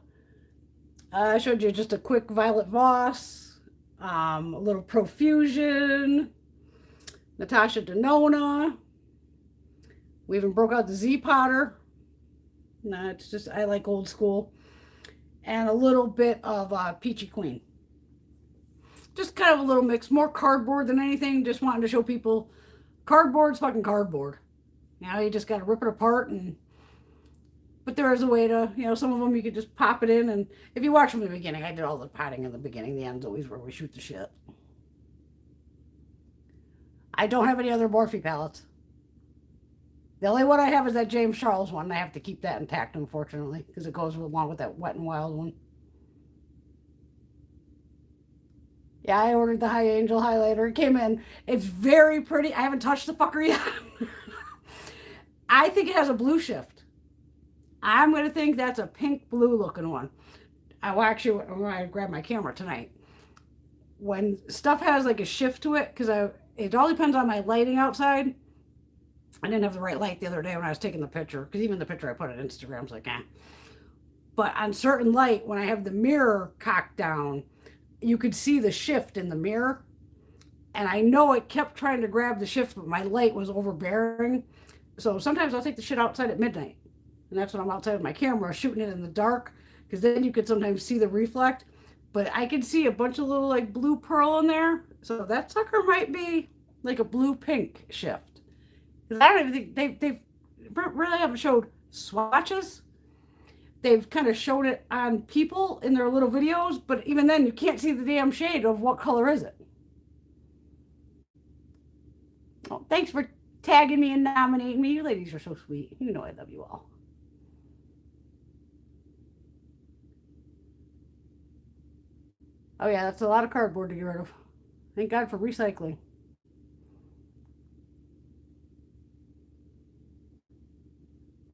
I showed you just a quick Violet Voss. A little Profusion. Natasha Denona. We even broke out the Z Potter. No, it's just, I like old school. And a little bit of Peachy Queen. Just kind of a little mix. More cardboard than anything. Just wanting to show people cardboard's fucking cardboard. Now you just got to rip it apart. But there is a way to, some of them you could just pop it in. And if you watch from the beginning, I did all the potting in the beginning. The end's always where we shoot the shit. I don't have any other Morphe palettes. The only one I have is that James Charles one. I have to keep that intact, unfortunately, because it goes along with that Wet n Wild one. Yeah, I ordered the High Angel highlighter. It came in. It's very pretty. I haven't touched the fucker yet. I think it has a blue shift. I'm going to think that's a pink blue looking one. I will actually, when I grab my camera tonight, when stuff has like a shift to it, because it all depends on my lighting outside. I didn't have the right light the other day when I was taking the picture, because even the picture I put on Instagram was like, eh. But on certain light, when I have the mirror cocked down, you could see the shift in the mirror. And I know it kept trying to grab the shift, but my light was overbearing. So sometimes I'll take the shit outside at midnight. And that's when I'm outside with my camera, shooting it in the dark, because then you could sometimes see the reflect. But I could see a bunch of little like blue pearl in there. So that sucker might be like a blue-pink shift. Because I don't even think they really haven't showed swatches. They've kind of shown it on people in their little videos, but even then you can't see the damn shade of what color is it. Oh, thanks for tagging me and nominating me. You ladies are so sweet. You know I love you all. Oh yeah, that's a lot of cardboard to get rid of. Thank God for recycling.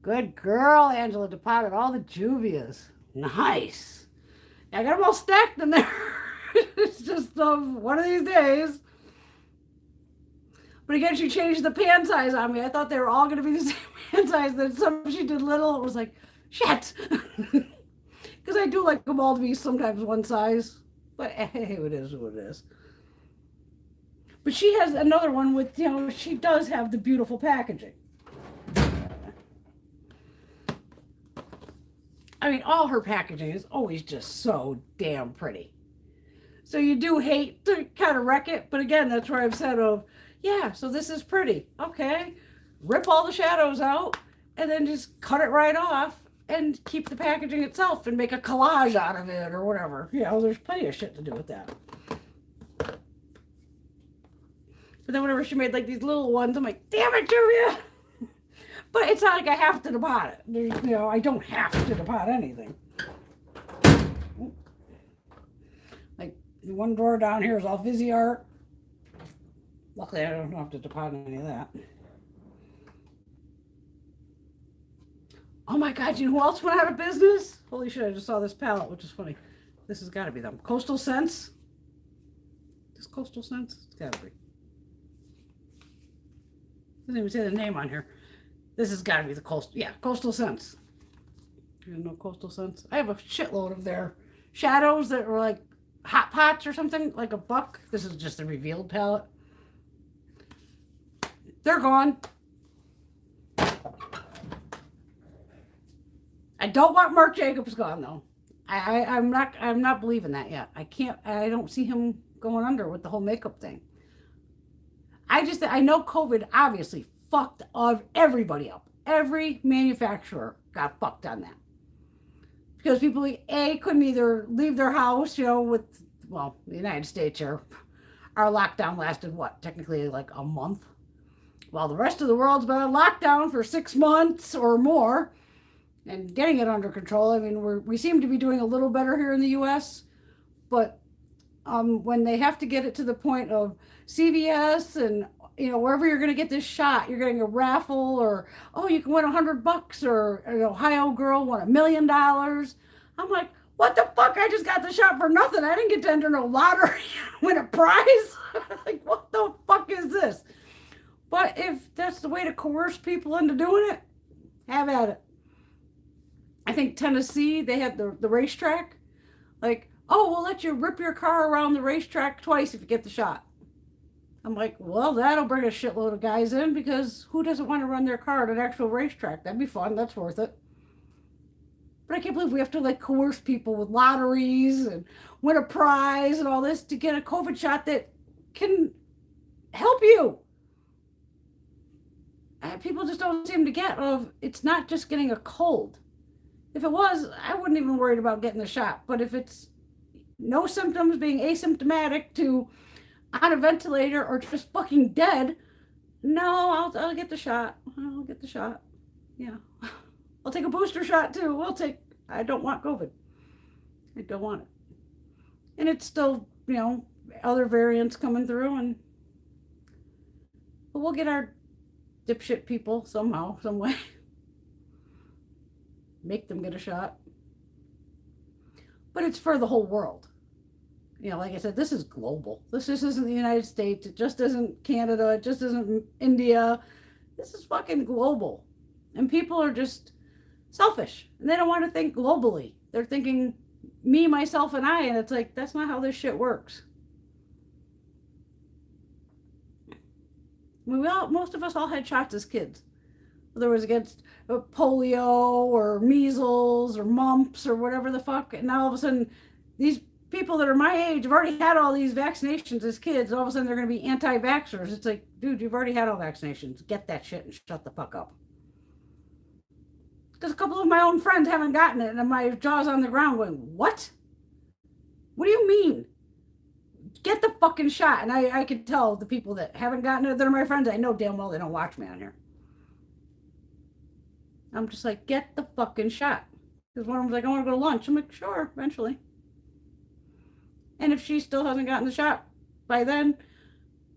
Good girl, Angela deposited all the Juvias. Nice. I got them all stacked in there. It's just one of these days. But again, she changed the pan size on me. I thought they were all going to be the same pan size. Then some she did little. It was like, shit. Because I do like them all to be sometimes one size. But hey, it is what it is. But she has another one with, she does have the beautiful packaging. I mean, all her packaging is always just so damn pretty. So you do hate to kind of wreck it. But again, that's where I've said yeah, so this is pretty. Okay, rip all the shadows out and then just cut it right off and keep the packaging itself and make a collage out of it or whatever. There's plenty of shit to do with that. But then whenever she made like these little ones, I'm like, damn it, Julia. But it's not like I have to depot it. I don't have to depot anything. Like one drawer down here is all Visi art. Luckily, I don't have to depot any of that. Oh my God, you know who else went out of business? Holy shit, I just saw this palette, which is funny. This has got to be them. Coastal Scents. Is Coastal Scents? It's got to be. Doesn't even say the name on here. This has got to be the Coastal Scents. You know Coastal Scents? I have a shitload of their shadows that were like Hot Pots or something, like a buck. This is just a revealed palette. They're gone. I don't want Marc Jacobs gone though. I'm not believing that yet. I don't see him going under with the whole makeup thing. I know COVID obviously fucked everybody up. Every manufacturer got fucked on that. Because people, couldn't either leave their house, the United States here, our lockdown lasted technically like a month. While the rest of the world's been on lockdown for 6 months or more and getting it under control. I mean, we seem to be doing a little better here in the US, but when they have to get it to the point of CVS and wherever you're going to get this shot, you're getting a raffle, or you can win $100, or an Ohio girl won $1 million. I'm like, what the fuck? I just got the shot for nothing. I didn't get to enter no lottery, win a prize. Like, what the fuck is this? But if that's the way to coerce people into doing it, have at it. I think Tennessee, they had the racetrack. Like, we'll let you rip your car around the racetrack twice if you get the shot. I'm like, well, that'll bring a shitload of guys in, because who doesn't want to run their car at an actual racetrack? That'd be fun. That's worth it. But I can't believe we have to coerce people with lotteries and win a prize and all this to get a COVID shot that can help you. People just don't seem to get it's not just getting a cold. If it was, I wouldn't even worry about getting the shot. But if it's no symptoms, being asymptomatic to on a ventilator or just fucking dead, No, I'll get the shot. I'll get the shot. Yeah. I'll take a booster shot too. I don't want COVID. I don't want it. And it's still, other variants coming through, but we'll get our dipshit people somehow, some way. Make them get a shot. But it's for the whole world. Like I said, this is global. This just isn't the United States. It just isn't Canada. It just isn't India. This is fucking global. And people are just selfish. And they don't want to think globally. They're thinking me, myself, and I. And it's like, that's not how this shit works. Most of us all had shots as kids. Whether it was against polio or measles or mumps or whatever the fuck. And now all of a sudden, these people that are my age have already had all these vaccinations as kids. All of a sudden, they're going to be anti-vaxxers. It's like, dude, you've already had all vaccinations. Get that shit and shut the fuck up. Because a couple of my own friends haven't gotten it, and my jaw's on the ground going, what? What do you mean? Get the fucking shot. And I could tell the people that haven't gotten it, they're my friends. I know damn well they don't watch me on here. I'm just like, get the fucking shot. Because one of them's like, I want to go to lunch. I'm like, sure, eventually. And if she still hasn't gotten the shot by then,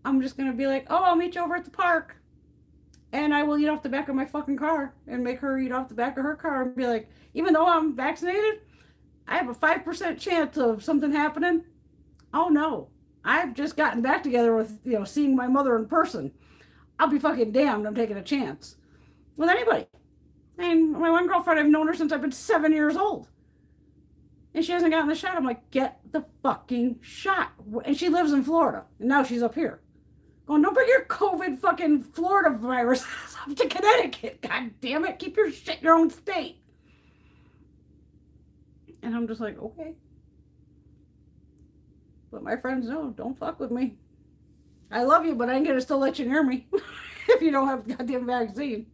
I'm just going to be like, oh, I'll meet you over at the park. And I will eat off the back of my fucking car and make her eat off the back of her car and be like, even though I'm vaccinated, I have a 5% chance of something happening. Oh no, I've just gotten back together with, seeing my mother in person. I'll be fucking damned I'm taking a chance with anybody. And my one girlfriend, I've known her since I've been 7 years old. And she hasn't gotten the shot. I'm like, get the fucking shot. And she lives in Florida. And now she's up here. Going, don't bring your COVID fucking Florida virus up to Connecticut. God damn it. Keep your shit in your own state. And I'm just like, okay. But my friends know, don't fuck with me. I love you, but I ain't gonna still let you near me if you don't have the goddamn vaccine.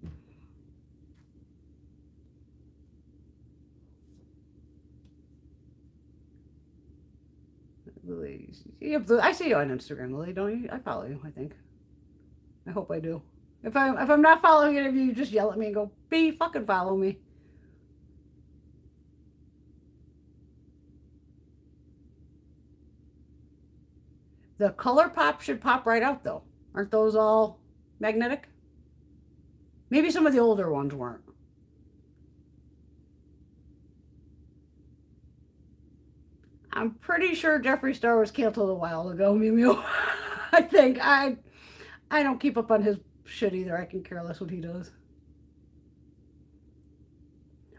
Lily, I see you on Instagram, Lily, don't you? I follow you, I think. I hope I do. If I'm not following any of you, just yell at me and go, B, fucking follow me. The color pop should pop right out though. Aren't those all magnetic? Maybe some of the older ones weren't. I'm pretty sure Jeffree Star was canceled a while ago, Mew Mew. I think. I don't keep up on his shit either. I can care less what he does.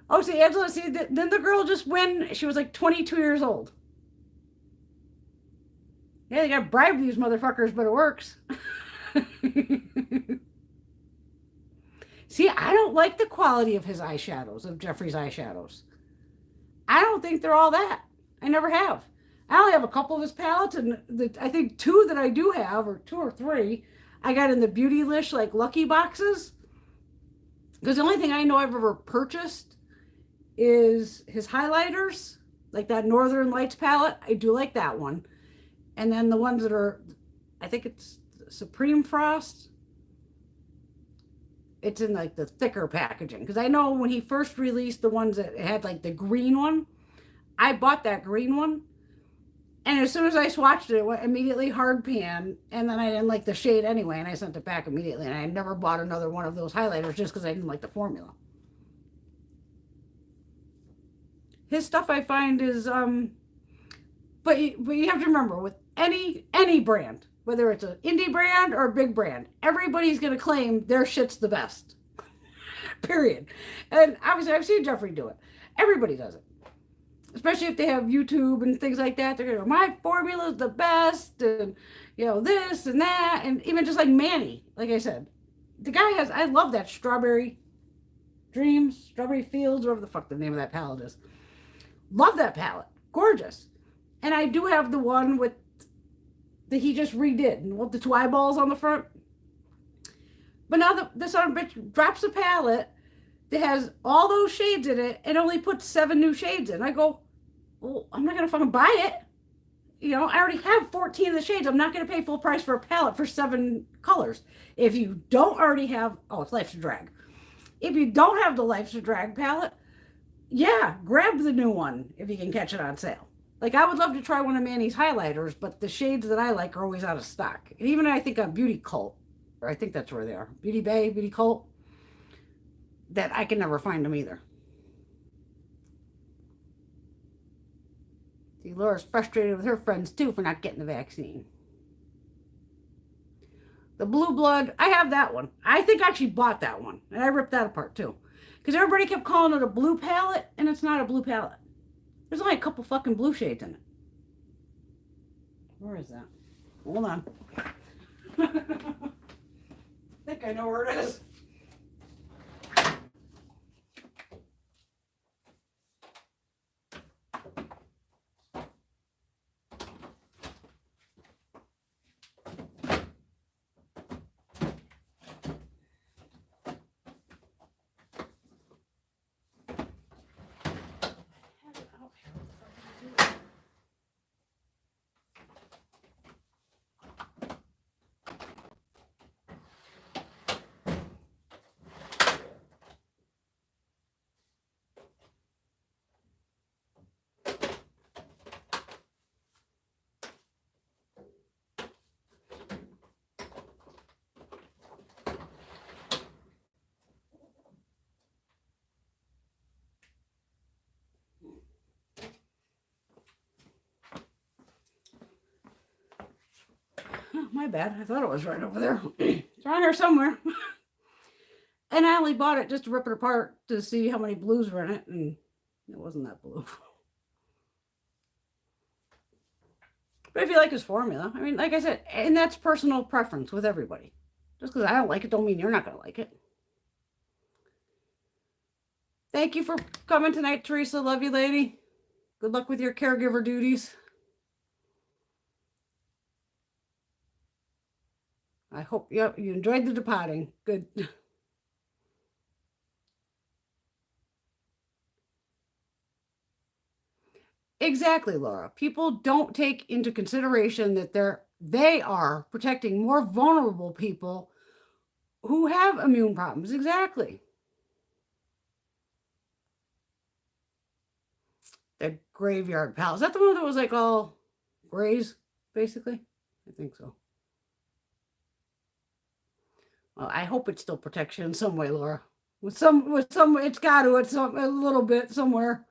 Oh, see, Angela, didn't the girl just win? She was like 22 years old. Yeah, they got to bribe these motherfuckers, but it works. See, I don't like the quality of his eyeshadows, of Jeffree's eyeshadows. I don't think they're all that. I never have. I only have a couple of his palettes, and I think two that I do have, or two or three, I got in the Beautylish, like, lucky boxes. Because the only thing I know I've ever purchased is his highlighters, like that Northern Lights palette. I do like that one. And then the ones that are, I think it's Supreme Frost. It's in like the thicker packaging. Because I know when he first released the ones that had like the green one, I bought that green one. And as soon as I swatched it, it went immediately hard pan. And then I didn't like the shade anyway. And I sent it back immediately. And I never bought another one of those highlighters just because I didn't like the formula. His stuff I find is, but you have to remember, with any brand, whether it's an indie brand or a big brand, everybody's going to claim their shit's the best. Period. And obviously I've seen Jeffree do it. Everybody does it. Especially if they have YouTube and things like that. They're going to go, my formula's the best, and, this and that. And even just like Manny, like I said, the guy has, I love that Strawberry Dreams, Strawberry Fields, whatever the fuck the name of that palette is. Love that palette. Gorgeous. And I do have the one with that he just redid, with the two eyeballs on the front. But now this other bitch drops a palette that has all those shades in it and only puts 7 new shades in. I go, well, I'm not going to fucking buy it. you know, I already have 14 of the shades. I'm not going to pay full price for a palette for 7 colors. If you don't already have, oh, it's Life's a Drag. If you don't have the Life's a Drag palette, yeah, grab the new one if you can catch it on sale. Like, I would love to try one of Manny's highlighters, but the shades that I like are always out of stock. And even I think on Beauty Cult, or I think that's where they are, Beauty Bay, Beauty Cult, that I can never find them either. See, Laura's frustrated with her friends too for not getting the vaccine. The Blue Blood, I have that one. I think I actually bought that one, and I ripped that apart too. Because everybody kept calling it a blue palette, and it's not a blue palette. There's only a couple fucking blue shades in it. Where is that? Hold on. I think I know where it is. Oh, my bad. I thought it was right over there. It's around here somewhere. And I only bought it just to rip it apart to see how many blues were in it, and it wasn't that blue. But if you like his formula, I mean, like I said, and that's personal preference with everybody. Just because I don't like it don't mean you're not going to like it. Thank you for coming tonight, Teresa. Love you, lady. Good luck with your caregiver duties. I hope you enjoyed the depotting. Good. Exactly, Laura. People don't take into consideration that they are protecting more vulnerable people who have immune problems. Exactly. The graveyard pal. Is that the one that was like all grays, basically? I think so. Well, I hope it still protects you in some way, Laura. With some, it's got to. It's a little bit somewhere.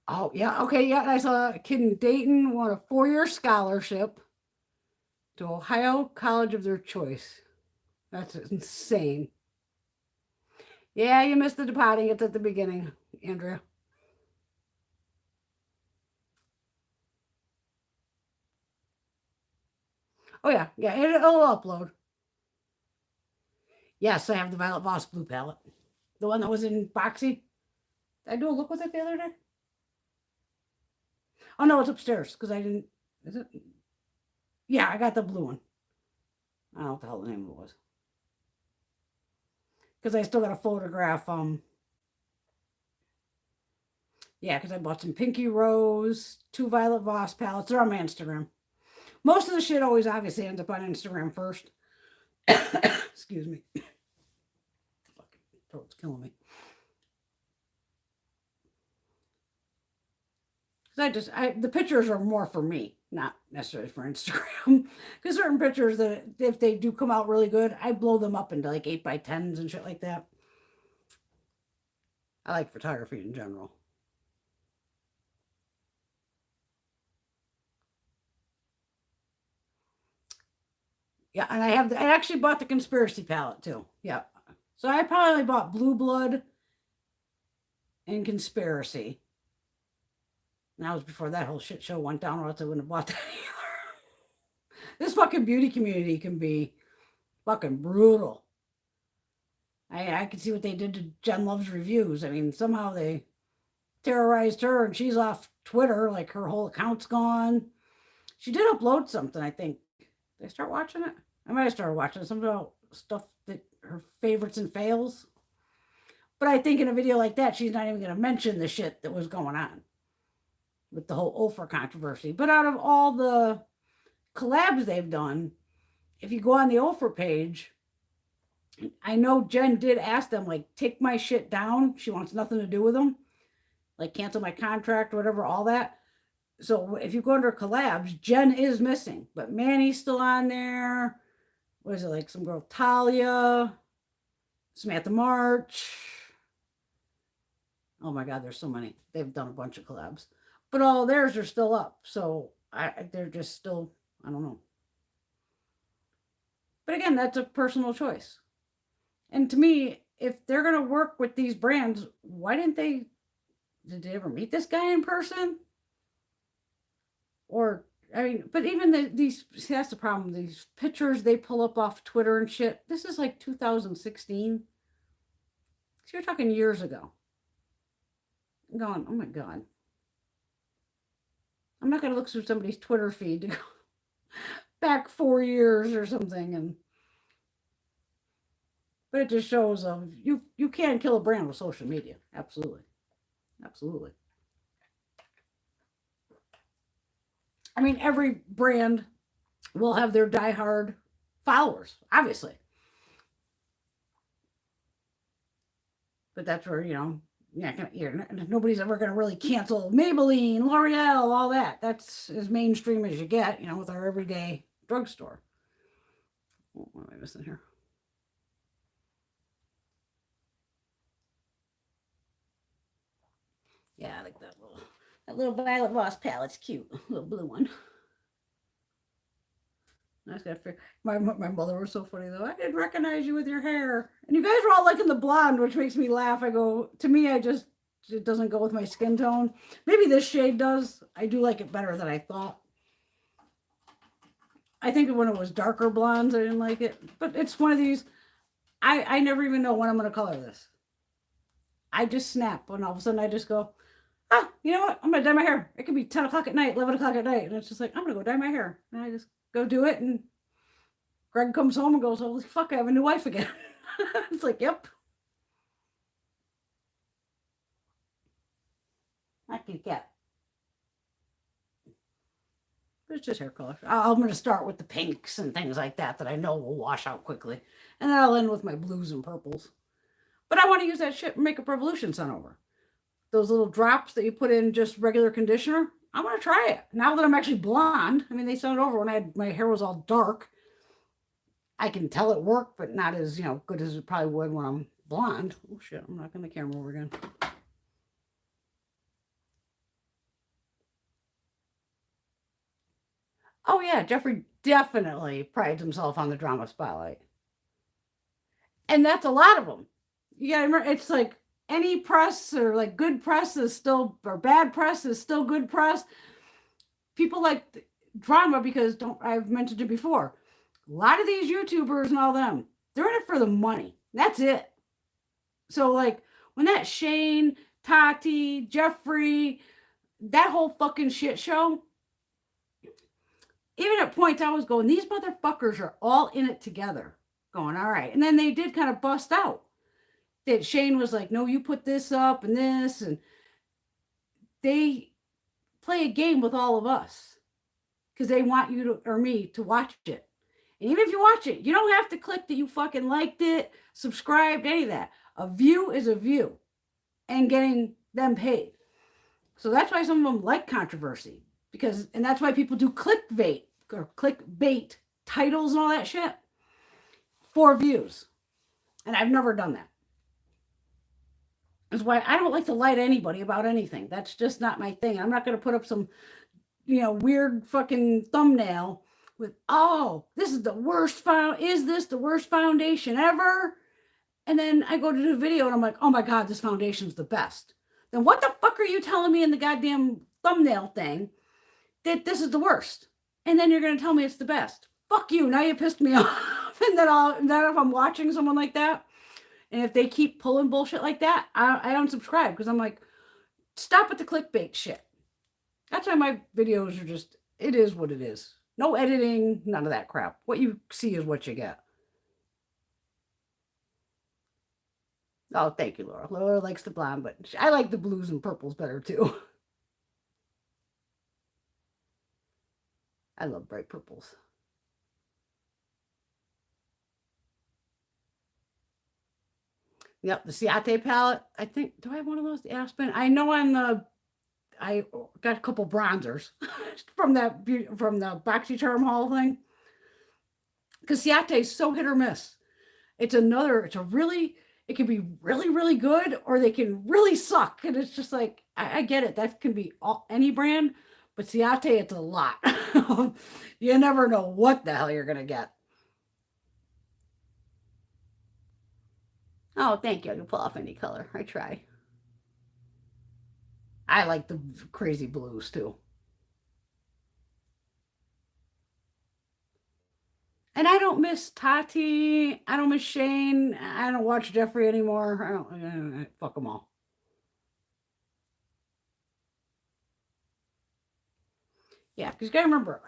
Oh yeah, okay, yeah. I saw a kid in Dayton won a 4-year scholarship to Ohio College of their choice. That's insane. Yeah, you missed the depotting. It's at the beginning, Andrea. Oh yeah, yeah, it'll upload. Yes, I have the Violet Voss blue palette. The one that was in Boxy. Did I do a look with it the other day? Oh no, it's upstairs because I didn't. Is it? Yeah, I got the blue one. I don't know what the hell the name of it was. Because I still got a photograph. Yeah, because I bought some Pinky Rose, 2 Violet Voss palettes. They're on my Instagram. Most of the shit always obviously ends up on Instagram first. Excuse me. Fucking throat's killing me. Because the pictures are more for me, not necessarily for Instagram. Because certain pictures that if they do come out really good, I blow them up into like 8x10s and shit like that. I like photography in general. Yeah, and I actually bought the conspiracy palette too. Yeah. So I probably bought Blue Blood and Conspiracy. And that was before that whole shit show went down, or else I wouldn't have bought that either. This fucking beauty community can be fucking brutal. I can see what they did to Jen Love's reviews. I mean, somehow they terrorized her and she's off Twitter, like her whole account's gone. She did upload something, I think. Did I start watching it? I might have started watching it. Something about stuff that her favorites and fails. But I think in a video like that, she's not even going to mention the shit that was going on with the whole Ofer controversy. But out of all the collabs they've done, if you go on the Ofer page, I know Jen did ask them, like, take my shit down. She wants nothing to do with them. Like, cancel my contract, whatever, all that. So if you go under collabs, Jen is missing. But Manny's still on there. What is it, like some girl, Talia, Samantha March. Oh my God, there's so many. They've done a bunch of collabs. But all theirs are still up. So they're just still, I don't know. But again, that's a personal choice. And to me, if they're going to work with these brands, why did they ever meet this guy in person? Or, I mean, but even these, see, that's the problem. These pictures they pull up off Twitter and shit, this is like 2016. So you're talking years ago. I'm going, oh my God. I'm not going to look through somebody's Twitter feed to go back 4 years or something. But it just shows you can kill a brand with social media. Absolutely. Absolutely. I mean, every brand will have their diehard followers, obviously. But that's where, nobody's ever going to really cancel Maybelline, L'Oreal, all that. That's as mainstream as you get, with our everyday drugstore. Oh, what am I missing here? Yeah, I like that little Violet Voss palette's cute. Little blue one. I just got to figure. My mother was so funny though. I didn't recognize you with your hair. And you guys were all liking the blonde, which makes me laugh. I go, to me, it doesn't go with my skin tone. Maybe this shade does. I do like it better than I thought. I think when it was darker blondes, I didn't like it. But it's one of these, I never even know when I'm going to color this. I just snap and all of a sudden I just go, you know what? I'm going to dye my hair. It could be 10 o'clock at night, 11 o'clock at night. And it's just like, I'm going to go dye my hair. And I just go do it. And Greg comes home and goes, holy fuck, I have a new wife again. It's like, yep. I can get. But it's just hair color. I'm going to start with the pinks and things like that I know will wash out quickly. And then I'll end with my blues and purples. But I want to use that shit Makeup Revolution Sun Over. Those little drops that you put in just regular conditioner. I want to try it. Now that I'm actually blonde. I mean, they sent it over when my hair was all dark. I can tell it worked, but not as, good as it probably would when I'm blonde. Oh shit, I'm knocking the camera over again. Oh yeah, Jeffrey definitely prides himself on the drama spotlight. And that's a lot of them. You gotta remember, it's like any press or like good press is still, or bad press is still good press. People like drama because I've mentioned it before. A lot of these YouTubers and all them, they're in it for the money. That's it. So like when that Shane, Tati, Jeffrey, that whole fucking shit show, even at points I was going, these motherfuckers are all in it together. Going, all right. And then they did kind of bust out. That Shane was like, no, you put this up and this. And they play a game with all of us. Because they want you to, or me, to watch it. And even if you watch it, you don't have to click that you fucking liked it, subscribed, any of that. A view is a view. And getting them paid. So that's why some of them like controversy. And that's why people do clickbait or clickbait titles and all that shit for views. And I've never done that. That's why I don't like to lie to anybody about anything. That's just not my thing. I'm not going to put up some, weird fucking thumbnail with, this is the worst is this the worst foundation ever? And then I go to do a video and I'm like, oh my God, this foundation's the best. Then what the fuck are you telling me in the goddamn thumbnail thing that this is the worst? And then you're going to tell me it's the best. Fuck you. Now you pissed me off. And then if I'm watching someone like that, and if they keep pulling bullshit like that, I don't subscribe because I'm like, stop with the clickbait shit. That's why my videos are just, it is what it is. No editing, none of that crap. What you see is what you get. Oh, thank you, Laura. Laura likes the blonde, but I like the blues and purples better too. I love bright purples. Yep, the Ciate palette. I think, do I have one of those? The Aspen. I know I got a couple bronzers from from the BoxyCharm haul thing. Because Ciate is so hit or miss. It can be really, really good, or they can really suck. And it's just like, I get it. That can be any brand, but Ciate, it's a lot. You never know what the hell you're going to get. Oh, thank you. I can pull off any color. I try. I like the crazy blues too. And I don't miss Tati. I don't miss Shane. I don't watch Jeffrey anymore. Fuck them all. Yeah, because you gotta remember,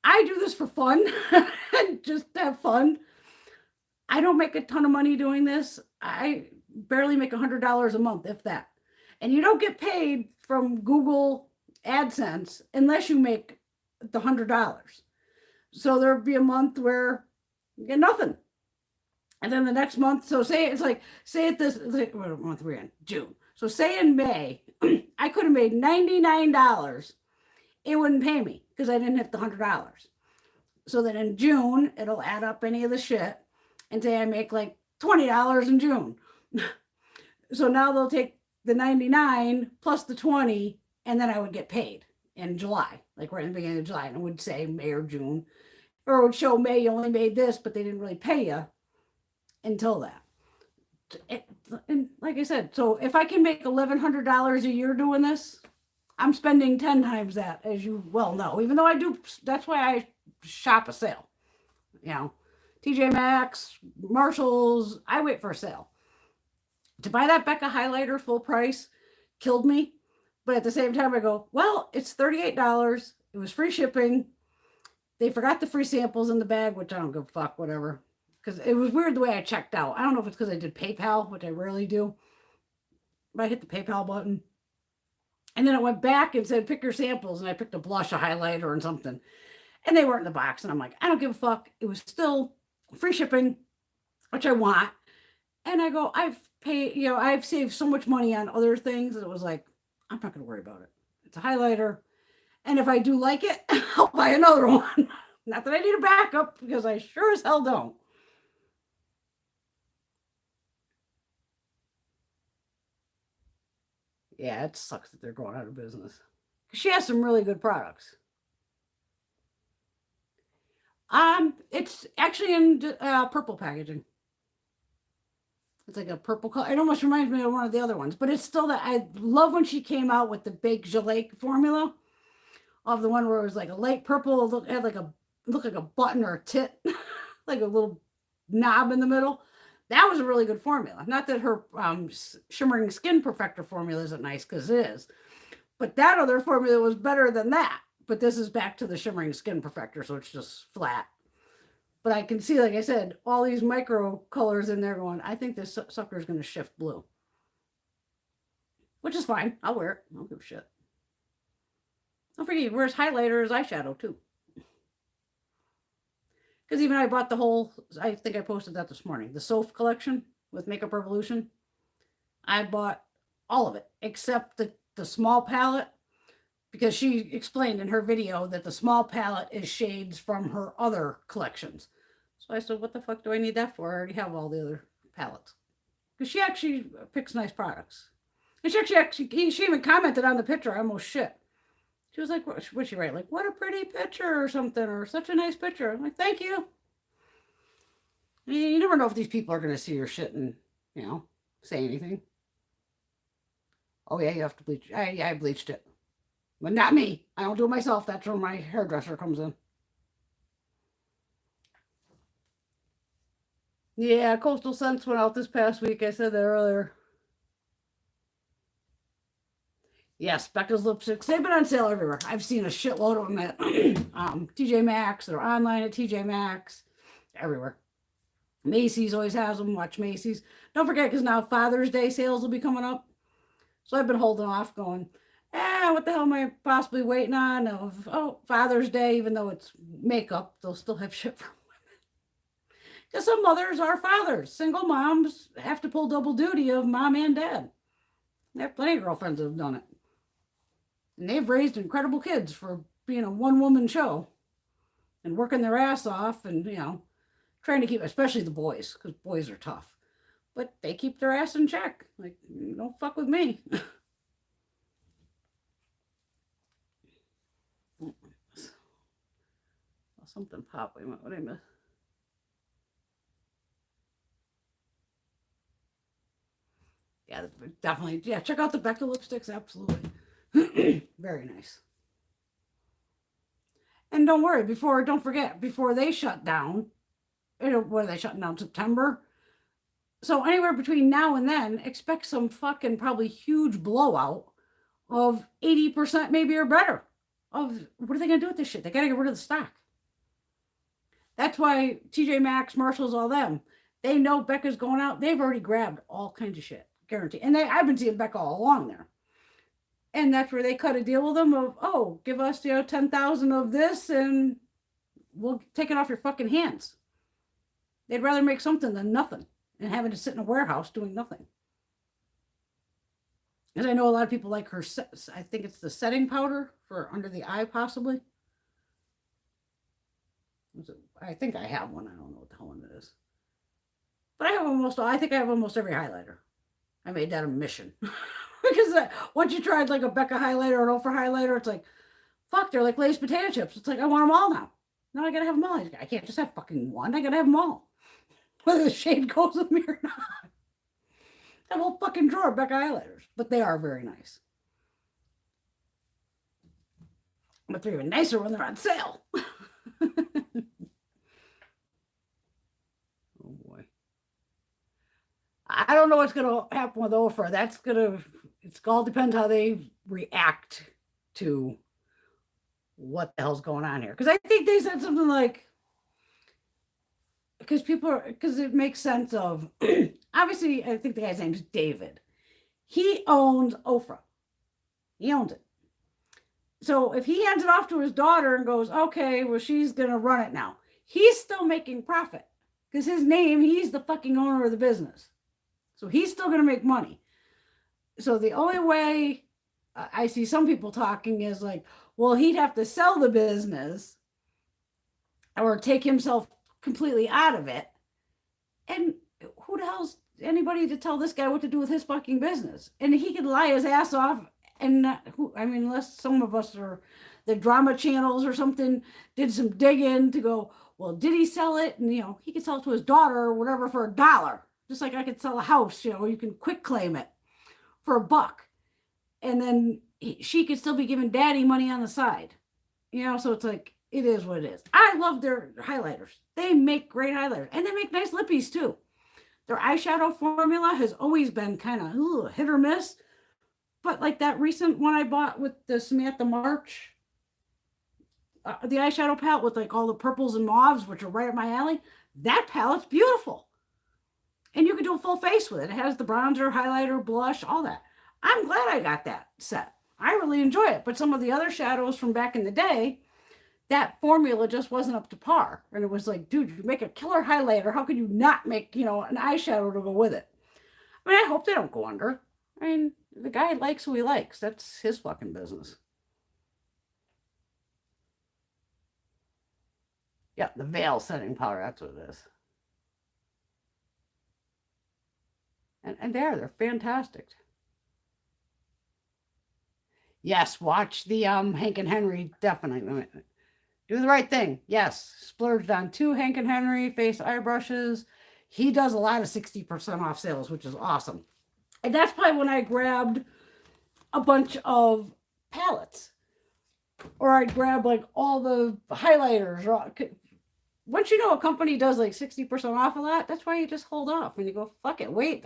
I do this for fun and just have fun. I don't make a ton of money doing this. I barely make $100 a month, if that. And you don't get paid from Google AdSense unless you make the $100. So there'll be a month where you get nothing. And then the next month, so say it's like, say it this, like, what month we're in? June. So say in May, I could have made $99. It wouldn't pay me because I didn't hit the $100. So then in June, it'll add up any of the shit and say I make like $20 in June. So now they'll take the 99 plus the 20, and then I would get paid in July, like right in the beginning of July. And it would say May or June, or it would show May you only made this, but they didn't really pay you until that. And like I said, so if I can make $1,100 a year doing this, I'm spending 10 times that, as you well know, even though I do. That's why I shop a sale. You know, TJ Maxx, Marshalls, I wait for a sale. To buy that Becca highlighter full price killed me. But at the same time, I go, well, it's $38. It was free shipping. They forgot the free samples in the bag, which I don't give a fuck, whatever. Because it was weird the way I checked out. I don't know if it's because I did PayPal, which I rarely do. But I hit the PayPal button. And then it went back and said, pick your samples. And I picked a blush, a highlighter, and something. And they weren't in the box. And I'm like, I don't give a fuck. It was still free shipping, which I want. And I go, I've saved so much money on other things that it was like, I'm not going to worry about it. It's a highlighter. And if I do like it, I'll buy another one. Not that I need a backup, because I sure as hell don't. Yeah, it sucks that they're going out of business. She has some really good products. It's actually in purple packaging. It's like a purple color. It almost reminds me of one of the other ones, but it's still that. I love when she came out with the baked gelée formula of the one where it was like a light purple, it had like looked like a button or a tit, like a little knob in the middle. That was a really good formula. Not that her shimmering skin perfector formula isn't nice, because it is, but that other formula was better than that. But this is back to the shimmering skin perfector, so it's just flat. But I can see, like I said, all these micro colors in there going, I think this sucker is going to shift blue. Which is fine. I'll wear it. I don't give a shit. Don't forget, he wears highlighter as eyeshadow too. Because even I bought the whole, I think I posted that this morning, the Soph collection with Makeup Revolution. I bought all of it, except the small palette, because she explained in her video that the small palette is shades from her other collections. So I said, what the fuck do I need that for? I already have all the other palettes. Because she actually picks nice products. And she even commented on the picture. I almost shit. She was like, what'd she write? Like, what a pretty picture or something, or such a nice picture. I'm like, thank you. I mean, you never know if these people are going to see your shit and, say anything. Oh, yeah, you have to bleach. I bleached it. But not me. I don't do it myself. That's where my hairdresser comes in. Yeah, Coastal Scents went out this past week. I said that earlier. Yes, Becca's lipsticks. They've been on sale everywhere. I've seen a shitload of them at TJ Maxx. They're online at TJ Maxx. Everywhere. Macy's always has them. Watch Macy's. Don't forget, because now Father's Day sales will be coming up. So I've been holding off going, what the hell am I possibly waiting on? Oh, Father's Day, even though it's makeup, they'll still have shit for women. Because some mothers are fathers. Single moms have to pull double duty of mom and dad. I have plenty of girlfriends that have done it. And they've raised incredible kids for being a one-woman show and working their ass off and, trying to keep, especially the boys, because boys are tough. But they keep their ass in check. Like, don't fuck with me. Something popped. Wait a minute, what did I miss? Yeah, definitely. Yeah, check out the Becca lipsticks. Absolutely. Very nice. And don't forget, before they shut down, what are they shutting down? September? So anywhere between now and then, expect some fucking probably huge blowout of 80% maybe or better. Of what are they gonna do with this shit? They gotta get rid of the stock. That's why TJ Maxx, Marshalls, all them, they know Becca's going out. They've already grabbed all kinds of shit, guarantee. And I've been seeing Becca all along there. And that's where they cut a deal with them of, give us 10,000 of this and we'll take it off your fucking hands. They'd rather make something than nothing and having to sit in a warehouse doing nothing. And I know a lot of people like her, I think it's the setting powder for under the eye, possibly. I think I have one. I don't know what the hell one it is. But I think I have almost every highlighter. I made that a mission. Because once you tried like a Becca highlighter or an Oprah highlighter, it's like, fuck, they're like Lay's potato chips. It's like, I want them all now. Now I gotta have them all. I can't just have fucking one. I gotta have them all. Whether the shade goes with me or not. That whole fucking drawer of Becca highlighters. But they are very nice. But they're even nicer when they're on sale. Oh boy. I don't know what's going to happen with Oprah. It all depends how they react to what the hell's going on here. Because I think they said something like, because it makes sense of, obviously, I think the guy's name is David. He owns Oprah. He owns it. So if he hands it off to his daughter and goes, okay, well, she's going to run it now, he's still making profit. Because he's the fucking owner of the business. So he's still going to make money. So the only way I see some people talking is like, well, he'd have to sell the business or take himself completely out of it. And who the hell's anybody to tell this guy what to do with his fucking business? And he could lie his ass off. And unless some of us are the drama channels or something, did some digging to go, well, did he sell it? And, he could sell it to his daughter or whatever for $1. Just like I could sell a house, you can quick claim it for $1. And then she could still be giving daddy money on the side. So it's like, it is what it is. I love their highlighters. They make great highlighters. And they make nice lippies too. Their eyeshadow formula has always been kind of hit or miss. But like that recent one I bought with the Samantha March, the eyeshadow palette with like all the purples and mauves, which are right up my alley, that palette's beautiful. And you can do a full face with it. It has the bronzer, highlighter, blush, all that. I'm glad I got that set. I really enjoy it. But some of the other shadows from back in the day, that formula just wasn't up to par. And it was like, dude, you make a killer highlighter. How could you not make, an eyeshadow to go with it? I hope they don't go under. The guy likes who he likes. That's his fucking business. Yeah, the Veil setting powder. That's what it is. And they're fantastic. Yes, watch the Hank and Henry. Definitely. Do the right thing. Yes, splurged on 2 Hank and Henry face eye brushes. He does a lot of 60% off sales, which is awesome. And that's probably when I grabbed a bunch of palettes. Or I'd grab like all the highlighters. Once you know a company does like 60% off a lot, that's why you just hold off and you go, fuck it, wait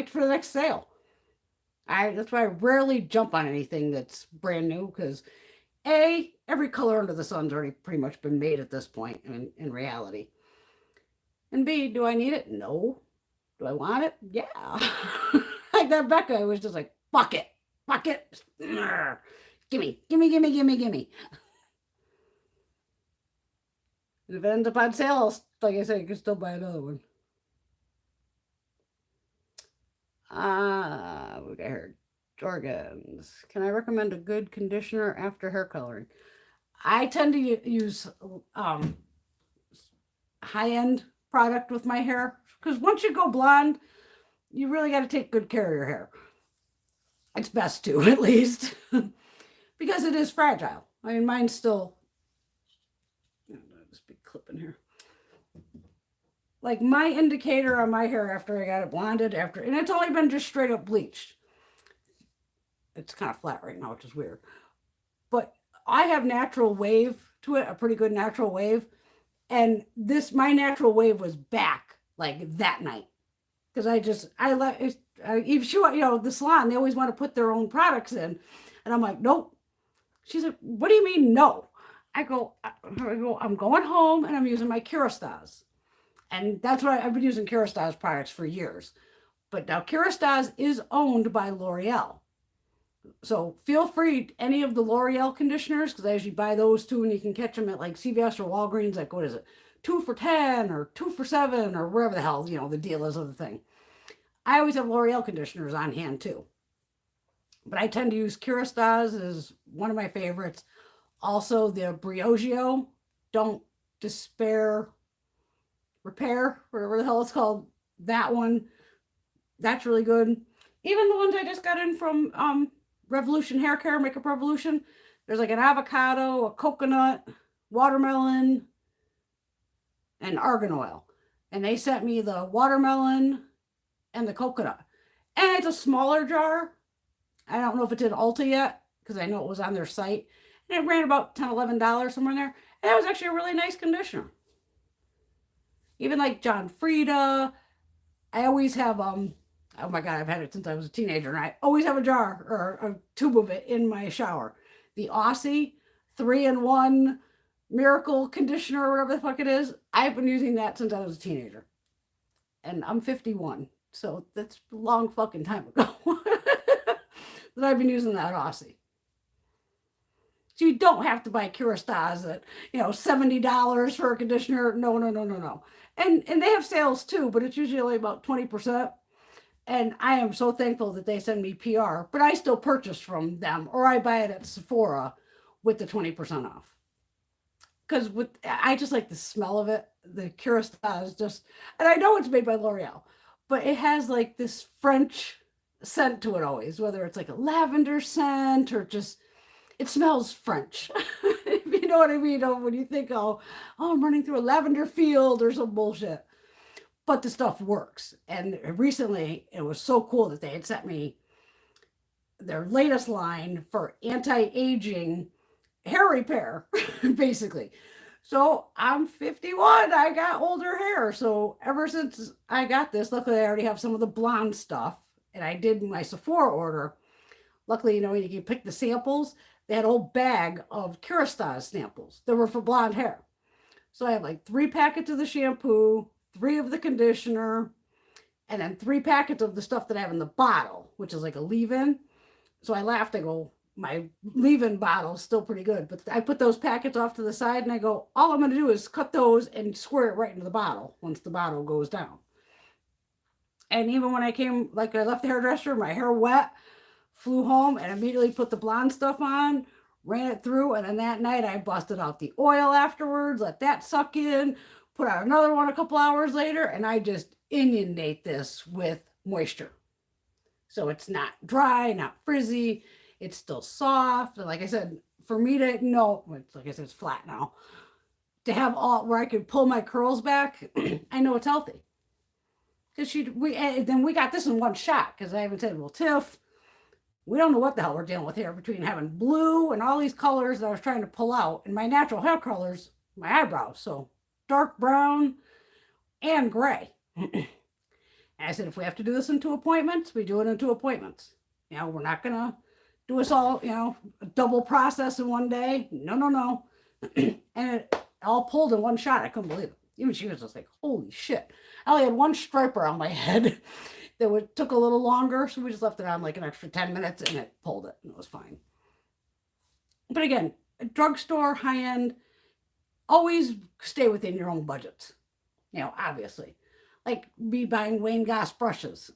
for the next sale. That's why I rarely jump on anything that's brand new, because every color under the sun's already pretty much been made at this point in reality. And B, do I need it? No. Do I want it? Yeah. Like that Becca was just like, fuck it. Fuck it. Gimme, gimme, gimme, gimme, gimme. And if it ends up on sale, like I said, you can still buy another one. We got here. Jorgens. Can I recommend a good conditioner after hair coloring? I tend to use high-end product with my hair because once you go blonde, you really got to take good care of your hair. It's best to, at least, because it is fragile. I mean, mine's still, I'll just be clipping here. Like my indicator on my hair after I got it blonded and it's only been just straight up bleached. It's kind of flat right now, which is weird. But I have natural wave to it, a pretty good natural wave. And my natural wave was back like that night. Because the salon, they always want to put their own products in. And I'm like, nope. She's like, what do you mean, no? I go, I'm going home and I'm using my Kerastase. And that's what I've been using Kerastase products for years. But now Kerastase is owned by L'Oreal. So feel free, any of the L'Oreal conditioners, because I usually buy those too, and you can catch them at like CVS or Walgreens, like what is it, 2 for $10 or 2 for $7 or wherever the hell, the deal is of the thing. I always have L'Oreal conditioners on hand too. But I tend to use Kerastase as one of my favorites. Also the Briogeo, Don't Despair Repair, whatever the hell it's called, that one, that's really good. Even the ones I just got in from Revolution Hair Care, Makeup Revolution, there's like an avocado, a coconut, watermelon, and argan oil. And they sent me the watermelon and the coconut. And it's a smaller jar. I don't know if it's in Ulta yet, because I know it was on their site. And it ran about $10, $11 somewhere in there. And it was actually a really nice conditioner. Even like John Frieda. I always have, oh my God, I've had it since I was a teenager. And I always have a jar or a tube of it in my shower. The Aussie 3-in-1 Miracle Conditioner, or whatever the fuck it is. I've been using that since I was a teenager. And I'm 51. So that's a long fucking time ago that I've been using that Aussie. So you don't have to buy Kerastase at, $70 for a conditioner. No. And they have sales too, but it's usually only about 20%. And I am so thankful that they send me PR, but I still purchase from them, or I buy it at Sephora with the 20% off. Because I just like the smell of it. The Kerastase just, and I know it's made by L'Oreal, but it has like this French scent to it always, whether it's like a lavender scent or just, it smells French. If you know what I mean, when you think, oh, I'm running through a lavender field or some bullshit. But the stuff works. And recently, it was so cool that they had sent me their latest line for anti-aging hair repair, basically. So I'm 51. I got older hair. So ever since I got this, luckily I already have some of the blonde stuff. And I did my Sephora order. Luckily, you can pick the samples. They had a whole bag of Kerastase samples that were for blonde hair. So I have like 3 packets of the shampoo, 3 of the conditioner, and then 3 packets of the stuff that I have in the bottle, which is like a leave-in. So I laughed. I go, my leave-in bottle is still pretty good. But I put those packets off to the side and I go, all I'm going to do is cut those and squirt it right into the bottle once the bottle goes down. And even when I left the hairdresser, my hair wet, flew home and immediately put the blonde stuff on, ran it through. And then that night I busted out the oil afterwards, let that suck in, put out another one a couple hours later, and I just inundate this with moisture. So it's not dry, not frizzy. It's still soft. And like I said, for me to know, like I said, it's flat now, to have where I could pull my curls back, I know it's healthy. Because then we got this in one shot, because I even said, well, Tiff, we don't know what the hell we're dealing with here between having blue and all these colors that I was trying to pull out, and my natural hair colors, my eyebrows. So dark brown and gray. And I said, if we have to do this in 2 appointments, we do it in 2 appointments. We're not going to do us all, a double process in one day. No. And it all pulled in one shot. I couldn't believe it. Even she was just like, holy shit. I only had one striper on my head that took a little longer, so we just left it on like an extra 10 minutes and it pulled it, and it was fine. But again, drugstore, high end, always stay within your own budgets. Obviously. Like me buying Wayne Goss brushes.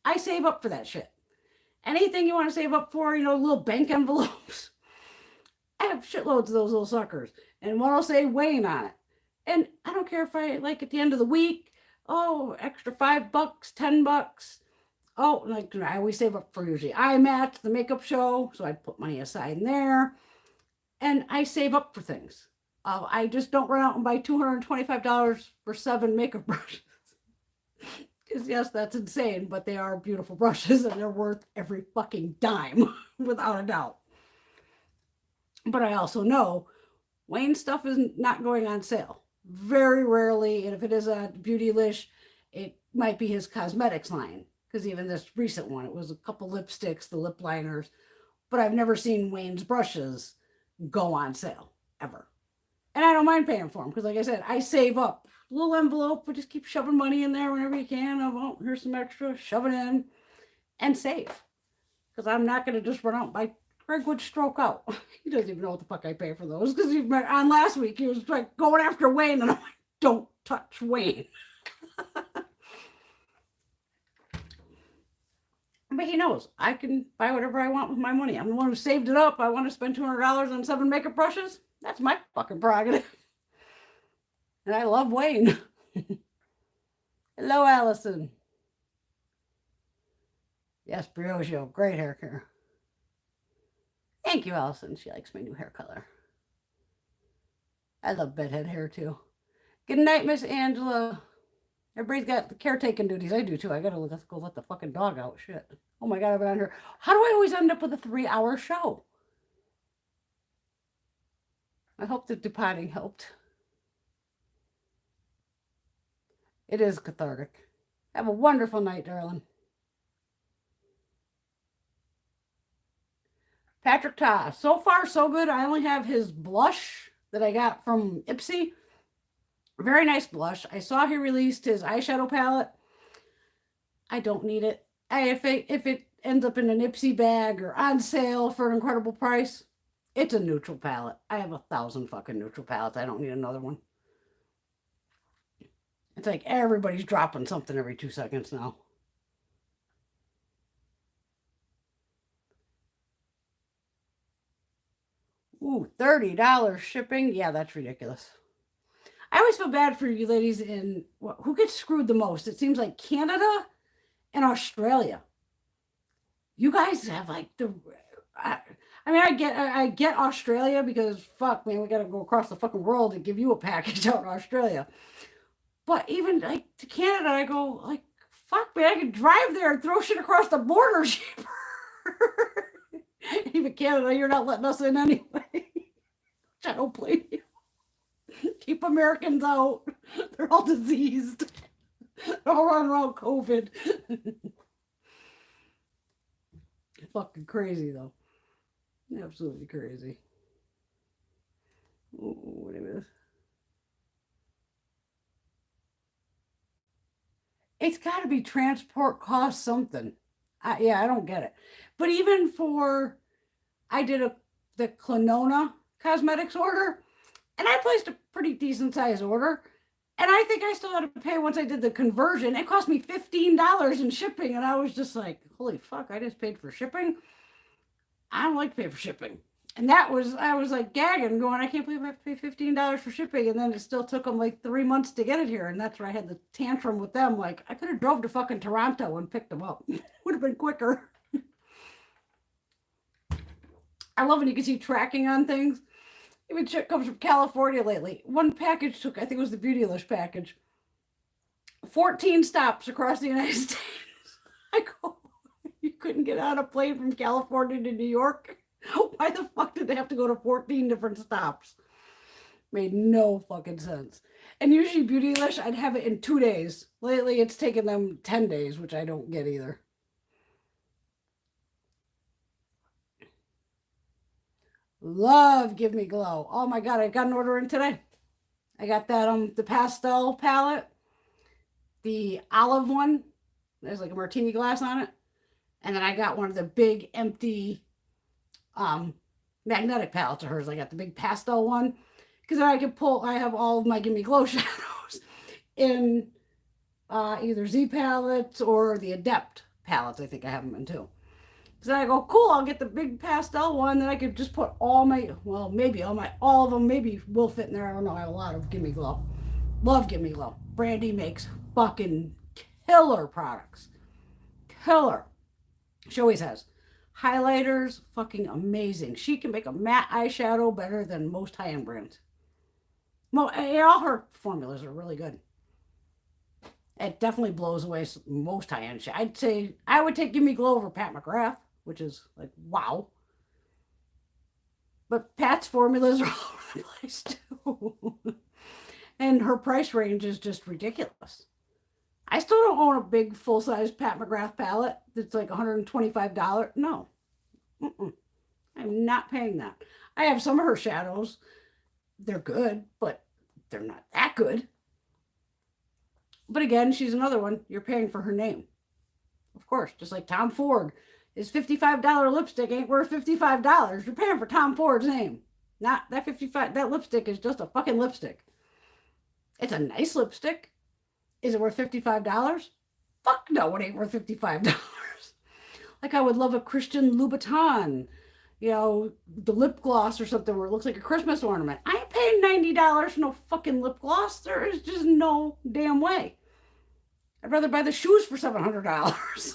I save up for that shit. Anything you want to save up for, little bank envelopes. I have shitloads of those little suckers. And one will say Wayne on it. And I don't care if I, like, at the end of the week, extra $5, $10. Oh, like, I always save up for usually IMAT, the makeup show. So I put money aside in there. And I save up for things. I just don't run out and buy $225 for 7 makeup brushes. Because yes, that's insane, but they are beautiful brushes and they're worth every fucking dime, without a doubt. But I also know Wayne's stuff is not going on sale. Very rarely, and if it is a Beautylish, it might be his cosmetics line. Because even this recent one, it was a couple lipsticks, the lip liners. But I've never seen Wayne's brushes go on sale, ever. And I don't mind paying for them, because like I said, I save up. A little envelope, but just keep shoving money in there whenever you can. Here's some extra, shove it in, and save. Because I'm not going to just run out and buy. Greg would stroke out. He doesn't even know what the fuck I pay for those. Because on last week, he was like going after Wayne, and I'm like, don't touch Wayne. But he knows I can buy whatever I want with my money. I'm the one who saved it up. I want to spend $200 on 7 makeup brushes. That's my fucking prerogative. And I love Wayne. Hello, Allison. Yes, Briogeo. Great hair care. Thank you, Allison. She likes my new hair color. I love bedhead hair, too. Good night, Miss Angela. Everybody's got the caretaking duties. I do, too. I got to go let the fucking dog out. Shit. Oh, my God, I've been on here. How do I always end up with a 3-hour show? I hope the depotting helped. It is cathartic. Have a wonderful night, darling. Patrick Ta. So far, so good. I only have his blush that I got from Ipsy. Very nice blush. I saw he released his eyeshadow palette. I don't need it. If it ends up in an Ipsy bag or on sale for an incredible price, it's a neutral palette. I have 1,000 fucking neutral palettes. I don't need another one. It's like everybody's dropping something every 2 seconds now. Ooh, $30 shipping? Yeah, that's ridiculous. I always feel bad for you ladies who gets screwed the most. It seems like Canada and Australia. You guys have like I get Australia because fuck, man, we gotta go across the fucking world to give you a package out in Australia. But even like to Canada, I go like, fuck, man, I can drive there and throw shit across the border cheaper. Even Canada, you're not letting us in anyway. I don't blame you. Keep Americans out. They're all diseased. They're all running around COVID. Fucking crazy, though. Absolutely crazy. Ooh, what is this? It's got to be transport cost something. I don't get it. But even I did the Denona cosmetics order, and I placed a pretty decent size order, and I think I still had to pay once I did the conversion. It cost me $15 in shipping, and I was just like, holy fuck, I just paid for shipping? I don't like to pay for shipping. And I was like gagging, going, I can't believe I have to pay $15 for shipping. And then it still took them like 3 months to get it here. And that's where I had the tantrum with them. Like, I could have drove to fucking Toronto and picked them up. Would have been quicker. I love when you can see tracking on things. Even shit comes from California lately. One package took, I think it was the Beautylish package, 14 stops across the United States. I go, you couldn't get on a plane from California to New York? Why the fuck did they have to go to 14 different stops? Made no fucking sense. And usually Beautylish, I'd have it in 2 days. Lately, it's taken them 10 days, which I don't get either. Love Give Me Glow. Oh my God, I got an order in today. I got that, the pastel palette, the olive one. There's like a martini glass on it. And then I got one of the big empty um, magnetic palettes of hers. I got the big pastel one because I can pull. I have all of my Gimme Glow shadows in either Z palettes or the Adept palettes. I think I have them in too. So then I go, cool. I'll get the big pastel one. Then I could just put all my, well, maybe all of them. Maybe will fit in there. I don't know. I have a lot of Gimme Glow. Love Gimme Glow. Brandy makes fucking killer products. Killer. She always has. Highlighters, fucking amazing. She can make a matte eyeshadow better than most high-end brands. Well, all her formulas are really good. It definitely blows away most high-end shit. I'd say I would take Gimme Glow over Pat McGrath, which is like, wow. But Pat's formulas are all over the place too. And her price range is just ridiculous. I still don't own a big full-size Pat McGrath palette that's like $125. No. I'm not paying that. I have some of her shadows. They're good, but they're not that good. But again, she's another one. You're paying for her name. Of course, just like Tom Ford. His $55 lipstick ain't worth $55. You're paying for Tom Ford's name. Not that that lipstick is just a fucking lipstick. It's a nice lipstick. Is it worth $55? Fuck no, it ain't worth $55. Like I would love a Christian Louboutin, the lip gloss or something where it looks like a Christmas ornament. I ain't paying $90 for no fucking lip gloss. There is just no damn way. I'd rather buy the shoes for $700.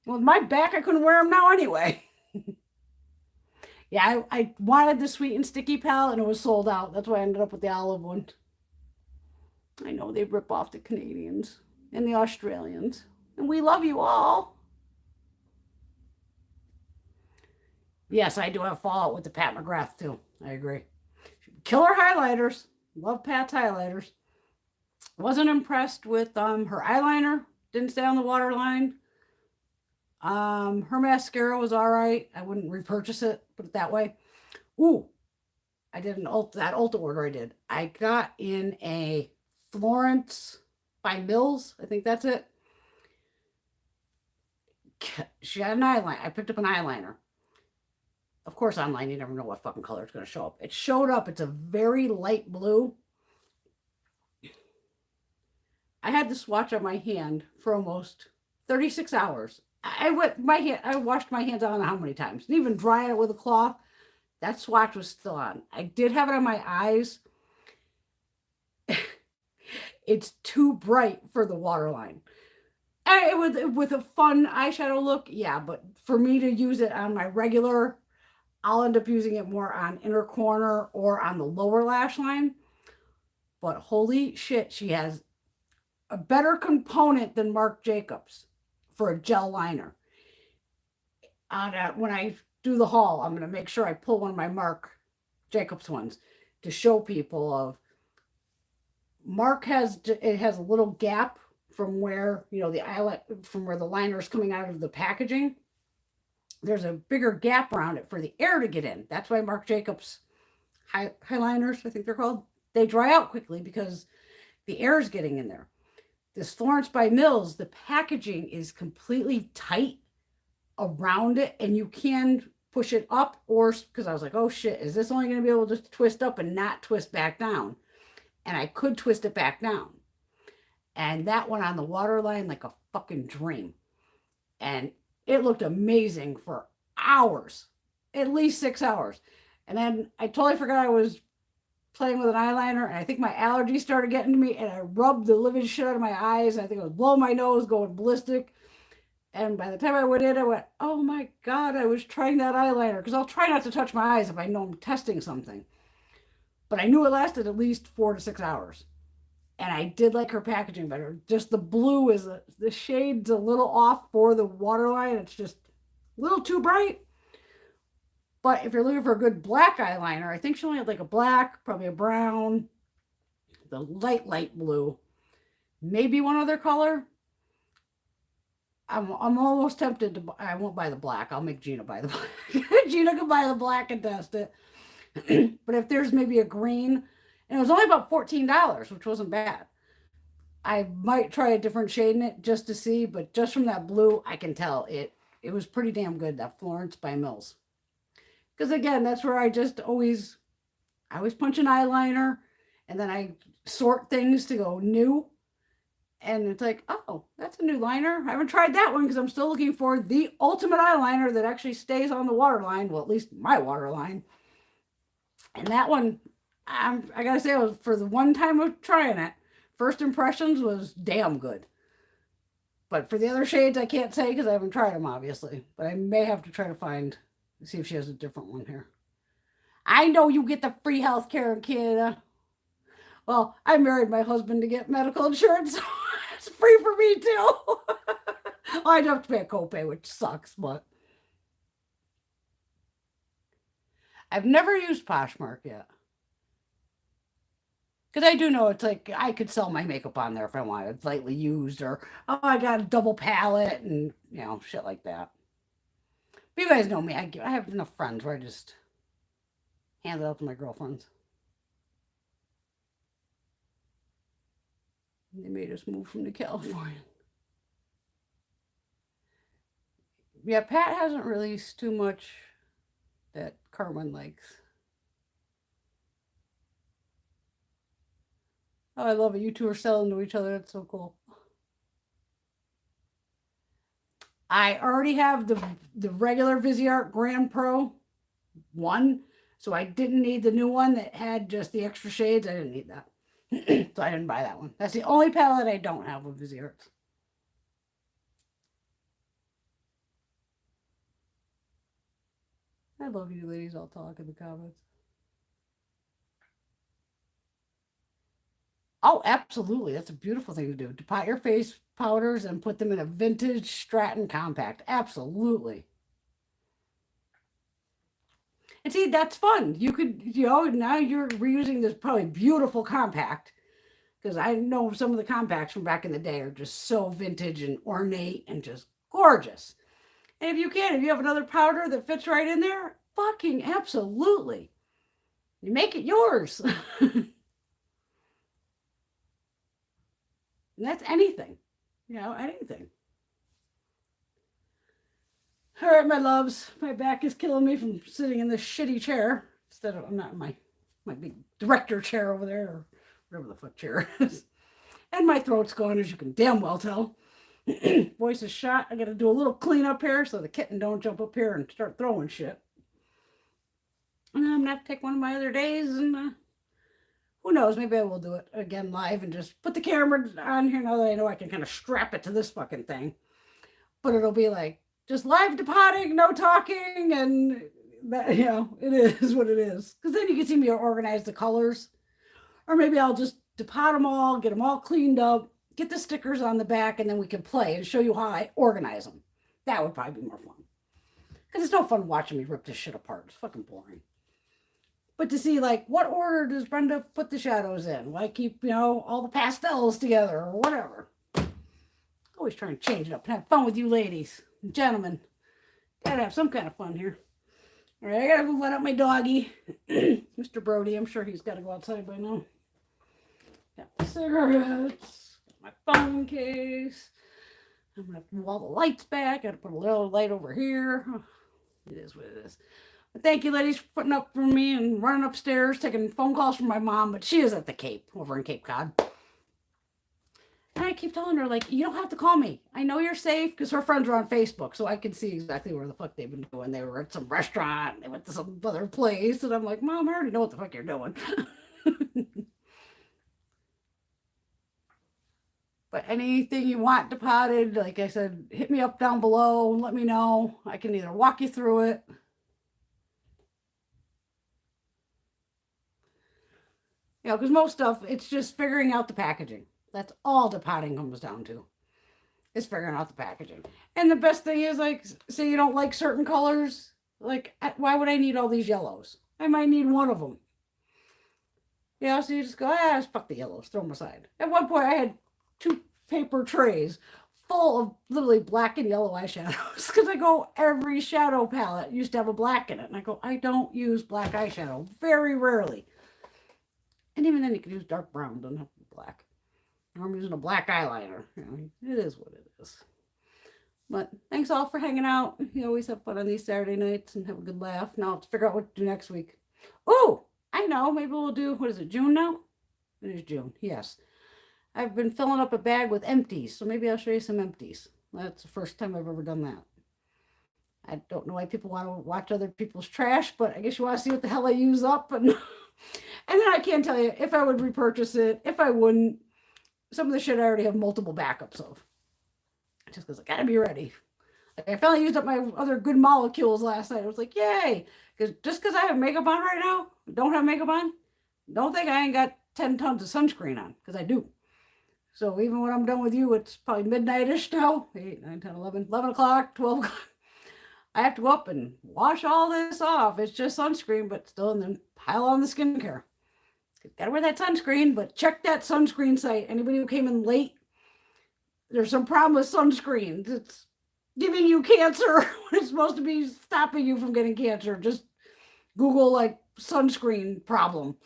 Well, my back, I couldn't wear them now anyway. Yeah, I wanted the Sweet and Sticky palette and it was sold out. That's why I ended up with the olive one. I know they rip off the Canadians and the Australians. And we love you all. Yes, I do have fallout with the Pat McGrath too. I agree. Killer highlighters. Love Pat's highlighters. Wasn't impressed with her eyeliner. Didn't stay on the waterline. Her mascara was all right. I wouldn't repurchase it, put it that way. Ooh, I did that Ulta order I did. I got in a Florence by Mills. I think that's it. She had an eyeliner. I picked up an eyeliner. Of course, online, you never know what fucking color it's going to show up. It showed up. It's a very light blue. I had the swatch on my hand for almost 36 hours. I washed my hands, I don't know how many times. And even drying it with a cloth, that swatch was still on. I did have it on my eyes. It's too bright for the waterline. With a fun eyeshadow look, yeah, but for me to use it on my regular, I'll end up using it more on inner corner or on the lower lash line. But holy shit, she has a better component than Marc Jacobs for a gel liner. When I do the haul, I'm going to make sure I pull one of my Marc Jacobs ones to show people of Marc has a little gap from where, the eyelet, from where the liner is coming out of the packaging. There's a bigger gap around it for the air to get in. That's why Marc Jacobs highliners, I think they're called, they dry out quickly because the air is getting in there. This Florence by Mills, the packaging is completely tight around it, and you can push it up, or because I was like, oh shit, is this only going to be able to twist up and not twist back down? And I could twist it back down. And that went on the waterline like a fucking dream. And it looked amazing for hours, at least 6 hours. And then I totally forgot I was playing with an eyeliner, and I think my allergies started getting to me, and I rubbed the living shit out of my eyes. I think I was blowing my nose, going ballistic. And by the time I went in, I went, oh my God, I was trying that eyeliner. Because I'll try not to touch my eyes if I know I'm testing something. But I knew it lasted at least 4 to 6 hours. And I did like her packaging better. Just the blue the shade's a little off for the waterline. It's just a little too bright. But if you're looking for a good black eyeliner, I think she only had like a black, probably a brown, the light blue, maybe one other color. I'm almost tempted to. I won't buy the black. I'll make Gina buy the black. Gina can buy the black and test it. But if there's maybe a green, and it was only about $14, which wasn't bad. I might try a different shade in it just to see, but just from that blue, I can tell it was pretty damn good, that Florence by Mills. Because again, that's where I always punch an eyeliner and then I sort things to go new. And it's like, oh, that's a new liner. I haven't tried that one because I'm still looking for the ultimate eyeliner that actually stays on the waterline. Well, at least my waterline. And that one, I gotta say, it was for the one time of trying it, first impressions was damn good. But for the other shades, I can't say because I haven't tried them, obviously. But I may have to try to see if she has a different one here. I know you get the free health care in Canada. Well, I married my husband to get medical insurance, so it's free for me too. I do have to pay a copay, which sucks, but I've never used Poshmark yet. Because I do know it's like I could sell my makeup on there if I wanted, lightly used, or oh, I got a double palette and shit like that. But you guys know me. I have enough friends where I just hand it out to my girlfriends. They made us move from to California. Yeah, Pat hasn't released too much that Carmen likes. Oh, I love it. You two are selling to each other. That's so cool. I already have the regular Viseart Grand Pro 1, so I didn't need the new one that had just the extra shades. I didn't need that. So I didn't buy that one. That's the only palette I don't have with Viseart. I love you ladies all talk in the comments. Oh, absolutely. That's a beautiful thing to do. To pot your face powders and put them in a vintage Stratton compact. Absolutely. And see, that's fun. You could, now you're reusing this probably beautiful compact. Because I know some of the compacts from back in the day are just so vintage and ornate and just gorgeous. And if you have another powder that fits right in there, fucking absolutely. You make it yours. And that's anything, anything. All right, my loves, my back is killing me from sitting in this shitty chair. I'm not in my big director chair over there, or whatever the fuck chair is. And my throat's going, as you can damn well tell. Voice is shot. I got to do a little cleanup here so the kitten don't jump up here and start throwing shit. And then I'm going to have to take one of my other days and who knows, maybe I will do it again live and just put the camera on here now that I know I can kind of strap it to this fucking thing. But it'll be like just live depotting, no talking, and that, it is what it is. Because then you can see me organize the colors. Or maybe I'll just depot them all, get them all cleaned up, get the stickers on the back, and then we can play and show you how I organize them. That would probably be more fun. Because it's no fun watching me rip this shit apart. It's fucking boring. But to see, like, what order does Brenda put the shadows in? Why keep, all the pastels together or whatever? Always trying to change it up and have fun with you ladies and gentlemen. Gotta have some kind of fun here. All right, I gotta go let out my doggy. Mr. Brody, I'm sure he's got to go outside by now. Got my cigarettes, got my phone case. I'm gonna have to move all the lights back. Gotta put a little light over here. It is what it is. But thank you, ladies, for putting up for me and running upstairs, taking phone calls from my mom. But she is at the Cape, over in Cape Cod. And I keep telling her, like, you don't have to call me. I know you're safe, because her friends are on Facebook, so I can see exactly where the fuck they've been doing. They were at some restaurant, they went to some other place, and I'm like, Mom, I already know what the fuck you're doing. But anything you want depotted, like I said, hit me up down below and let me know. I can either walk you through it. Because most stuff, it's just figuring out the packaging. That's all depotting comes down to. Is figuring out the packaging. And the best thing is, like, say you don't like certain colors. Like, why would I need all these yellows? I might need one of them. So you just go, fuck the yellows, throw them aside. At one point, I had 2 paper trays full of literally black and yellow eyeshadows because I go every shadow palette used to have a black in it. And I go, I don't use black eyeshadow very rarely. And even then you can use dark brown, doesn't have to be black. Or I'm using a black eyeliner. You know, it is what it is. But thanks all for hanging out. You always have fun on these Saturday nights and have a good laugh. Now let's figure out what to do next week. Oh, I know. Maybe we'll do, what is it, June now? It is June, yes. I've been filling up a bag with empties, so maybe I'll show you some empties. That's the first time I've ever done that. I don't know why people want to watch other people's trash, but I guess you want to see what the hell I use up. And, and then I can't tell you if I would repurchase it, if I wouldn't. Some of the shit I already have multiple backups of. Just because I gotta be ready. Like I finally used up my other good molecules last night. I was like, yay! Because just because I have makeup on right now, don't have makeup on, don't think I ain't got 10 tons of sunscreen on, because I do. So even when I'm done with you, it's probably midnight-ish now. 8, 9, 10, 11 o'clock, 12 o'clock. I have to go up and wash all this off. It's just sunscreen, but still, and then pile on the skincare. Gotta wear that sunscreen, but check that sunscreen site. Anybody who came in late, there's some problem with sunscreen. It's giving you cancer when it's supposed to be stopping you from getting cancer. Just Google like sunscreen problem.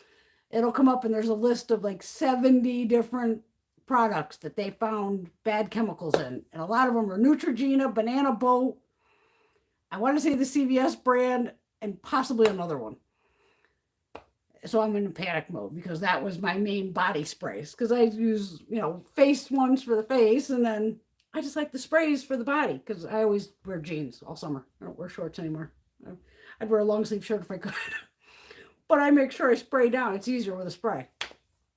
It'll come up and there's a list of like 70 different products that they found bad chemicals in. And a lot of them are Neutrogena, Banana Boat. I want to say the CVS brand and possibly another one. So I'm in panic mode because that was my main body sprays. Because I use, you know, face ones for the face. And then I just like the sprays for the body. Because I always wear jeans all summer. I don't wear shorts anymore. I'd wear a long sleeve shirt if I could. But I make sure I spray down. It's easier with a spray.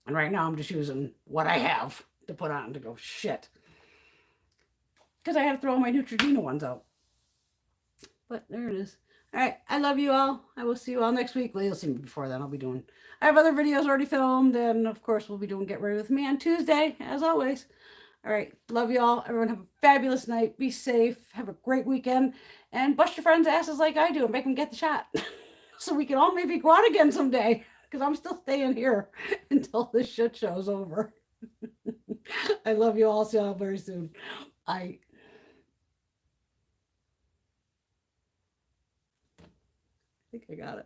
And right now I'm just using what I have to put on to go, shit. Because I have to throw all my Neutrogena ones out. But there it is. All right, I love you all. I will see you all next week. Well, you'll see me before then. I have other videos already filmed, and of course, we'll be doing Get Ready With Me on Tuesday, as always. All right, love you all. Everyone have a fabulous night. Be safe. Have a great weekend, and bust your friends' asses like I do and make them get the shot. So we can all maybe go out again someday, because I'm still staying here until this shit show's over. I love you all. See you all very soon. I think I got it.